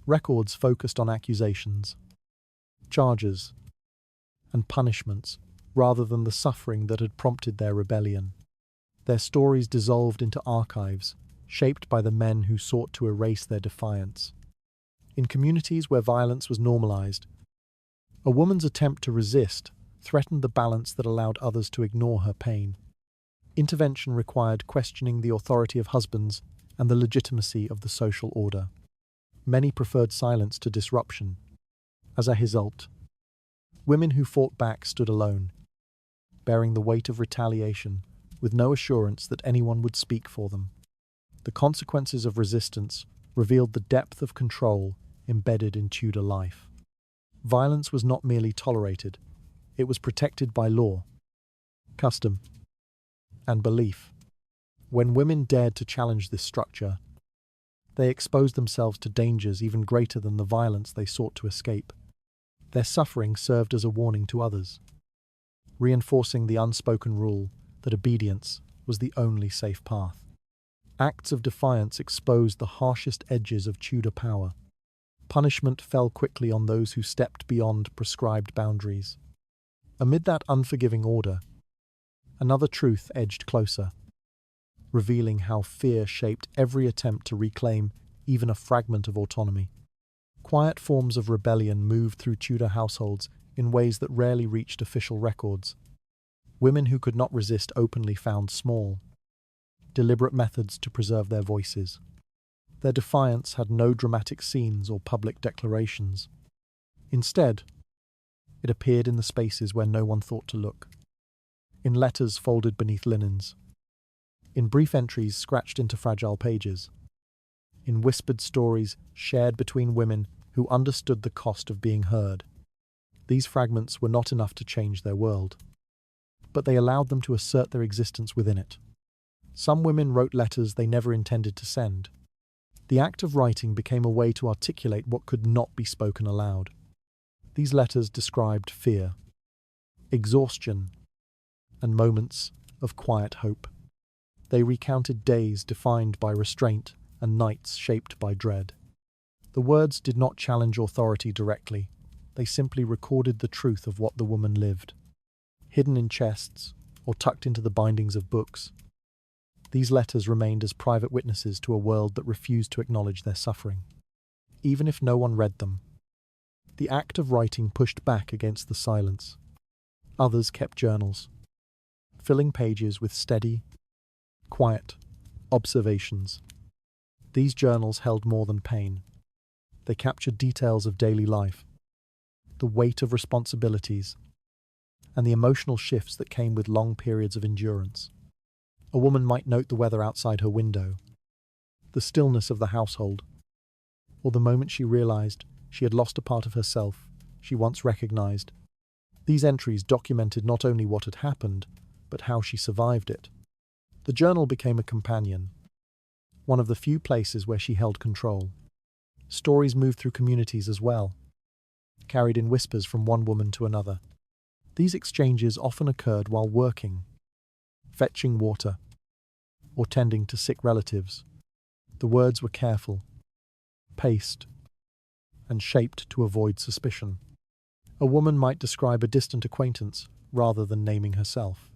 Records focused on accusations, charges, and punishments, rather than the suffering that had prompted their rebellion. Their stories dissolved into archives, shaped by the men who sought to erase their defiance. In communities where violence was normalized, a woman's attempt to resist threatened the balance that allowed others to ignore her pain. Intervention required questioning the authority of husbands and the legitimacy of the social order. Many preferred silence to disruption. As a result, women who fought back stood alone, bearing the weight of retaliation with no assurance that anyone would speak for them. The consequences of resistance revealed the depth of control embedded in Tudor life. Violence was not merely tolerated, it was protected by law, custom, and belief. When women dared to challenge this structure, they exposed themselves to dangers even greater than the violence they sought to escape. Their suffering served as a warning to others, reinforcing the unspoken rule that obedience was the only safe path. Acts of defiance exposed the harshest edges of Tudor power. Punishment fell quickly on those who stepped beyond prescribed boundaries. Amid that unforgiving order, another truth edged closer, revealing how fear shaped every attempt to reclaim even a fragment of autonomy. Quiet forms of rebellion moved through Tudor households in ways that rarely reached official records. Women who could not resist openly found small, deliberate methods to preserve their voices. Their defiance had no dramatic scenes or public declarations. Instead, it appeared in the spaces where no one thought to look. In letters folded beneath linens, in brief entries scratched into fragile pages, in whispered stories shared between women who understood the cost of being heard. These fragments were not enough to change their world, but they allowed them to assert their existence within it. Some women wrote letters they never intended to send. The act of writing became a way to articulate what could not be spoken aloud. These letters described fear, exhaustion, and moments of quiet hope. They recounted days defined by restraint and nights shaped by dread. The words did not challenge authority directly. They simply recorded the truth of what the woman lived. Hidden in chests or tucked into the bindings of books, these letters remained as private witnesses to a world that refused to acknowledge their suffering. Even if no one read them, the act of writing pushed back against the silence. Others kept journals, filling pages with steady, quiet observations. These journals held more than pain. They captured details of daily life, the weight of responsibilities, and the emotional shifts that came with long periods of endurance. A woman might note the weather outside her window, the stillness of the household, or the moment she realized She had lost a part of herself she once recognized. These entries documented not only what had happened, but how she survived it. The journal became a companion, one of the few places where she held control. Stories moved through communities as well, carried in whispers from one woman to another. These exchanges often occurred while working, fetching water, or tending to sick relatives. The words were careful, paced, and shaped to avoid suspicion. A woman might describe a distant acquaintance rather than naming herself.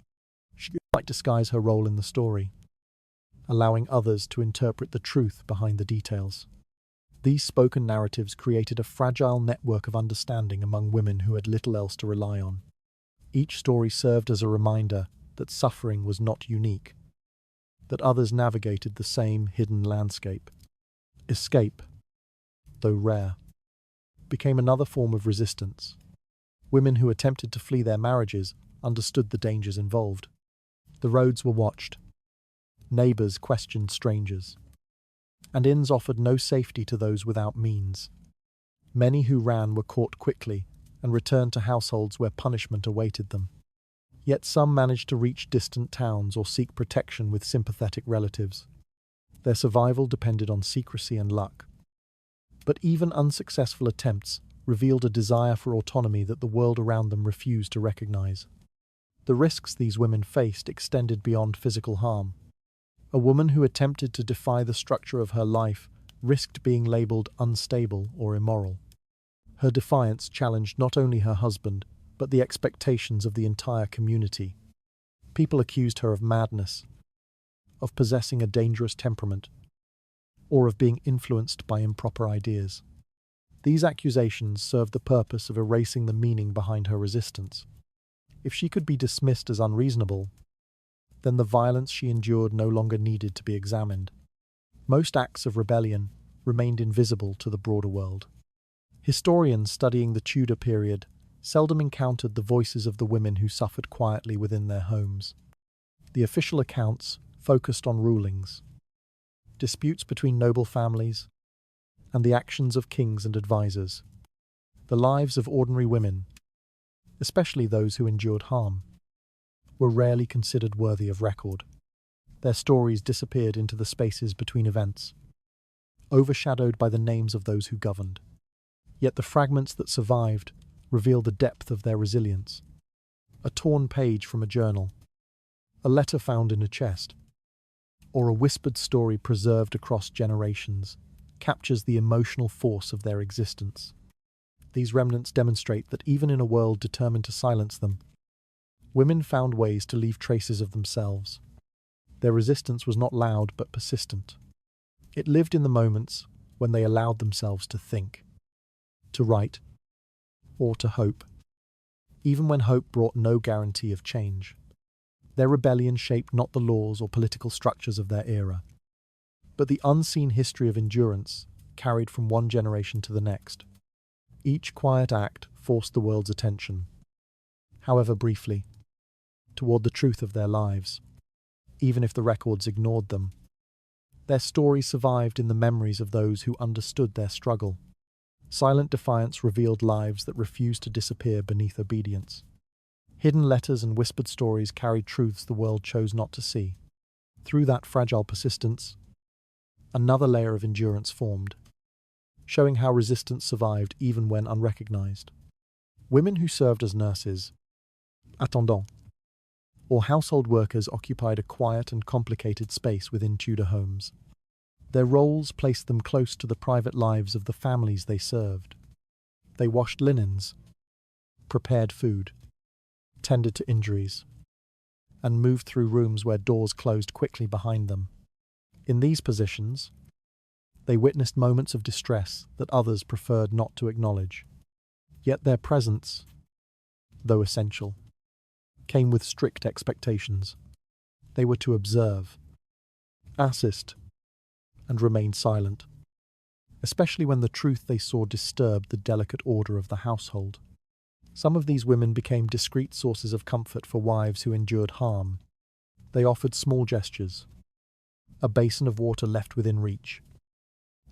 She might disguise her role in the story, allowing others to interpret the truth behind the details. These spoken narratives created a fragile network of understanding among women who had little else to rely on. Each story served as a reminder that suffering was not unique, that others navigated the same hidden landscape. Escape, though rare, became another form of resistance. Women who attempted to flee their marriages understood the dangers involved. The roads were watched. Neighbours questioned strangers. And inns offered no safety to those without means. Many who ran were caught quickly and returned to households where punishment awaited them. Yet some managed to reach distant towns or seek protection with sympathetic relatives. Their survival depended on secrecy and luck. But even unsuccessful attempts revealed a desire for autonomy that the world around them refused to recognize. The risks these women faced extended beyond physical harm. A woman who attempted to defy the structure of her life risked being labeled unstable or immoral. Her defiance challenged not only her husband, but the expectations of the entire community. People accused her of madness, of possessing a dangerous temperament, or of being influenced by improper ideas. These accusations served the purpose of erasing the meaning behind her resistance. If she could be dismissed as unreasonable, then the violence she endured no longer needed to be examined. Most acts of rebellion remained invisible to the broader world. Historians studying the Tudor period seldom encountered the voices of the women who suffered quietly within their homes. The official accounts focused on rulings, disputes between noble families, and the actions of kings and advisors. The lives of ordinary women, especially those who endured harm, were rarely considered worthy of record. Their stories disappeared into the spaces between events, overshadowed by the names of those who governed. Yet the fragments that survived reveal the depth of their resilience. A torn page from a journal, a letter found in a chest, or a whispered story preserved across generations captures the emotional force of their existence. These remnants demonstrate that even in a world determined to silence them, women found ways to leave traces of themselves. Their resistance was not loud but persistent. It lived in the moments when they allowed themselves to think, to write, or to hope, even when hope brought no guarantee of change. Their rebellion shaped not the laws or political structures of their era, but the unseen history of endurance carried from one generation to the next. Each quiet act forced the world's attention, however briefly, toward the truth of their lives, even if the records ignored them. Their stories survived in the memories of those who understood their struggle. Silent defiance revealed lives that refused to disappear beneath obedience. Hidden letters and whispered stories carried truths the world chose not to see. Through that fragile persistence, another layer of endurance formed, showing how resistance survived even when unrecognized. Women who served as nurses, attendants, or household workers occupied a quiet and complicated space within Tudor homes. Their roles placed them close to the private lives of the families they served. They washed linens, prepared food, tended to injuries, and moved through rooms where doors closed quickly behind them. In these positions, they witnessed moments of distress that others preferred not to acknowledge. Yet their presence, though essential, came with strict expectations. They were to observe, assist, and remain silent, especially when the truth they saw disturbed the delicate order of the household. Some of these women became discreet sources of comfort for wives who endured harm. They offered small gestures, a basin of water left within reach,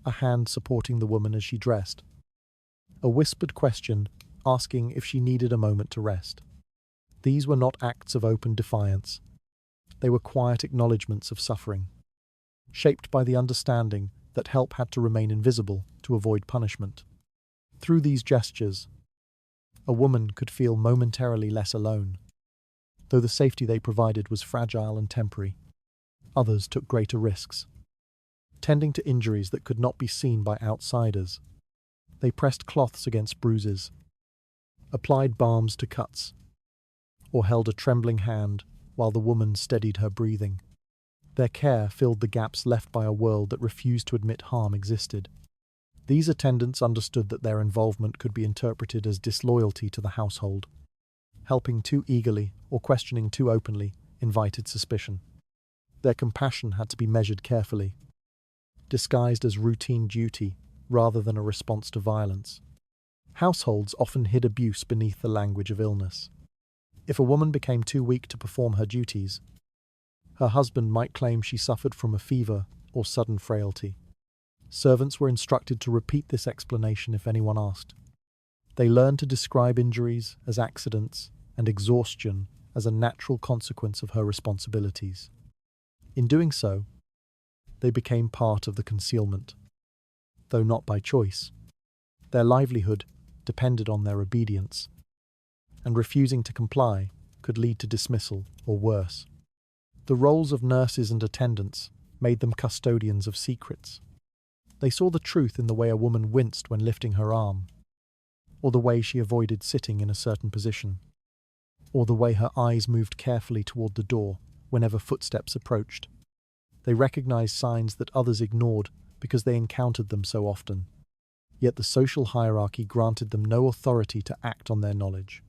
a hand supporting the woman as she dressed, a whispered question asking if she needed a moment to rest. These were not acts of open defiance. They were quiet acknowledgements of suffering, shaped by the understanding that help had to remain invisible to avoid punishment. Through these gestures, a woman could feel momentarily less alone. Though the safety they provided was fragile and temporary, others took greater risks, tending to injuries that could not be seen by outsiders. They pressed cloths against bruises, applied balms to cuts, or held a trembling hand while the woman steadied her breathing. Their care filled the gaps left by a world that refused to admit harm existed. These attendants understood that their involvement could be interpreted as disloyalty to the household. Helping too eagerly or questioning too openly invited suspicion. Their compassion had to be measured carefully, disguised as routine duty rather than a response to violence. Households often hid abuse beneath the language of illness. If a woman became too weak to perform her duties, her husband might claim she suffered from a fever or sudden frailty. Servants were instructed to repeat this explanation if anyone asked. They learned to describe injuries as accidents and exhaustion as a natural consequence of her responsibilities. In doing so, they became part of the concealment, though not by choice. Their livelihood depended on their obedience, and refusing to comply could lead to dismissal or worse. The roles of nurses and attendants made them custodians of secrets. They saw the truth in the way a woman winced when lifting her arm, or the way she avoided sitting in a certain position, or the way her eyes moved carefully toward the door whenever footsteps approached. They recognized signs that others ignored because they encountered them so often. Yet the social hierarchy granted them no authority to act on their knowledge.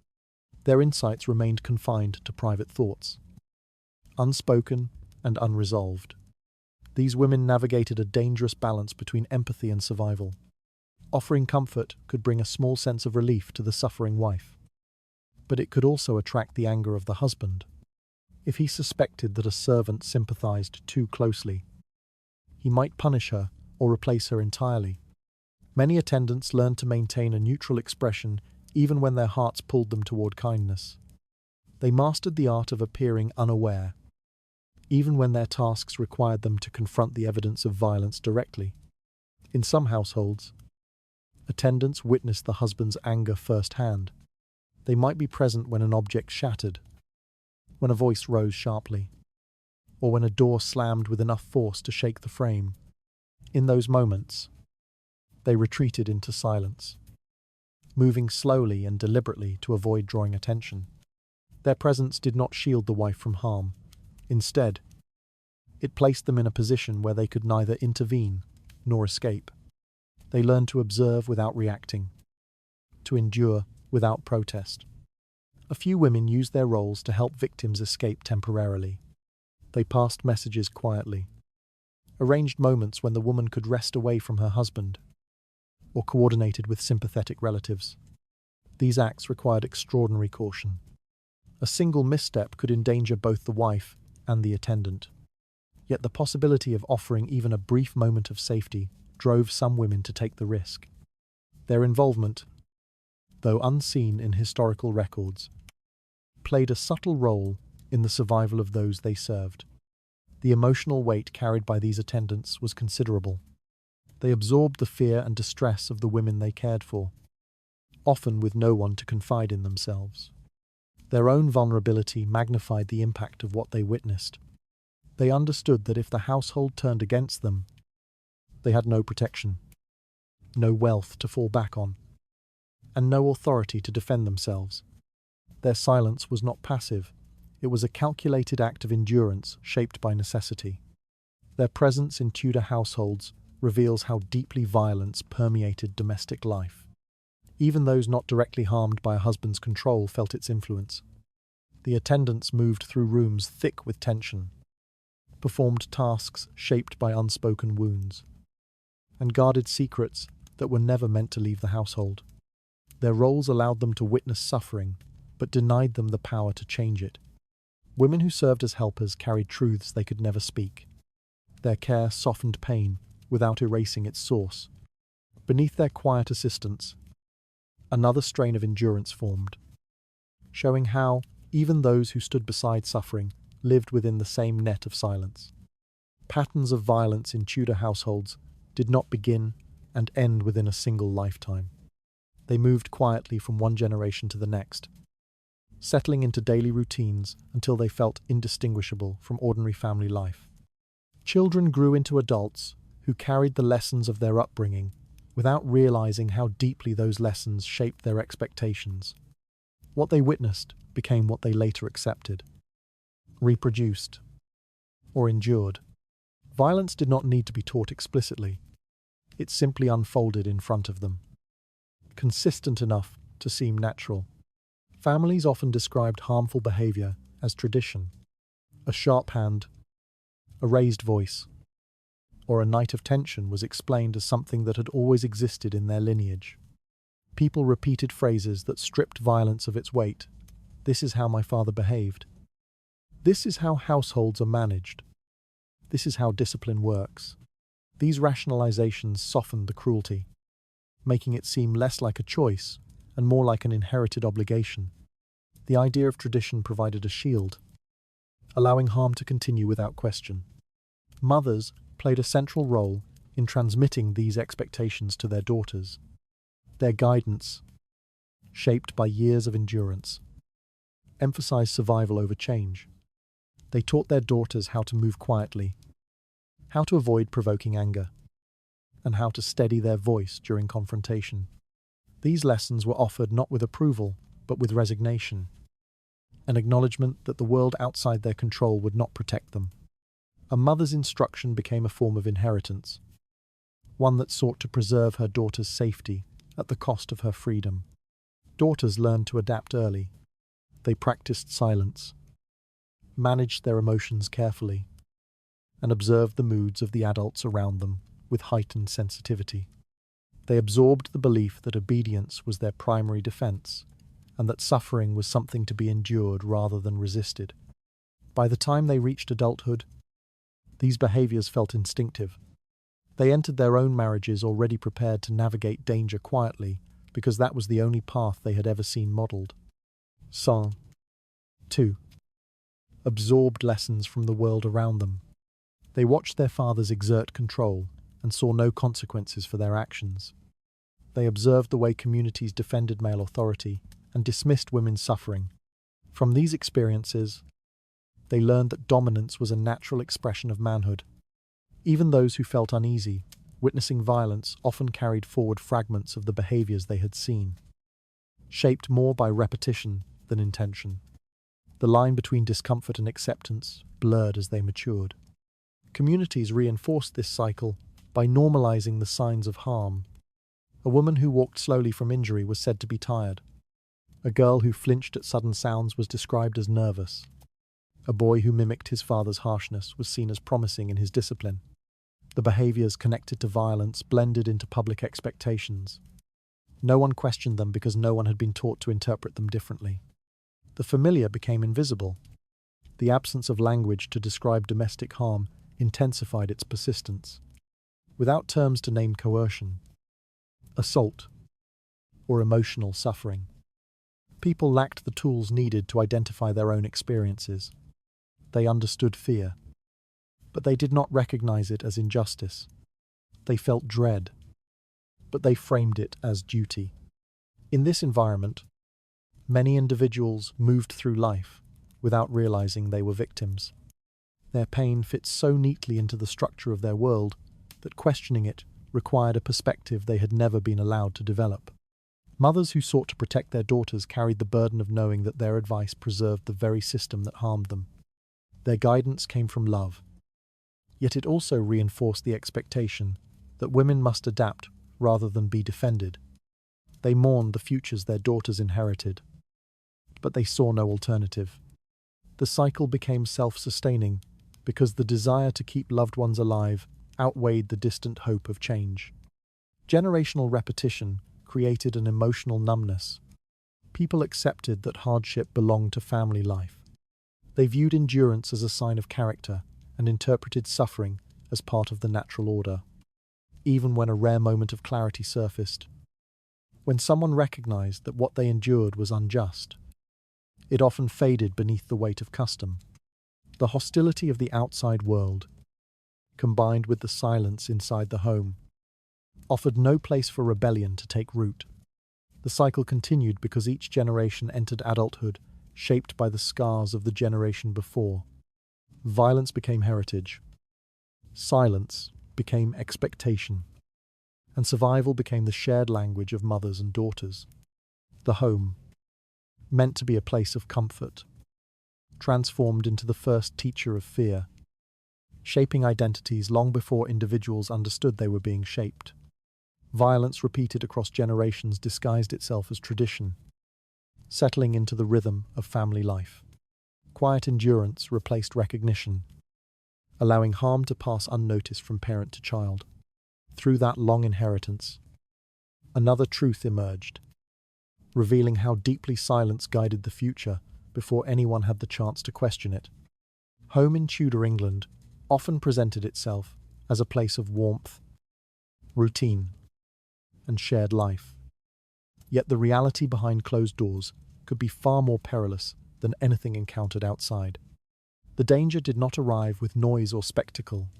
Their insights remained confined to private thoughts, unspoken and unresolved. These women navigated a dangerous balance between empathy and survival. Offering comfort could bring a small sense of relief to the suffering wife, but it could also attract the anger of the husband. If he suspected that a servant sympathized too closely, he might punish her or replace her entirely. Many attendants learned to maintain a neutral expression even when their hearts pulled them toward kindness. They mastered the art of appearing unaware, even when their tasks required them to confront the evidence of violence directly. In some households, attendants witnessed the husband's anger firsthand. They might be present when an object shattered, when a voice rose sharply, or when a door slammed with enough force to shake the frame. In those moments, they retreated into silence, moving slowly and deliberately to avoid drawing attention. Their presence did not shield the wife from harm. Instead, it placed them in a position where they could neither intervene nor escape. They learned to observe without reacting, to endure without protest. A few women used their roles to help victims escape temporarily. They passed messages quietly, arranged moments when the woman could rest away from her husband, or coordinated with sympathetic relatives. These acts required extraordinary caution. A single misstep could endanger both the wife and the attendant. Yet the possibility of offering even a brief moment of safety drove some women to take the risk. Their involvement, though unseen in historical records, played a subtle role in the survival of those they served. The emotional weight carried by these attendants was considerable. They absorbed the fear and distress of the women they cared for, often with no one to confide in themselves. Their own vulnerability magnified the impact of what they witnessed. They understood that if the household turned against them, they had no protection, no wealth to fall back on, and no authority to defend themselves. Their silence was not passive. It was a calculated act of endurance shaped by necessity. Their presence in Tudor households reveals how deeply violence permeated domestic life. Even those not directly harmed by a husband's control felt its influence. The attendants moved through rooms thick with tension, performed tasks shaped by unspoken wounds, and guarded secrets that were never meant to leave the household. Their roles allowed them to witness suffering, but denied them the power to change it. Women who served as helpers carried truths they could never speak. Their care softened pain without erasing its source. Beneath their quiet assistance, Another strain of endurance formed, showing how, even those who stood beside suffering, lived within the same net of silence. Patterns of violence in Tudor households did not begin and end within a single lifetime. They moved quietly from one generation to the next, settling into daily routines until they felt indistinguishable from ordinary family life. Children grew into adults who carried the lessons of their upbringing without realizing how deeply those lessons shaped their expectations. What they witnessed became what they later accepted, reproduced, or endured. Violence did not need to be taught explicitly. It simply unfolded in front of them, consistent enough to seem natural. Families often described harmful behavior as tradition. A sharp hand, a raised voice, or a night of tension was explained as something that had always existed in their lineage. People repeated phrases that stripped violence of its weight. This is how my father behaved. This is how households are managed. This is how discipline works. These rationalizations softened the cruelty, making it seem less like a choice and more like an inherited obligation. The idea of tradition provided a shield, allowing harm to continue without question. Mothers played a central role in transmitting these expectations to their daughters. Their guidance, shaped by years of endurance, emphasized survival over change. They taught their daughters how to move quietly, how to avoid provoking anger, and how to steady their voice during confrontation. These lessons were offered not with approval, but with resignation, an acknowledgement that the world outside their control would not protect them. A mother's instruction became a form of inheritance, one that sought to preserve her daughter's safety at the cost of her freedom. Daughters learned to adapt early. They practiced silence, managed their emotions carefully, and observed the moods of the adults around them with heightened sensitivity. They absorbed the belief that obedience was their primary defense, and that suffering was something to be endured rather than resisted. By the time they reached adulthood, these behaviors felt instinctive. They entered their own marriages already prepared to navigate danger quietly, because that was the only path they had ever seen modeled. Psalm 2. Absorbed lessons from the world around them. They watched their fathers exert control and saw no consequences for their actions. They observed the way communities defended male authority and dismissed women's suffering. From these experiences, they learned that dominance was a natural expression of manhood. Even those who felt uneasy, witnessing violence, often carried forward fragments of the behaviors they had seen, shaped more by repetition than intention. The line between discomfort and acceptance blurred as they matured. Communities reinforced this cycle by normalizing the signs of harm. A woman who walked slowly from injury was said to be tired. A girl who flinched at sudden sounds was described as nervous. A boy who mimicked his father's harshness was seen as promising in his discipline. The behaviors connected to violence blended into public expectations. No one questioned them because no one had been taught to interpret them differently. The familiar became invisible. The absence of language to describe domestic harm intensified its persistence. Without terms to name coercion, assault, or emotional suffering, people lacked the tools needed to identify their own experiences. They understood fear, but they did not recognize it as injustice. They felt dread, but they framed it as duty. In this environment, many individuals moved through life without realizing they were victims. Their pain fit so neatly into the structure of their world that questioning it required a perspective they had never been allowed to develop. Mothers who sought to protect their daughters carried the burden of knowing that their advice preserved the very system that harmed them. Their guidance came from love, yet it also reinforced the expectation that women must adapt rather than be defended. They mourned the futures their daughters inherited, but they saw no alternative. The cycle became self-sustaining because the desire to keep loved ones alive outweighed the distant hope of change. Generational repetition created an emotional numbness. People accepted that hardship belonged to family life. They viewed endurance as a sign of character and interpreted suffering as part of the natural order. Even when a rare moment of clarity surfaced, When someone recognized that what they endured was unjust, it often faded beneath the weight of custom. The hostility of the outside world, combined with the silence inside the home, offered no place for rebellion to take root. The cycle continued because each generation entered adulthood shaped by the scars of the generation before. Violence became heritage, silence became expectation, and survival became the shared language of mothers and daughters. The home, meant to be a place of comfort, transformed into the first teacher of fear, shaping identities long before individuals understood they were being shaped. Violence repeated across generations disguised itself as tradition, settling into the rhythm of family life. Quiet endurance replaced recognition, allowing harm to pass unnoticed from parent to child. Through that long inheritance, another truth emerged, revealing how deeply silence guided the future before anyone had the chance to question it. Home in Tudor England often presented itself as a place of warmth, routine, and shared life. Yet the reality behind closed doors could be far more perilous than anything encountered outside. The danger did not arrive with noise or spectacle.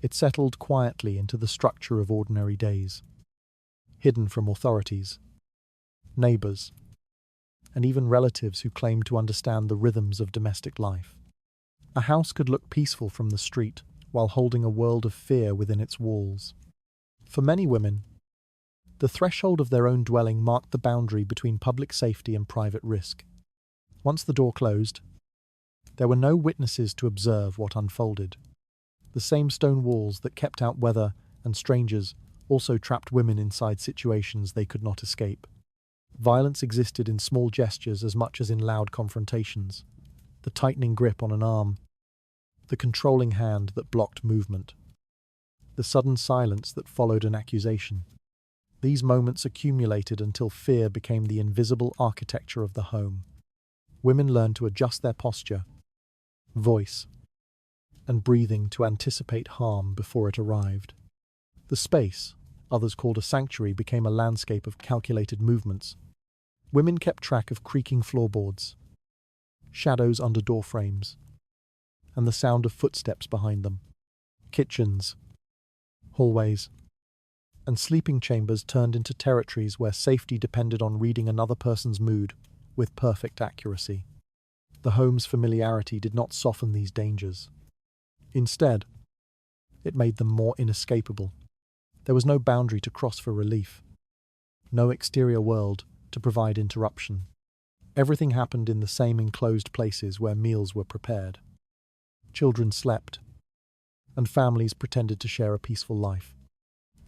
It settled quietly into the structure of ordinary days, hidden from authorities, neighbours, and even relatives who claimed to understand the rhythms of domestic life. A house could look peaceful from the street while holding a world of fear within its walls. For many women, the threshold of their own dwelling marked the boundary between public safety and private risk. Once the door closed, there were no witnesses to observe what unfolded. The same stone walls that kept out weather and strangers also trapped women inside situations they could not escape. Violence existed in small gestures as much as in loud confrontations. The tightening grip on an arm, the controlling hand that blocked movement, the sudden silence that followed an accusation. These moments accumulated until fear became the invisible architecture of the home. Women learned to adjust their posture, voice, and breathing to anticipate harm before it arrived. The space, others called a sanctuary, became a landscape of calculated movements. Women kept track of creaking floorboards, shadows under door frames, and the sound of footsteps behind them. Kitchens, hallways, and sleeping chambers turned into territories where safety depended on reading another person's mood with perfect accuracy. The home's familiarity did not soften these dangers. Instead, it made them more inescapable. There was no boundary to cross for relief, no exterior world to provide interruption. Everything happened in the same enclosed places where meals were prepared. Children slept, and families pretended to share a peaceful life.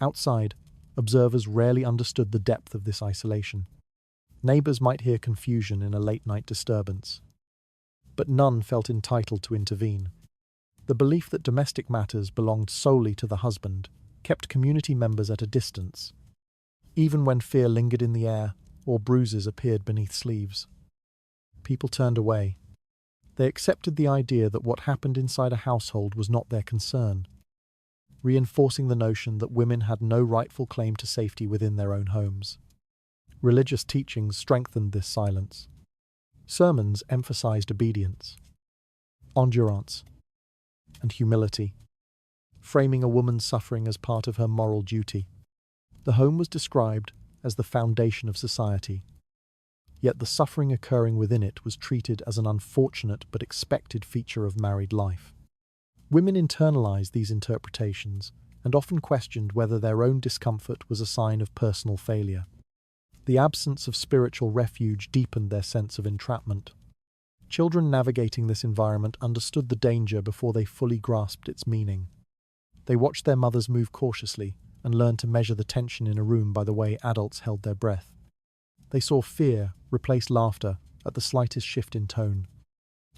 Outside, observers rarely understood the depth of this isolation. Neighbours might hear confusion in a late-night disturbance, but none felt entitled to intervene. The belief that domestic matters belonged solely to the husband kept community members at a distance, even when fear lingered in the air or bruises appeared beneath sleeves. People turned away. They accepted the idea that what happened inside a household was not their concern, reinforcing the notion that women had no rightful claim to safety within their own homes. Religious teachings strengthened this silence. Sermons emphasized obedience, endurance, and humility, framing a woman's suffering as part of her moral duty. The home was described as the foundation of society, yet the suffering occurring within it was treated as an unfortunate but expected feature of married life. Women internalized these interpretations and often questioned whether their own discomfort was a sign of personal failure. The absence of spiritual refuge deepened their sense of entrapment. Children navigating this environment understood the danger before they fully grasped its meaning. They watched their mothers move cautiously and learned to measure the tension in a room by the way adults held their breath. They saw fear replace laughter at the slightest shift in tone.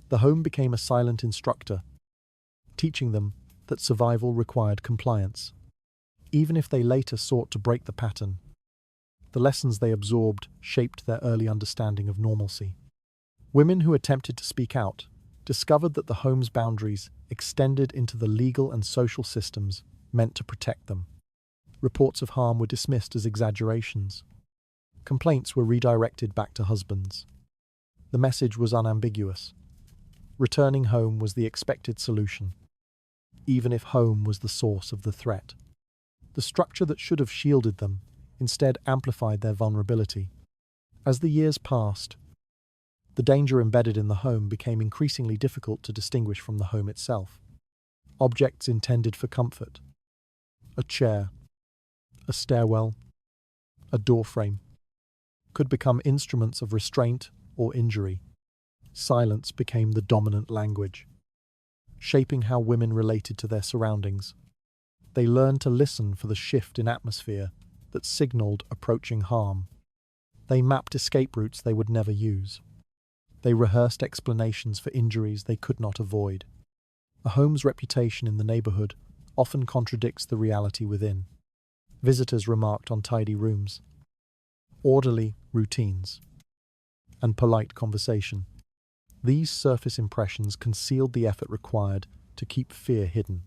The home became a silent instructor, teaching them that survival required compliance. Even if they later sought to break the pattern, the lessons they absorbed shaped their early understanding of normalcy. Women who attempted to speak out discovered that the home's boundaries extended into the legal and social systems meant to protect them. Reports of harm were dismissed as exaggerations, Complaints were redirected back to husbands. The message was unambiguous. Returning home was the expected solution, even if home was the source of the threat. The structure that should have shielded them instead amplified their vulnerability. As the years passed, the danger embedded in the home became increasingly difficult to distinguish from the home itself. Objects intended for comfort, a chair, a stairwell, a doorframe, could become instruments of restraint or injury. Silence became the dominant language, shaping how women related to their surroundings. They learned to listen for the shift in atmosphere that signaled approaching harm. They mapped escape routes they would never use. They rehearsed explanations for injuries they could not avoid. A home's reputation in the neighborhood often contradicts the reality within. Visitors remarked on tidy rooms, orderly routines, and polite conversation. These surface impressions concealed the effort required to keep fear hidden.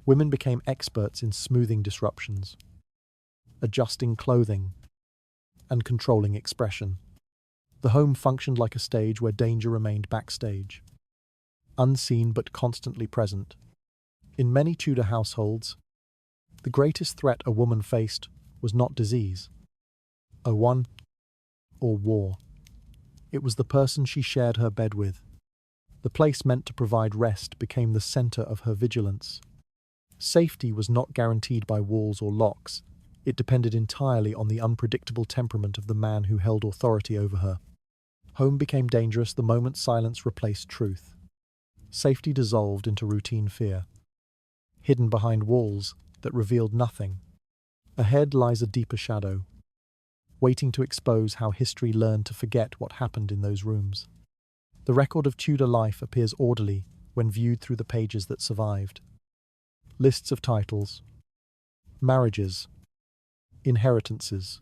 Women became experts in smoothing disruptions, adjusting clothing, and controlling expression. The home functioned like a stage where danger remained backstage, unseen but constantly present. In many Tudor households, the greatest threat a woman faced was not disease, or war. It was the person she shared her bed with. The place meant to provide rest became the center of her vigilance. Safety was not guaranteed by walls or locks. It depended entirely on the unpredictable temperament of the man who held authority over her. Home became dangerous the moment silence replaced truth. Safety dissolved into routine fear. Hidden behind walls that revealed nothing, ahead lies a deeper shadow, waiting to expose how history learned to forget what happened in those rooms. The record of Tudor life appears orderly when viewed through the pages that survived. Lists of titles, marriages, inheritances,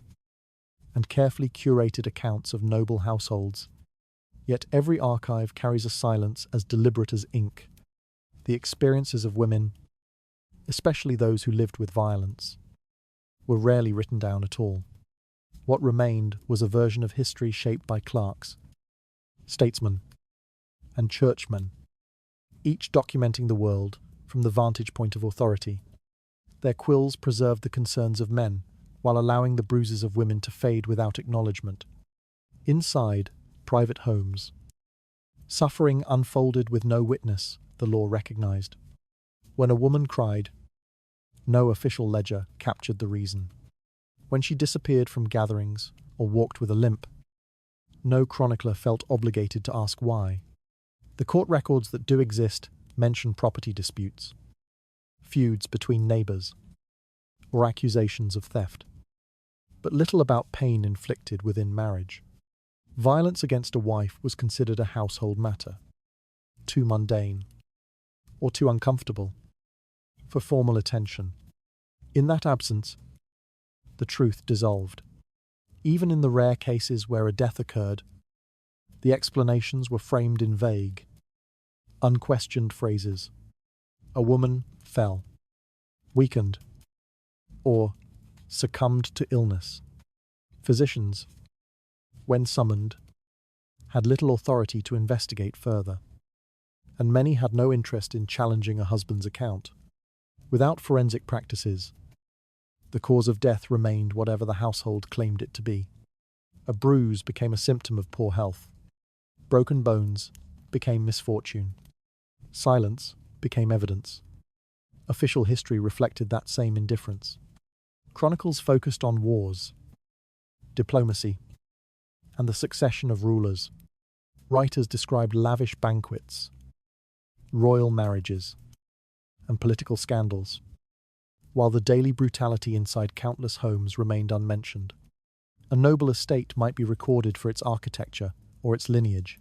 and carefully curated accounts of noble households. Yet every archive carries a silence as deliberate as ink. The experiences of women, especially those who lived with violence, were rarely written down at all. What remained was a version of history shaped by clerks, statesmen, and churchmen, each documenting the world from the vantage point of authority. Their quills preserved the concerns of men, while allowing the bruises of women to fade without acknowledgement. Inside private homes, suffering unfolded with no witness the law recognized. When a woman cried, no official ledger captured the reason. When she disappeared from gatherings or walked with a limp, no chronicler felt obligated to ask why. The court records that do exist mention property disputes, feuds between neighbors, or accusations of theft, but little about pain inflicted within marriage. Violence against a wife was considered a household matter, too mundane, or too uncomfortable for formal attention. In that absence, the truth dissolved. Even in the rare cases where a death occurred, the explanations were framed in vague, unquestioned phrases. A woman fell, weakened, or succumbed to illness. Physicians, when summoned, had little authority to investigate further, and many had no interest in challenging a husband's account. Without forensic practices, the cause of death remained whatever the household claimed it to be. A bruise became a symptom of poor health. Broken bones became misfortune. Silence became evidence. Official history reflected that same indifference. Chronicles focused on wars, diplomacy, and the succession of rulers. Writers described lavish banquets, royal marriages, and political scandals, while the daily brutality inside countless homes remained unmentioned. A noble estate might be recorded for its architecture or its lineage,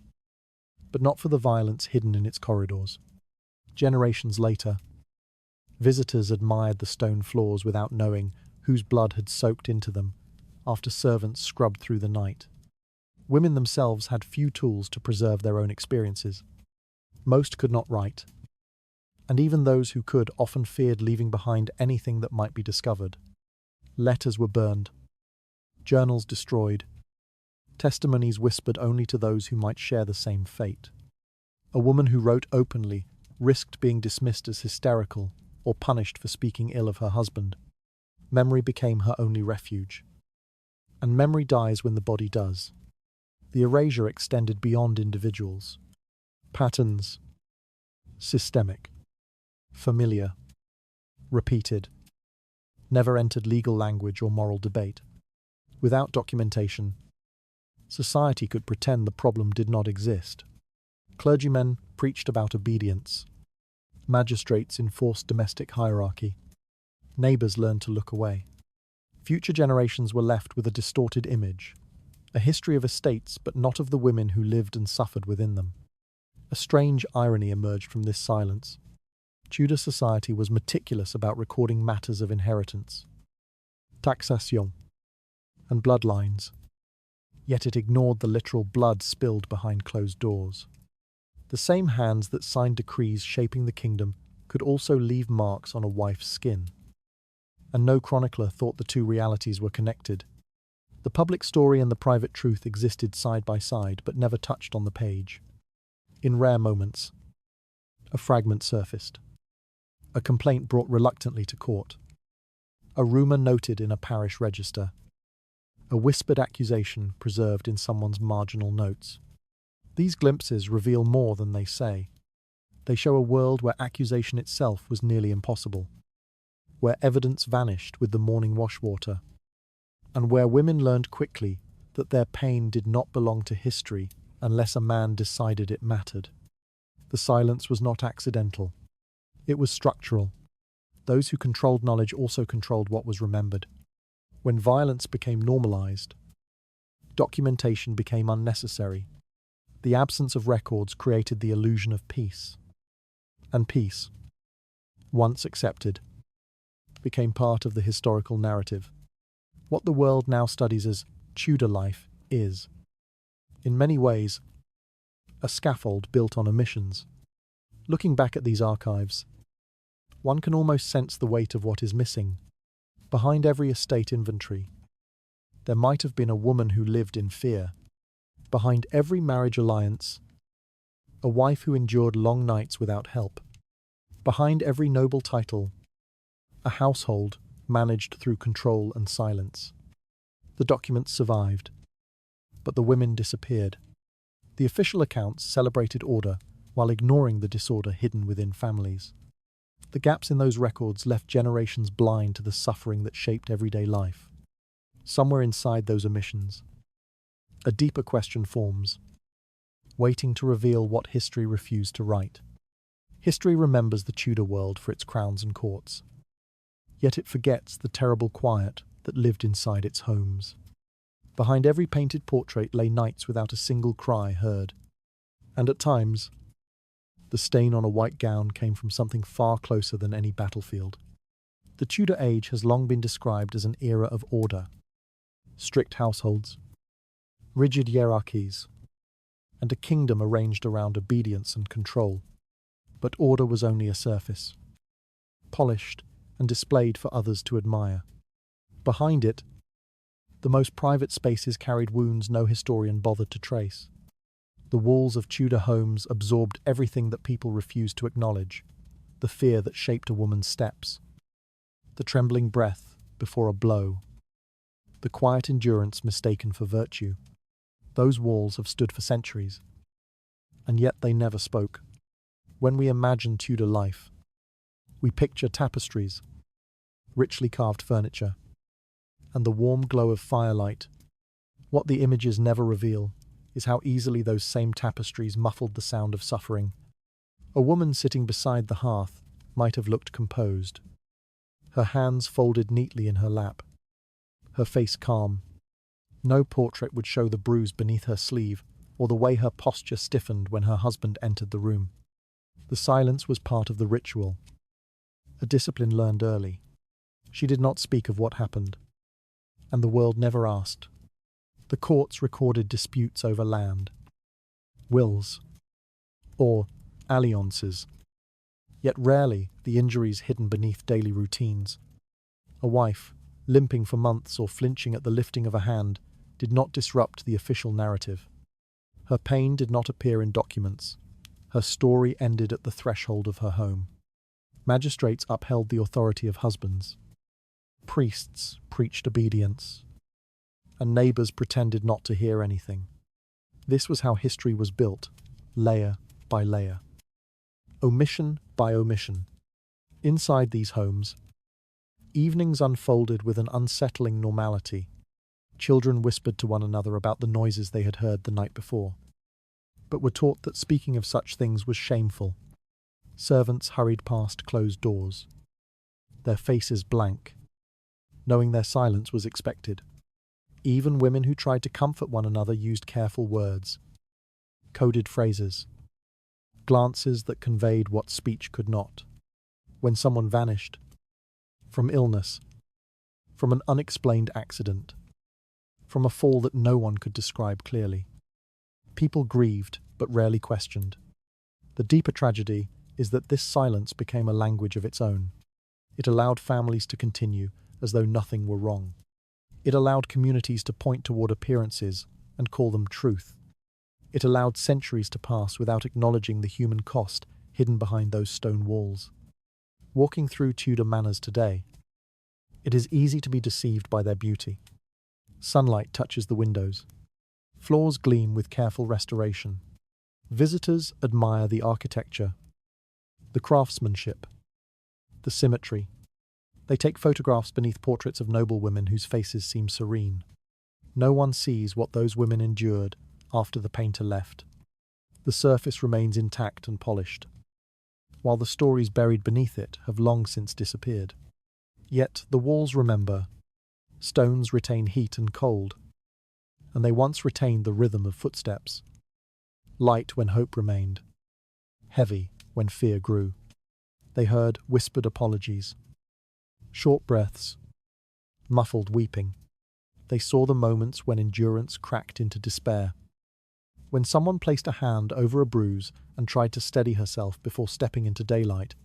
but not for the violence hidden in its corridors. Generations later, visitors admired the stone floors without knowing whose blood had soaked into them after servants scrubbed through the night. Women themselves had few tools to preserve their own experiences. Most could not write, and even those who could often feared leaving behind anything that might be discovered. Letters were burned, journals destroyed, testimonies whispered only to those who might share the same fate. A woman who wrote openly risked being dismissed as hysterical or punished for speaking ill of her husband. Memory became her only refuge. And memory dies when the body does. The erasure extended beyond individuals. Patterns. Systemic. Familiar. Repeated. Never entered legal language or moral debate. Without documentation, society could pretend the problem did not exist. Clergymen preached about obedience. Magistrates enforced domestic hierarchy. Neighbours learned to look away. Future generations were left with a distorted image, a history of estates but not of the women who lived and suffered within them. A strange irony emerged from this silence. Tudor society was meticulous about recording matters of inheritance, taxation, and bloodlines, yet it ignored the literal blood spilled behind closed doors. The same hands that signed decrees shaping the kingdom could also leave marks on a wife's skin. And no chronicler thought the two realities were connected. The public story and the private truth existed side by side but never touched on the page. In rare moments, a fragment surfaced. A complaint brought reluctantly to court. A rumour noted in a parish register. A whispered accusation preserved in someone's marginal notes. These glimpses reveal more than they say. They show a world where accusation itself was nearly impossible, where evidence vanished with the morning washwater, and where women learned quickly that their pain did not belong to history unless a man decided it mattered. The silence was not accidental. It was structural. Those who controlled knowledge also controlled what was remembered. When violence became normalized, documentation became unnecessary. The absence of records created the illusion of peace. And peace, once accepted, became part of the historical narrative. What the world now studies as Tudor life is, in many ways, a scaffold built on omissions. Looking back at these archives, one can almost sense the weight of what is missing. Behind every estate inventory, there might have been a woman who lived in fear. Behind every marriage alliance, a wife who endured long nights without help. Behind every noble title, a household managed through control and silence. The documents survived, but the women disappeared. The official accounts celebrated order while ignoring the disorder hidden within families. The gaps in those records left generations blind to the suffering that shaped everyday life. Somewhere inside those omissions, a deeper question forms, waiting to reveal what history refused to write. History remembers the Tudor world for its crowns and courts, yet it forgets the terrible quiet that lived inside its homes. Behind every painted portrait lay nights without a single cry heard, and at times, the stain on a white gown came from something far closer than any battlefield. The Tudor age has long been described as an era of order, strict households, rigid hierarchies, and a kingdom arranged around obedience and control. But order was only a surface, polished and displayed for others to admire. Behind it, the most private spaces carried wounds no historian bothered to trace. The walls of Tudor homes absorbed everything that people refused to acknowledge, the fear that shaped a woman's steps, the trembling breath before a blow, the quiet endurance mistaken for virtue. Those walls have stood for centuries, and yet they never spoke. When we imagine Tudor life, we picture tapestries, richly carved furniture, and the warm glow of firelight. What the images never reveal is how easily those same tapestries muffled the sound of suffering. A woman sitting beside the hearth might have looked composed, her hands folded neatly in her lap, her face calm. No portrait would show the bruise beneath her sleeve or the way her posture stiffened when her husband entered the room. The silence was part of the ritual, a discipline learned early. She did not speak of what happened, and the world never asked. The courts recorded disputes over land, wills, or alliances, yet rarely the injuries hidden beneath daily routines. A wife, limping for months or flinching at the lifting of a hand, did not disrupt the official narrative. Her pain did not appear in documents. Her story ended at the threshold of her home. Magistrates upheld the authority of husbands. Priests preached obedience. And neighbours pretended not to hear anything. This was how history was built, layer by layer. Omission by omission. Inside these homes, evenings unfolded with an unsettling normality. Children whispered to one another about the noises they had heard the night before, but were taught that speaking of such things was shameful. Servants hurried past closed doors, their faces blank, knowing their silence was expected. Even women who tried to comfort one another used careful words, coded phrases, glances that conveyed what speech could not. When someone vanished, from illness, from an unexplained accident, from a fall that no one could describe clearly, people grieved but rarely questioned. The deeper tragedy is that this silence became a language of its own. It allowed families to continue as though nothing were wrong. It allowed communities to point toward appearances and call them truth. It allowed centuries to pass without acknowledging the human cost hidden behind those stone walls. Walking through Tudor manors today, it is easy to be deceived by their beauty. Sunlight touches the windows. Floors gleam with careful restoration. Visitors admire the architecture, the craftsmanship, the symmetry. They take photographs beneath portraits of noble women whose faces seem serene. No one sees what those women endured after the painter left. The surface remains intact and polished, while the stories buried beneath it have long since disappeared. Yet the walls remember. Stones retain heat and cold, and they once retained the rhythm of footsteps. Light when hope remained, heavy when fear grew. They heard whispered apologies, short breaths, muffled weeping. They saw the moments when endurance cracked into despair. When someone placed a hand over a bruise and tried to steady herself before stepping into daylight,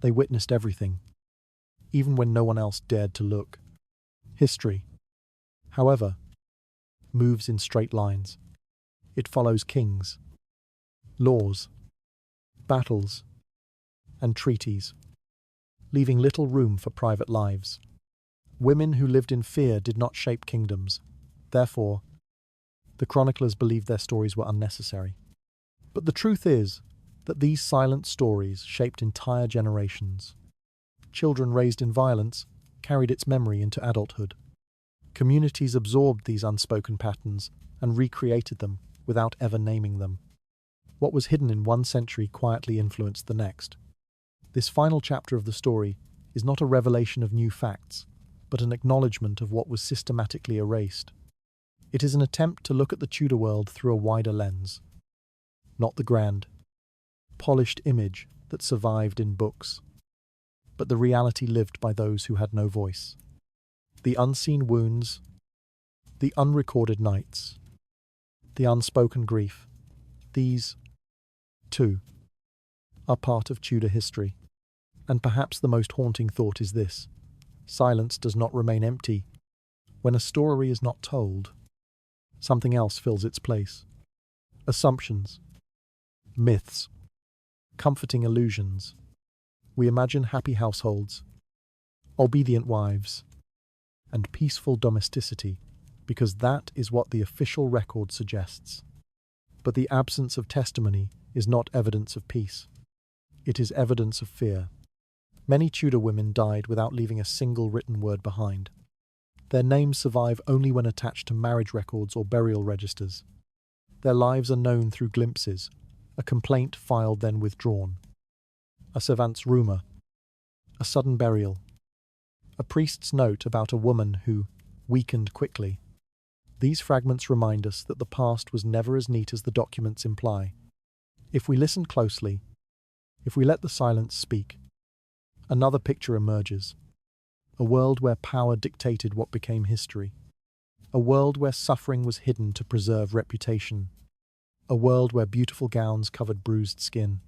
they witnessed everything, even when no one else dared to look. History, however, moves in straight lines. It follows kings, laws, battles, and treaties, leaving little room for private lives. Women who lived in fear did not shape kingdoms. Therefore, the chroniclers believed their stories were unnecessary. But the truth is that these silent stories shaped entire generations. Children raised in violence carried its memory into adulthood. Communities absorbed these unspoken patterns and recreated them without ever naming them. What was hidden in one century quietly influenced the next. This final chapter of the story is not a revelation of new facts, but an acknowledgement of what was systematically erased. It is an attempt to look at the Tudor world through a wider lens, not the grand, polished image that survived in books, but the reality lived by those who had no voice. The unseen wounds, the unrecorded nights, the unspoken grief, these, too, are part of Tudor history. And perhaps the most haunting thought is this: silence does not remain empty. When a story is not told, something else fills its place. Assumptions, myths, comforting illusions. We imagine happy households, obedient wives, and peaceful domesticity because that is what the official record suggests. But the absence of testimony is not evidence of peace. It is evidence of fear. Many Tudor women died without leaving a single written word behind. Their names survive only when attached to marriage records or burial registers. Their lives are known through glimpses, a complaint filed then withdrawn, a savant's rumour, a sudden burial, a priest's note about a woman who weakened quickly. These fragments remind us that the past was never as neat as the documents imply. If we listen closely, if we let the silence speak, another picture emerges. A world where power dictated what became history. A world where suffering was hidden to preserve reputation. A world where beautiful gowns covered bruised skin.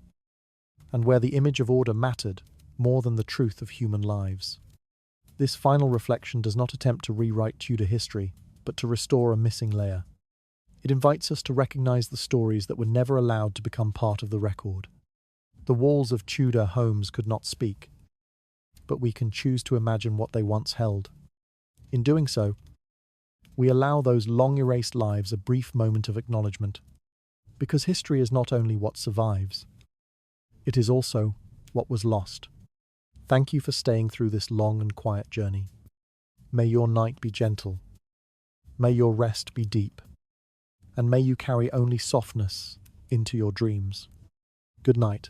And where the image of order mattered more than the truth of human lives. This final reflection does not attempt to rewrite Tudor history, but to restore a missing layer. It invites us to recognize the stories that were never allowed to become part of the record. The walls of Tudor homes could not speak, but we can choose to imagine what they once held. In doing so, we allow those long-erased lives a brief moment of acknowledgement, because history is not only what survives, it is also what was lost. Thank you for staying through this long and quiet journey. May your night be gentle. May your rest be deep. And may you carry only softness into your dreams. Good night.